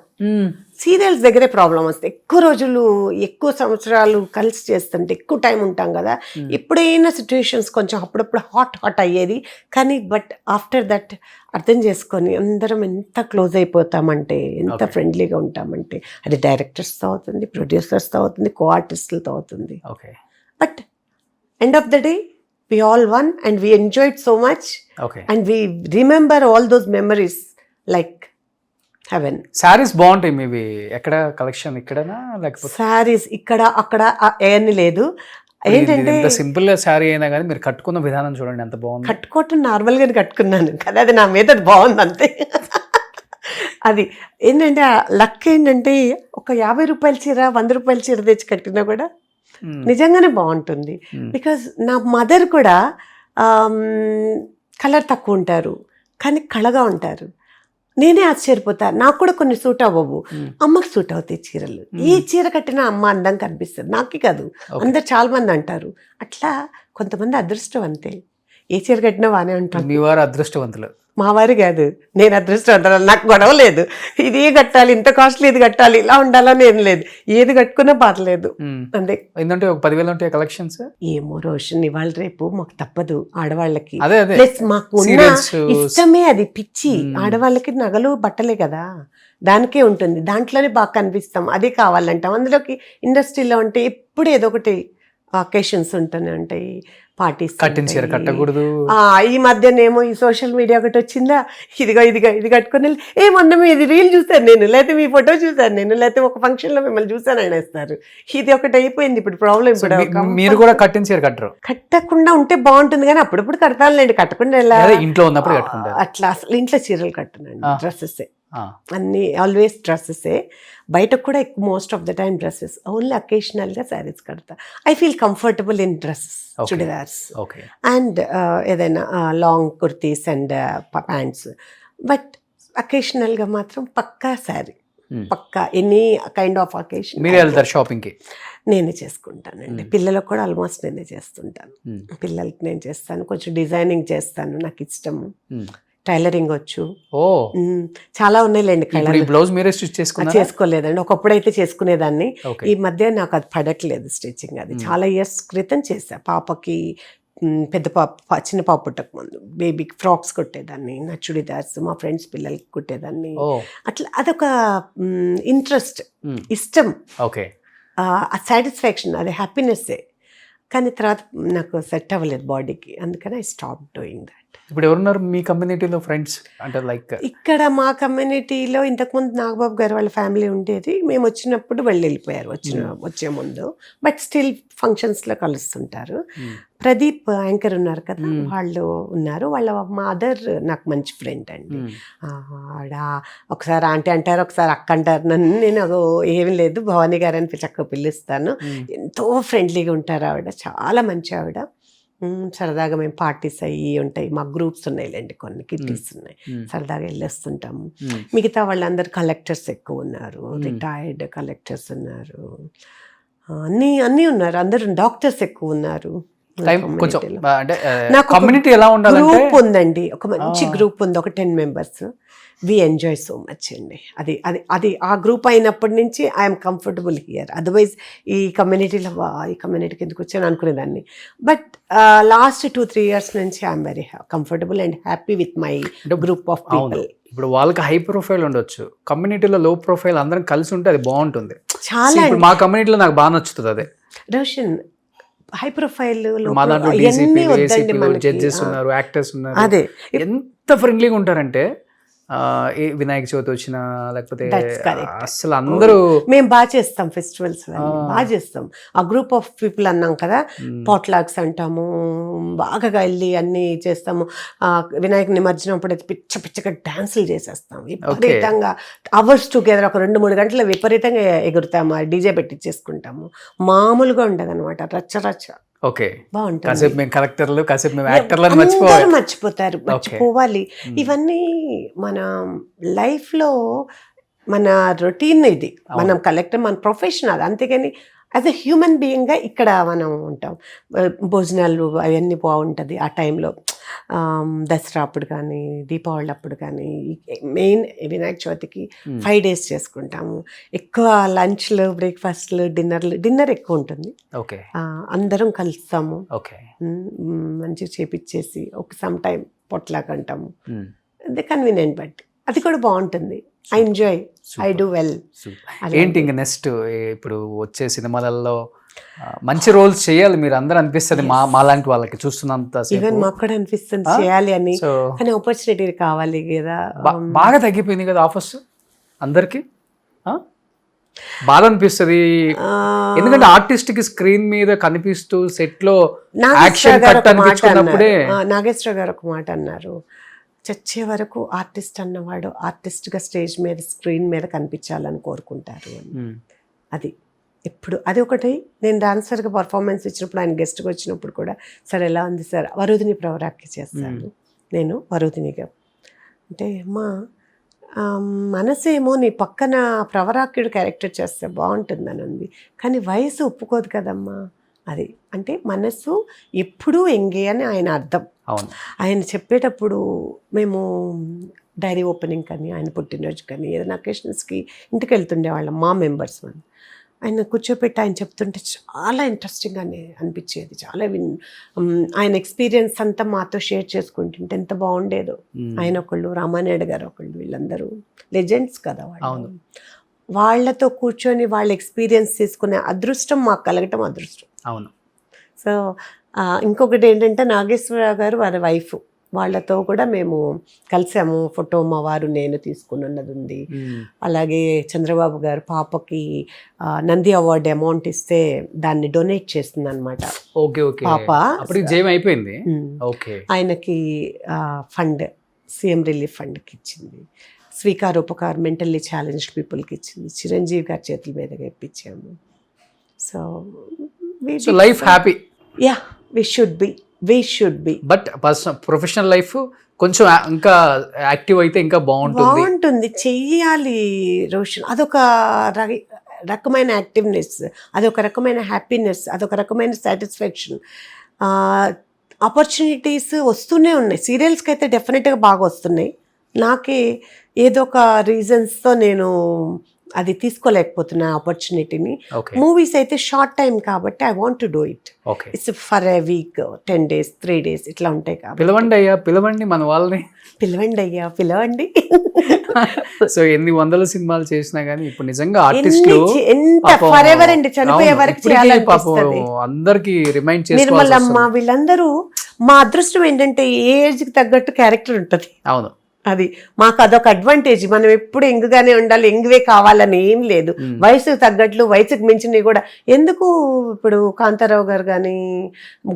సీరియల్స్ దగ్గరే ప్రాబ్లం వస్తుంది. ఎక్కువ రోజులు, ఎక్కువ సంవత్సరాలు కలిసి చేస్తుంటే ఎక్కువ టైం ఉంటాం కదా. ఎప్పుడైనా సిచ్యువేషన్స్ కొంచెం అప్పుడప్పుడు హాట్ అయ్యేది కానీ, బట్ ఆఫ్టర్ దట్ అర్థం చేసుకొని అందరం ఎంత క్లోజ్ అయిపోతామంటే, ఎంత ఫ్రెండ్లీగా ఉంటామంటే, అది డైరెక్టర్స్తో అవుతుంది, ప్రొడ్యూసర్స్తో అవుతుంది, కో ఆర్టిస్టులతో అవుతుంది. But end of the day we all won and we enjoyed so much, and we remember all those memories like heaven. Saris బాగుంటాయి మేబీ. ఎక్కడ కలెక్షన్ ఇక్కడనా లేకపోతే సారీస్ ఇక్కడ అక్కడ ఏమీ లేదు. ఏంటంటే సింపుల్ గా శారీ అయినా కానీ మీరు కట్టుకున్న విధానం చూడండి ఎంత బాగుంది. కట్టుకోవటం నార్మల్ గానే కట్టుకున్నాను కదా, అది నా మీద బాగుంది అంతే. అది ఏంటంటే లక్ ఏంటంటే ఒక 50 రూపాయల చీర, 100 రూపాయల చీర తెచ్చి కట్టినా కూడా నిజంగానే బాగుంటుంది. బికాజ్ నా మదర్ కూడా కలర్ తక్కువ ఉంటారు కానీ కళగా ఉంటారు. నేనే ఆశ్చర్యపోతా, నాకు కూడా కొన్ని సూట్ అవ్వవు, అమ్మకి సూట్ అవుతాయి చీరలు. ఏ చీర కట్టినా అమ్మ అందం కనిపిస్తుంది, నాకే కాదు అందరు చాలా మంది అంటారు. అట్లా కొంతమంది అదృష్టం అంతే, ఏ చీర కట్టినా బాగానే ఉంటాను. మీ వారు అదృష్టవంతులు, మా వారు కాదు, నేను అదృష్టవంతులు. నాకు గొడవ లేదు, ఇది కట్టాలి, ఇంత కాస్ట్లీ ఇది కట్టాలి, ఇలా ఉండాలని ఏం లేదు, ఏది కట్టుకున్నా పర్లేదు అంతే. ఏంటంటే ఒక 10,000 ఉంటాయి కలెక్షన్స్. ఏమో రోషన్, ఇవాళ రేపు మాకు తప్పదు ఆడవాళ్ళకి. ప్లస్ మాకు ఇష్టమే అది, పిచ్చి. ఆడవాళ్ళకి నగలు బట్టలే కదా, దానికే ఉంటుంది, దాంట్లోనే బాగా కనిపిస్తాం, అదే కావాలంటాం. అందులోకి ఇండస్ట్రీలో ఉంటే ఎప్పుడు ఏదో ఒకటి అకేషన్స్ ఉంటూనే ఉంటాయి, పార్టీస్. కట్టకూడదు. ఈ మధ్యనేమో ఈ సోషల్ మీడియా ఒకటి వచ్చిందా, ఇది కట్టుకుని మొన్న ఇది రీల్ చూసాను నేను, లేకపోతే మీ ఫోటో చూసాను నేను, లేకపోతే ఒక ఫంక్షన్ లో మిమ్మల్ని చూసాను అనేస్తారు. ఇది ఒకటి అయిపోయింది ఇప్పుడు ప్రాబ్లం. ఇప్పుడు మీరు కూడా కట్టిన చీర కట్టరు? కట్టకుండా ఉంటే బాగుంటుంది కానీ అప్పుడప్పుడు కడతానులేండి, కట్టకుండా ఎలా ఇంట్లో ఉన్నప్పుడు కట్టుకుంటారు. అట్లా అసలు ఇంట్లో చీరలు కట్టునండి, డ్రెస్సెస్ అన్ని ఆల్వేస్ డ్రెస్సెసే. బయటకు కూడా ఎక్కువ most of the time dresses, only అకేషనల్గా శారీస్ కడతా. I feel comfortable in dresses, churidars and ఏదైనా long kurtis and pants. But అకేషనల్గా మాత్రం పక్కా శారీ. పక్కా ఎనీ కైండ్ ఆఫ్ అకేషన్ మీరే వెళ్తారు షాపింగ్కి? నేనే చేసుకుంటానండి. పిల్లలకు కూడా ఆల్మోస్ట్ నేనే చేస్తుంటాను. పిల్లలకి నేను చేస్తాను, కొంచెం డిజైనింగ్ చేస్తాను, నాకు ఇష్టము. టైలరింగ్ వచ్చు. ఓ, చాలా ఉన్నాయిలేండి కళలు. బ్లౌజ్ మీరే స్టిచ్ చేసుకున్నారు? చేసుకోలేదండి, ఒకప్పుడైతే చేసుకునేదాన్ని. Okay. ఈ మధ్య నాకు అది పడట్లేదు స్టిచ్చింగ్. అది చాలా ఇయర్స్ క్రితం చేసా. పాపకి పెద్ద పాప చిన్న పాప పుట్టక ముందు బేబీకి ఫ్రాక్స్ కుట్టేదాన్ని, నా చుడిదార్స్ మా ఫ్రెండ్స్ పిల్లలకి కుట్టేదాన్ని. ఓ, అట్లా అదొక ఇంట్రెస్ట్, ఇష్టం, ఓకే. ఆ సాటిస్ఫాక్షన్, అది హ్యాపీనెస్సే. కానీ తర్వాత నాకు సెట్ అవ్వలేదు బాడీకి, అందుకని ఐ స్టాప్ డూయింగ్ దాట్. ఇప్పుడు ఎవరున్నారు మీ కమ్యూనిటీలో ఫ్రెండ్స్ అంటే లైక్? ఇక్కడ మా కమ్యూనిటీలో ఇంతకుముందు నాగబాబు గారు వాళ్ళ ఫ్యామిలీ ఉండేది. మేము వచ్చినప్పుడు వాళ్ళు వెళ్ళిపోయారు వచ్చే ముందు, బట్ స్టిల్ ఫంక్షన్స్లో కలుస్తుంటారు. ప్రదీప్ యాంకర్ ఉన్నారు కదా, వాళ్ళు ఉన్నారు. వాళ్ళ మదర్ నాకు మంచి ఫ్రెండ్ అండి. ఆవిడ ఒకసారి ఆంటీ అంటారు, ఒకసారి అక్క అంటారు. నేను ఏమి లేదు భవానీ గారు అని చక్కగా పిలుస్తాను. ఎంతో ఫ్రెండ్లీగా ఉంటారు ఆవిడ, చాలా మంచి ఆవిడ. సరదాగా మేము పార్టీస్ అయ్యి ఉంటాయి, మా గ్రూప్స్ ఉన్నాయిలేండి, కొన్ని కిట్టీస్ ఉన్నాయి, సరదాగా వెళ్ళొస్తుంటాము. మిగతా వాళ్ళందరూ కలెక్టర్స్ ఎక్కువ ఉన్నారు, రిటైర్డ్ కలెక్టర్స్ ఉన్నారు, అన్నీ ఉన్నారు. అందరూ డాక్టర్స్ ఎక్కువ ఉన్నారు. నాకు కమ్యూనిటీ ఎలా ఉండాలి? గ్రూప్ ఉందండి, ఒక మంచి గ్రూప్ ఉంది, ఒక 10 members. We enjoy so much అండి. అది అది అది ఆ గ్రూప్ అయినప్పటి నుంచి ఐఎమ్ కంఫర్టబుల్ హియర్. అదర్వైజ్ ఈ కమ్యూనిటీకి ఎందుకు వచ్చాను అనుకునేదాన్ని. బట్ లాస్ట్ 2-3 years నుంచి I'm very comfortable and happy with my group of people. ఇప్పుడు వాళ్ళకి హై ప్రొఫైల్ ఉండొచ్చు, కమ్యూనిటీలో లో ప్రొఫైల్, అందరం కలిసి ఉంటే అది బాగుంటుంది. చాలా మా కమ్యూనిటీలో నాకు బాగా నచ్చుతుంది అదే. రోషన్, హై ప్రొఫైల్ జడ్జెస్ ఉన్నారు, యాక్టర్స్ ఉన్నారు, అదే ఎంత ఫ్రెండ్లీగా ఉంటారంటే వినాయక చవితి వచ్చినా లేకపోతే అసలు అందరూ. మేము బాగా చేస్తాం ఫెస్టివల్స్, బాగా చేస్తాం. ఆ గ్రూప్ ఆఫ్ పీపుల్ అన్నాం కదా, పాట్లాక్స్ అంటాము, బాగా వెళ్ళి అన్ని చేస్తాము. వినాయక నిమజ్జనం అప్పుడు అయితే పిచ్చగా డాన్సులు చేసేస్తాం విపరీతంగా, అవర్స్ టుగెదర్. ఒక 2-3 గంటలు విపరీతంగా ఎగురుతాము, డీజే పెట్టించేసుకుంటాము. మామూలుగా ఉండదు అనమాట, రచ్చ. ఓకే, బాగుంటుంది. కాసేపు మేము కలెక్టర్లు, కాసేపు మేము యాక్టర్లు మర్చిపోవాలి. ఇవన్నీ మన లైఫ్లో మన రొటీన్, ఇది మనం కలెక్టర్, మన ప్రొఫెషన్ అది. అంతేగాని యాజ్ ఎ హ్యూమన్ బీయింగ్గా ఇక్కడ మనం ఉంటాం. భోజనాలు అవన్నీ బాగుంటుంది ఆ టైంలో. దసరా అప్పుడు కానీ, దీపావళి అప్పుడు కానీ, మెయిన్ వినాయక చవితికి 5 days చేసుకుంటాము. ఎక్కువ లంచ్లు, బ్రేక్ఫాస్ట్లు, డిన్నర్ ఎక్కువ ఉంటుంది. ఓకే, అందరం కలుస్తాము. ఓకే, మంచిగా చేపిచ్చేసి ఒక సమ్ టైం పొట్లాక్ అంటాము. అది కన్వీనియంట్, బట్ అది కూడా బాగుంటుంది. I enjoy, I do well. ఏంటి ఇంకా నెక్స్ట్ ఇప్పుడు వచ్చే సినిమాలలో మంచి రోల్స్ చేయాలి మీరు అందరూ అనిపిస్తుంది, మాలాంటి వాళ్ళకి చూస్తున్నంత. ఈవెన్ మాకు కూడా అనిపిస్తుంది చేయాలి అని, కానీ ఆపర్చునిటీ కావాలి కదా. బాగా తగ్గిపోయింది కదా ఆఫర్స్ అందరికి, బాధ అనిపిస్తుంది. ఎందుకంటే ఆర్టిస్ట్ కి స్క్రీన్ మీద కనిపిస్తూ సెట్ లో యాక్షన్ కట్ అనిపించుకున్నప్పుడే. నాగేశ్వర గారు ఒక మాట అన్నారు, చచ్చే వరకు ఆర్టిస్ట్ అన్నవాడు ఆర్టిస్ట్గా స్టేజ్ మీద, స్క్రీన్ మీద కనిపించాలని కోరుకుంటారు అని. అది ఎప్పుడు అది ఒకటి. నేను డాన్సర్గా పర్ఫార్మెన్స్ ఇచ్చినప్పుడు, ఆయన గెస్ట్గా వచ్చినప్పుడు కూడా, సార్ ఎలా ఉంది సార్, వరుదిని ప్రవరాక్కి చేస్తాను నేను, వరుదినిగా అంటే అమ్మా మనసేమో నీ పక్కన ప్రవరాక్యుడు క్యారెక్టర్ చేస్తే బాగుంటుందని ఉంది, కానీ వయసు ఒప్పుకోదు కదమ్మా. అది అంటే మనసు ఎప్పుడూ ఎంగే అని ఆయన అర్థం. ఆయన చెప్పేటప్పుడు మేము డైరీ ఓపెనింగ్ కానీ, ఆయన పుట్టినరోజు కానీ, ఏదైనా అకేషన్స్కి ఇంటికి వెళ్తుండే వాళ్ళం మా మెంబర్స్. ఆయన కూర్చోపెట్టి ఆయన చెప్తుంటే చాలా ఇంట్రెస్టింగ్గానే అనిపించేది. చాలా ఆయన ఎక్స్పీరియన్స్ అంతా మాతో షేర్ చేసుకుంటుంటే ఎంత బాగుండేదో. ఆయన ఒకళ్ళు, రామానాయుడు గారు ఒకళ్ళు, వీళ్ళందరూ లెజెండ్స్ కదా వాళ్ళు. వాళ్ళతో కూర్చొని వాళ్ళ ఎక్స్పీరియన్స్ తీసుకునే అదృష్టం మాకు కలగటం అదృష్టం. అవును. సో ఇంకొకటి ఏంటంటే, నాగేశ్వరరావు గారు వారి వైఫ్, వాళ్ళతో కూడా మేము కలిసాము. ఫోటో మా వారు నేను తీసుకుని ఉన్నది ఉంది. అలాగే చంద్రబాబు గారు పాపకి నంది అవార్డు అమౌంట్ ఇస్తే దాన్ని డొనేట్ చేస్తుంది అనమాట. పాప అయిపోయింది, ఆయనకి ఫండ్, సీఎం రిలీఫ్ ఫండ్కి ఇచ్చింది. స్వీకారోపకార్ మెంటల్లీ ఛాలెంజ్డ్ పీపుల్కి ఇచ్చింది. చిరంజీవి గారి చేతుల మీదుగా ఇప్పించాము. So life happy. Yeah, we should be. We should be. But professional life కొంచెం ఇంకా యాక్టివ్ అయితే ఇంకా బాగుంటుంది, చెయ్యాలి రోషన్. అదొక రకమైన యాక్టివ్నెస్, అదొక రకమైన హ్యాపీనెస్, అదొక రకమైన సాటిస్ఫాక్షన్. ఆపర్చునిటీస్ వస్తూనే ఉన్నాయి. సీరియల్స్కి అయితే డెఫినెట్గా బాగా వస్తున్నాయి. నాకే ఏదో ఒక రీజన్స్తో నేను అది తీసుకోలేకపోతున్నా ఆపర్చునిటీని. మూవీస్ అయితే షార్ట్ టైం కాబట్టి I want to do it. It's for a week, 10 days, 3 days ఇట్లా ఉంటాయి కాబట్టి. పిలవండి అయ్యా, పిలవండి మన వాళ్ళని, పిలవండి అయ్యా, పిలవండి. సో ఎన్ని వందల సినిమాలు చేసినా గానీ ఇప్పుడు నిజంగా ఆర్టిస్టులు ఎంత ఫర్ ఎవర్ అండి, చనిపోయే వరకు చేయాలనిపిస్తుంది. అందరికి రిమైండ్ చేసి నిర్మలమ్మ వీళ్ళందరూ మా అదృష్టం ఏంటంటే ఏ ఏజ్ కి తగ్గట్టు క్యారెక్టర్ ఉంటుంది. అవును, అది మాకు అదొక అడ్వాంటేజ్. మనం ఎప్పుడు ఎంగుగానే ఉండాలి, ఎంగువే కావాలని ఏం లేదు. వయసుకు తగ్గట్లు, వయసుకు మించినవి కూడా ఎందుకు. ఇప్పుడు కాంతారావు గారు కానీ,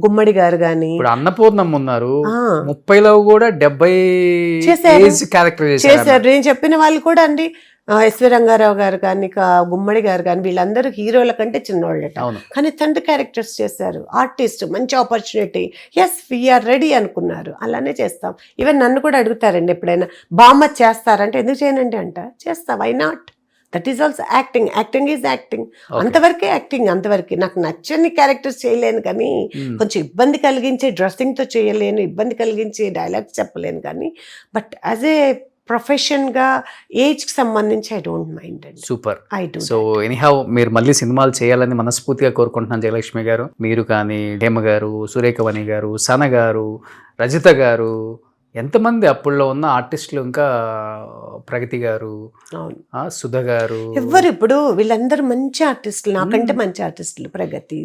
గుమ్మడి గారు కానీ, ఇప్పుడు అన్నపూర్ణమ్మ ఉన్నారు, 30లో కూడా 70 క్యారెక్టర్ చేశారు. నేను చెప్పిన వాళ్ళు కూడా అండి, ఎస్వి రంగారావు గారు కానీ, గుమ్మడి గారు కానీ, వీళ్ళందరూ హీరోల కంటే చిన్నవాళ్ళట, కానీ తండ్రి క్యారెక్టర్స్ చేశారు. ఆర్టిస్ట్, మంచి ఆపర్చునిటీ, ఎస్ వీఆర్ రెడీ అనుకున్నారు, అలానే చేస్తాం. ఈవెన్ నన్ను కూడా అడుగుతారండి ఎప్పుడైనా, బామ్మ చేస్తారంటే ఎందుకు చేయనండి అంట, చేస్తా, why not. That is also acting. Acting is acting, అంతవరకే యాక్టింగ్, అంతవరకే. నాకు నచ్చని క్యారెక్టర్స్ చేయలేను కానీ, కొంచెం ఇబ్బంది కలిగించే డ్రెస్సింగ్తో చేయలేను, ఇబ్బంది కలిగించే డైలాగ్స్ చెప్పలేను కానీ, బట్ యాజ్ ఏ ప్రొఫెషన్గా ఏజ్కి సంబంధించి ఐ డోంట్ మైండ్ అండి. సూపర్. సో ఎనీహౌ మీరు మళ్ళీ సినిమాలు చేయాలని మనస్ఫూర్తిగా కోరుకుంటున్నాను జయలక్ష్మి గారు. మీరు కానీ, హేమ గారు, సురేఖవని గారు, సన గారు, రజిత గారు, ఎంతమంది అప్పుల్లో ఉన్న ఆర్టిస్టులు, ఇంకా ప్రగతి గారు, సుధ గారు, ఎవరు ఇప్పుడు వీళ్ళందరూ మంచి ఆర్టిస్టులు, నాకంటే మంచి ఆర్టిస్టులు. ప్రగతి,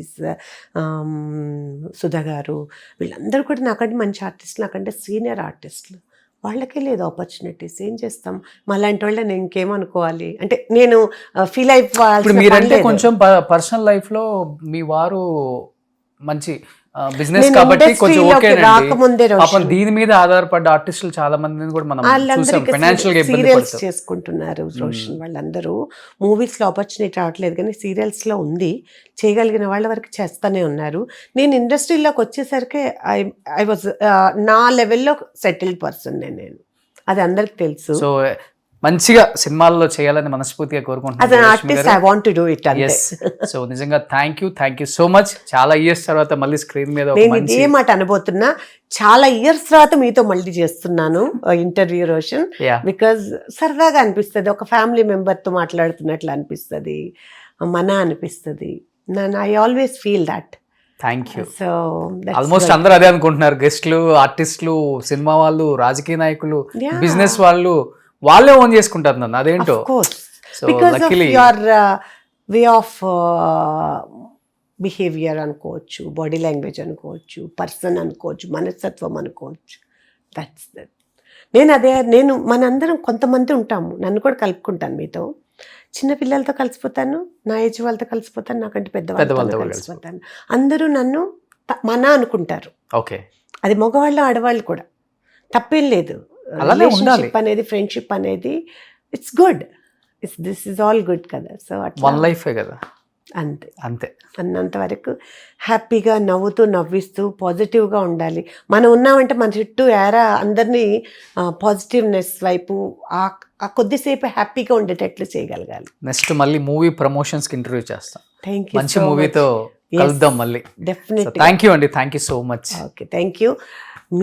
సుధ గారు, వీళ్ళందరూ కూడా నాకంటే మంచి ఆర్టిస్టులు, నాకంటే సీనియర్ ఆర్టిస్టులు. వాళ్ళకే లేదు ఆపర్చునిటీస్. ఏం చేస్తాం, మాలాంటి వాళ్ళని ఇంకేమనుకోవాలి అంటే నేను ఫీల్ అయిపోవాలి. మీరంటే కొంచెం పర్సనల్ లైఫ్లో మీ వారు మంచి బిజినెస్ కాబట్టి కొంచెం ఓకేనండి. పాపం దీని మీద ఆధారపడ్డ ఆర్టిస్టులు చాలా మందిని కూడా మనం చూసాం, ఫైనాన్షియల్ గా ఇబ్బంది పడుతున్నారు, చేసుకుంటున్నారు. రోషన్ వాళ్ళందరూ మూవీస్ లో ఆపర్చునిటీ రావట్లేదు కానీ సీరియల్స్ లో ఉంది, చేయగలిగిన వాళ్ళ వరకు చేస్తూనే ఉన్నారు. నేను ఇండస్ట్రీలోకి వచ్చేసరికి ఐ వాజ్ నా లెవెల్లో సెటిల్డ్ పర్సన్ నేను, అది అందరికి తెలుసు. సో మంచిగా సినిమాల్లో చేయాలని మనస్ఫూర్తిగా కోరుకుంటున్నాను. సో నిజంగా థ్యాంక్ యూ సో మచ్. చాలా ఇయర్స్ తర్వాత మళ్ళీ స్క్రీన్ మీద ఏ మాట అనబోతున్నా, చాలా ఇయర్స్ తర్వాత మీతో మళ్ళీ చేస్తున్నాను ఇంటర్వ్యూ రోషన్. బికాజ్ సరదాగా అనిపిస్తుంది, ఒక ఫ్యామిలీ మెంబర్తో మాట్లాడుతున్నట్లు అనిపిస్తుంది, మన అనిపిస్తుంది. I always feel that. Thank you. So almost అందరూ అదే అనుకుంటున్నారు, గెస్ట్లు, ఆర్టిస్టులు, సినిమా వాళ్ళు, రాజకీయ నాయకులు, బిజినెస్ వాళ్ళు, వాళ్ళే ఓన్ చేసుకుంటారు నన్ను, అదేంటో. Because of your way of behaviour అనుకోవచ్చు, బాడీ లాంగ్వేజ్ అనుకోవచ్చు, పర్సన్ అనుకోవచ్చు, మనస్తత్వం అనుకోవచ్చు. That's that. నేను మనందరం కొంతమంది ఉంటాము, నన్ను కూడా కలుపుకుంటాను మీతో. చిన్న పిల్లలతో కలిసిపోతాను, నా ఏజ్ వాళ్ళతో కలిసిపోతాను, నాకంటే పెద్దవాళ్ళతో కలిసిపోతాను. అందరూ నన్ను మన అనుకుంటారు. ఓకే, అది మగవాళ్ళు ఆడవాళ్ళు కూడా, తప్పేం లేదు. రిలేషన్షిప్ అనేది, ఫ్రెండ్షిప్ అనేది, it's good, this is all good కదా. సో వన్ లైఫే కదా, అంతే అన్నంత వరకు హ్యాపీగా నవ్వుతూ నవ్విస్తూ పాజిటివ్గా ఉండాలి. మనం ఉన్నామంటే మన చుట్టూ అందరినీ పాజిటివ్నెస్ వైపు ఆ కొద్దిసేపు హ్యాపీగా ఉండేటట్లు చేయగలగాలి. నెక్స్ట్ మళ్ళీ మూవీ ప్రమోషన్స్కి ఇంటర్వ్యూ చేస్తాం. Thank you. మంచి మూవీతో కలుద్దాం మళ్ళీ. డెఫినెట్లీ. థ్యాంక్ యూ అండి, thank you so much. Okay, thank you.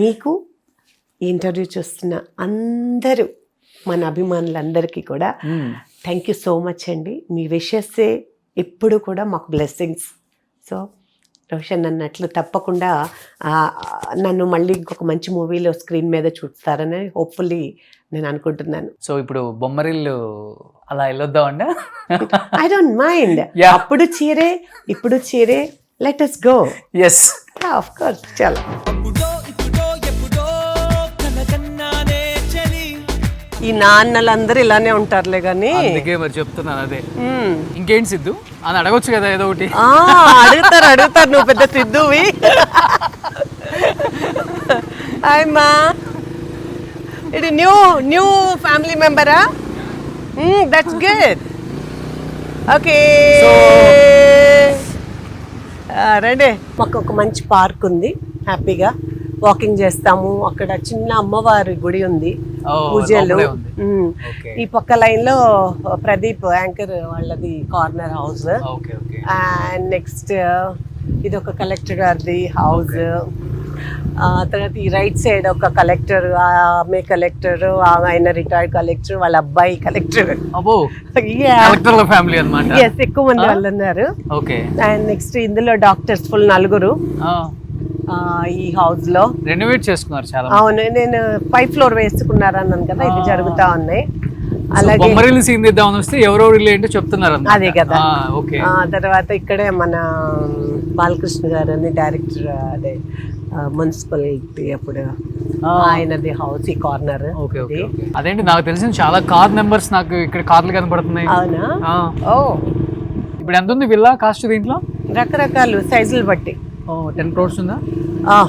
మీకు ఈ ఇంటర్వ్యూ చూస్తున్న అందరూ మన అభిమానులందరికీ కూడా థ్యాంక్ యూ సో మచ్ అండి. మీ విషెస్సే ఎప్పుడు కూడా మాకు బ్లెస్సింగ్స్. సో రోషన్ అన్నట్లు తప్పకుండా నన్ను మళ్ళీ ఇంకొక మంచి మూవీలో స్క్రీన్ మీద చూస్తారని హోప్ఫుల్లీ నేను అనుకుంటున్నాను. సో ఇప్పుడు బొమ్మరిల్లు అలా వెళ్ళొద్దామండి. I don't mind. అప్పుడు చీరే, ఇప్పుడు చీరే, let us go. yes, of course. చాలా ఈ నాన్నలందరూ ఇలానే ఉంటారులే కానీ, అందుకే మరి చెప్తున్నాను. అదే ఇంకేంటి సిద్ధు అని అడగొచ్చు కదా ఏదో ఒకటి. అడుగుతారు, నువ్వు పెద్ద సిద్ధువి. అమ్మా, ఇది న్యూ ఫ్యామిలీ మెంబరా? That's good. ఓకే, రండి. మాకు ఒక మంచి పార్క్ ఉంది, హ్యాపీగా వాకింగ్ చేస్తాము. అక్కడ చిన్న అమ్మవారి గుడి ఉంది, పూజలు. లోపలే ఉంది. ఉమ్. ఓకే ఈ పక్క లైన్ లో ప్రదీప్ యాంకర్ వాళ్ళది corner house. Okay okay and next ఇది ఒక కలెక్టర్ గారిది హౌస్. తర్వాత ఈ రైట్ సైడ్ ఒక కలెక్టర్, ఆమె కలెక్టర్, ఆయన రిటైర్డ్ కలెక్టర్, వాళ్ళ అబ్బాయి కలెక్టర్. అబ్బో కలెక్టర్ల ఫ్యామిలీ అన్నమాట. ఎస్, ఎక్కువ మంది వాళ్ళు ఉన్నారు. ఓకే అండ్ నెక్స్ట్ ఇందులో డాక్టర్స్ ఫుల్ 4 ఈ హౌస్ లో. రెనోవేట్ చేసుకున్నారు చాలా. అవును, నేను 5th floor వేసుకున్నారు అన్నాను కదా, ఇది జరుగుతా ఉన్నాయి. అలాగే బొమ్మరిల్లు సీన్ తీద్దామని వస్తే ఎవరెవరు ఏంటో చెప్తున్నారు అన్నమాట. అదే కదా. ఓకే తర్వాత ఇక్కడే మన బాలకృష్ణ గారు అని డైరెక్టర్, అదే మున్సిపాలిటీ అప్పుడు ఆయనది హౌస్ ఈ కార్నర్. Okay okay okay. అదేంటి నాకు తెలిసిన చాలా కార్ నెంబర్స్ నాకు ఇక్కడ కార్లు కనపడుతున్నాయి. అవునా? ఓ, ఇప్పుడు ఎంత ఉంది విల్లా కాస్ట్ దీంట్లో? రకరకాలు సైజులు బట్టి 10 crores ఉందా?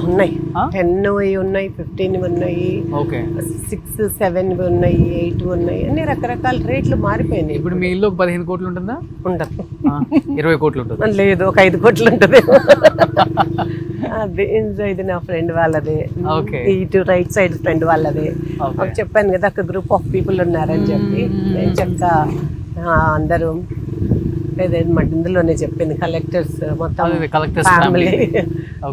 ఉన్నాయి. 10 ఉన్నాయి, 15 ఉన్నాయి, ఓకే 6, 7 ఉన్నాయి, 8 ఉన్నాయి. అన్ని రకరకాల రేట్లు మారిపోయినాయి. ఇప్పుడు మీ ఇల్లు 15 కోట్లు ఉంటుందా? ఉండదు, 20 కోట్లు ఉంటుంది. లేదు, ఒక 5 కోట్లు ఉంటుంది. అది ఇది నా ఫ్రెండ్ వాళ్ళదే. ఓకే. ఇటు రైట్ సైడ్ ఫ్రెండ్ వాళ్ళదే. చెప్పాను కదా, ఒక గ్రూప్ ఆఫ్ పీపుల్ ఉన్నారని చెప్పి. నేను చెప్తా అందరూ ఇందులోనే చెప్పింది, కలెక్టర్స్ మొత్తం collectors family,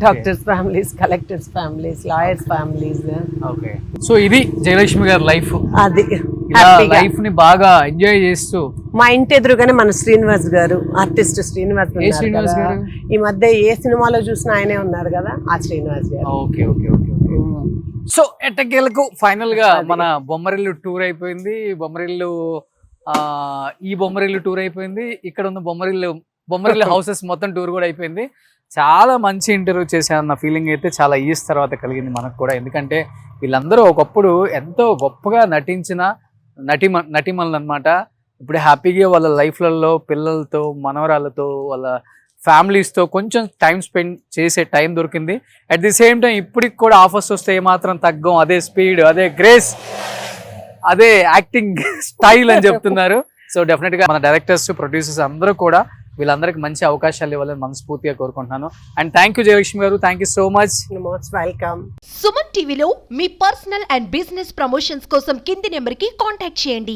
doctors families, collectors families, lawyers families. Okay. So ఇది జయలక్ష్మి గారి లైఫ్. అది లైఫ్ ని బాగా ఎంజాయ్ చేస్తూ. మా ఇంటి ఎదురుగానే మన శ్రీనివాస్ గారు, ఆర్టిస్ట్ శ్రీనివాస్ ఉన్నారు శ్రీనివాస్ కదా. గారు? ఈ మధ్య ఏ సినిమాలో చూసినా ఆయనే ఉన్నారు కదా, ఆ శ్రీనివాస్ గారు. Okay okay okay okay. So ఎట్టకేలకు ఫైనల్ గా మన బొమ్మరిల్లు టూర్ అయిపోయింది. బొమ్మరిల్లు ఈ బొమ్మరిల్లు టూర్ అయిపోయింది. ఇక్కడ ఉన్న బొమ్మరిల్లు హౌసెస్ మొత్తం టూర్ కూడా అయిపోయింది. చాలా మంచి ఇంటర్వ్యూ చేశానన్న ఫీలింగ్ అయితే చాలా ఇయర్స్ తర్వాత కలిగింది మనకు కూడా. ఎందుకంటే వీళ్ళందరూ ఒకప్పుడు ఎంతో గొప్పగా నటించిన నటిమణులు అనమాట. ఇప్పుడు హ్యాపీగా వాళ్ళ లైఫ్లలో పిల్లలతో, మనవరాళ్ళతో, వాళ్ళ ఫ్యామిలీస్తో కొంచెం టైం స్పెండ్ చేసే టైం దొరికింది. అట్ ది సేమ్ టైం ఇప్పటికి కూడా ఆఫర్స్ వస్తే ఏమాత్రం తగ్గం, అదే స్పీడ్, అదే గ్రేస్, అదే యాక్టింగ్ స్టైల్ అని చెప్తున్నారు. సో డెఫినెట్ గా మన డైరెక్టర్స్, ప్రొడ్యూసర్స్ అందరూ కూడా వీళ్ళందరికీ మంచి అవకాశాలు ఇవ్వాలని మనస్ఫూర్తిగా కోరుకుంటున్నాను. అండ్ థ్యాంక్ యూ జయలక్ష్మి గారు, thank you so much. Most welcome. Suman టీవీలో మీ పర్సనల్ అండ్ బిజినెస్ ప్రమోషన్స్ కోసం కింది నెంబర్కి కాంటాక్ట్ చేయండి.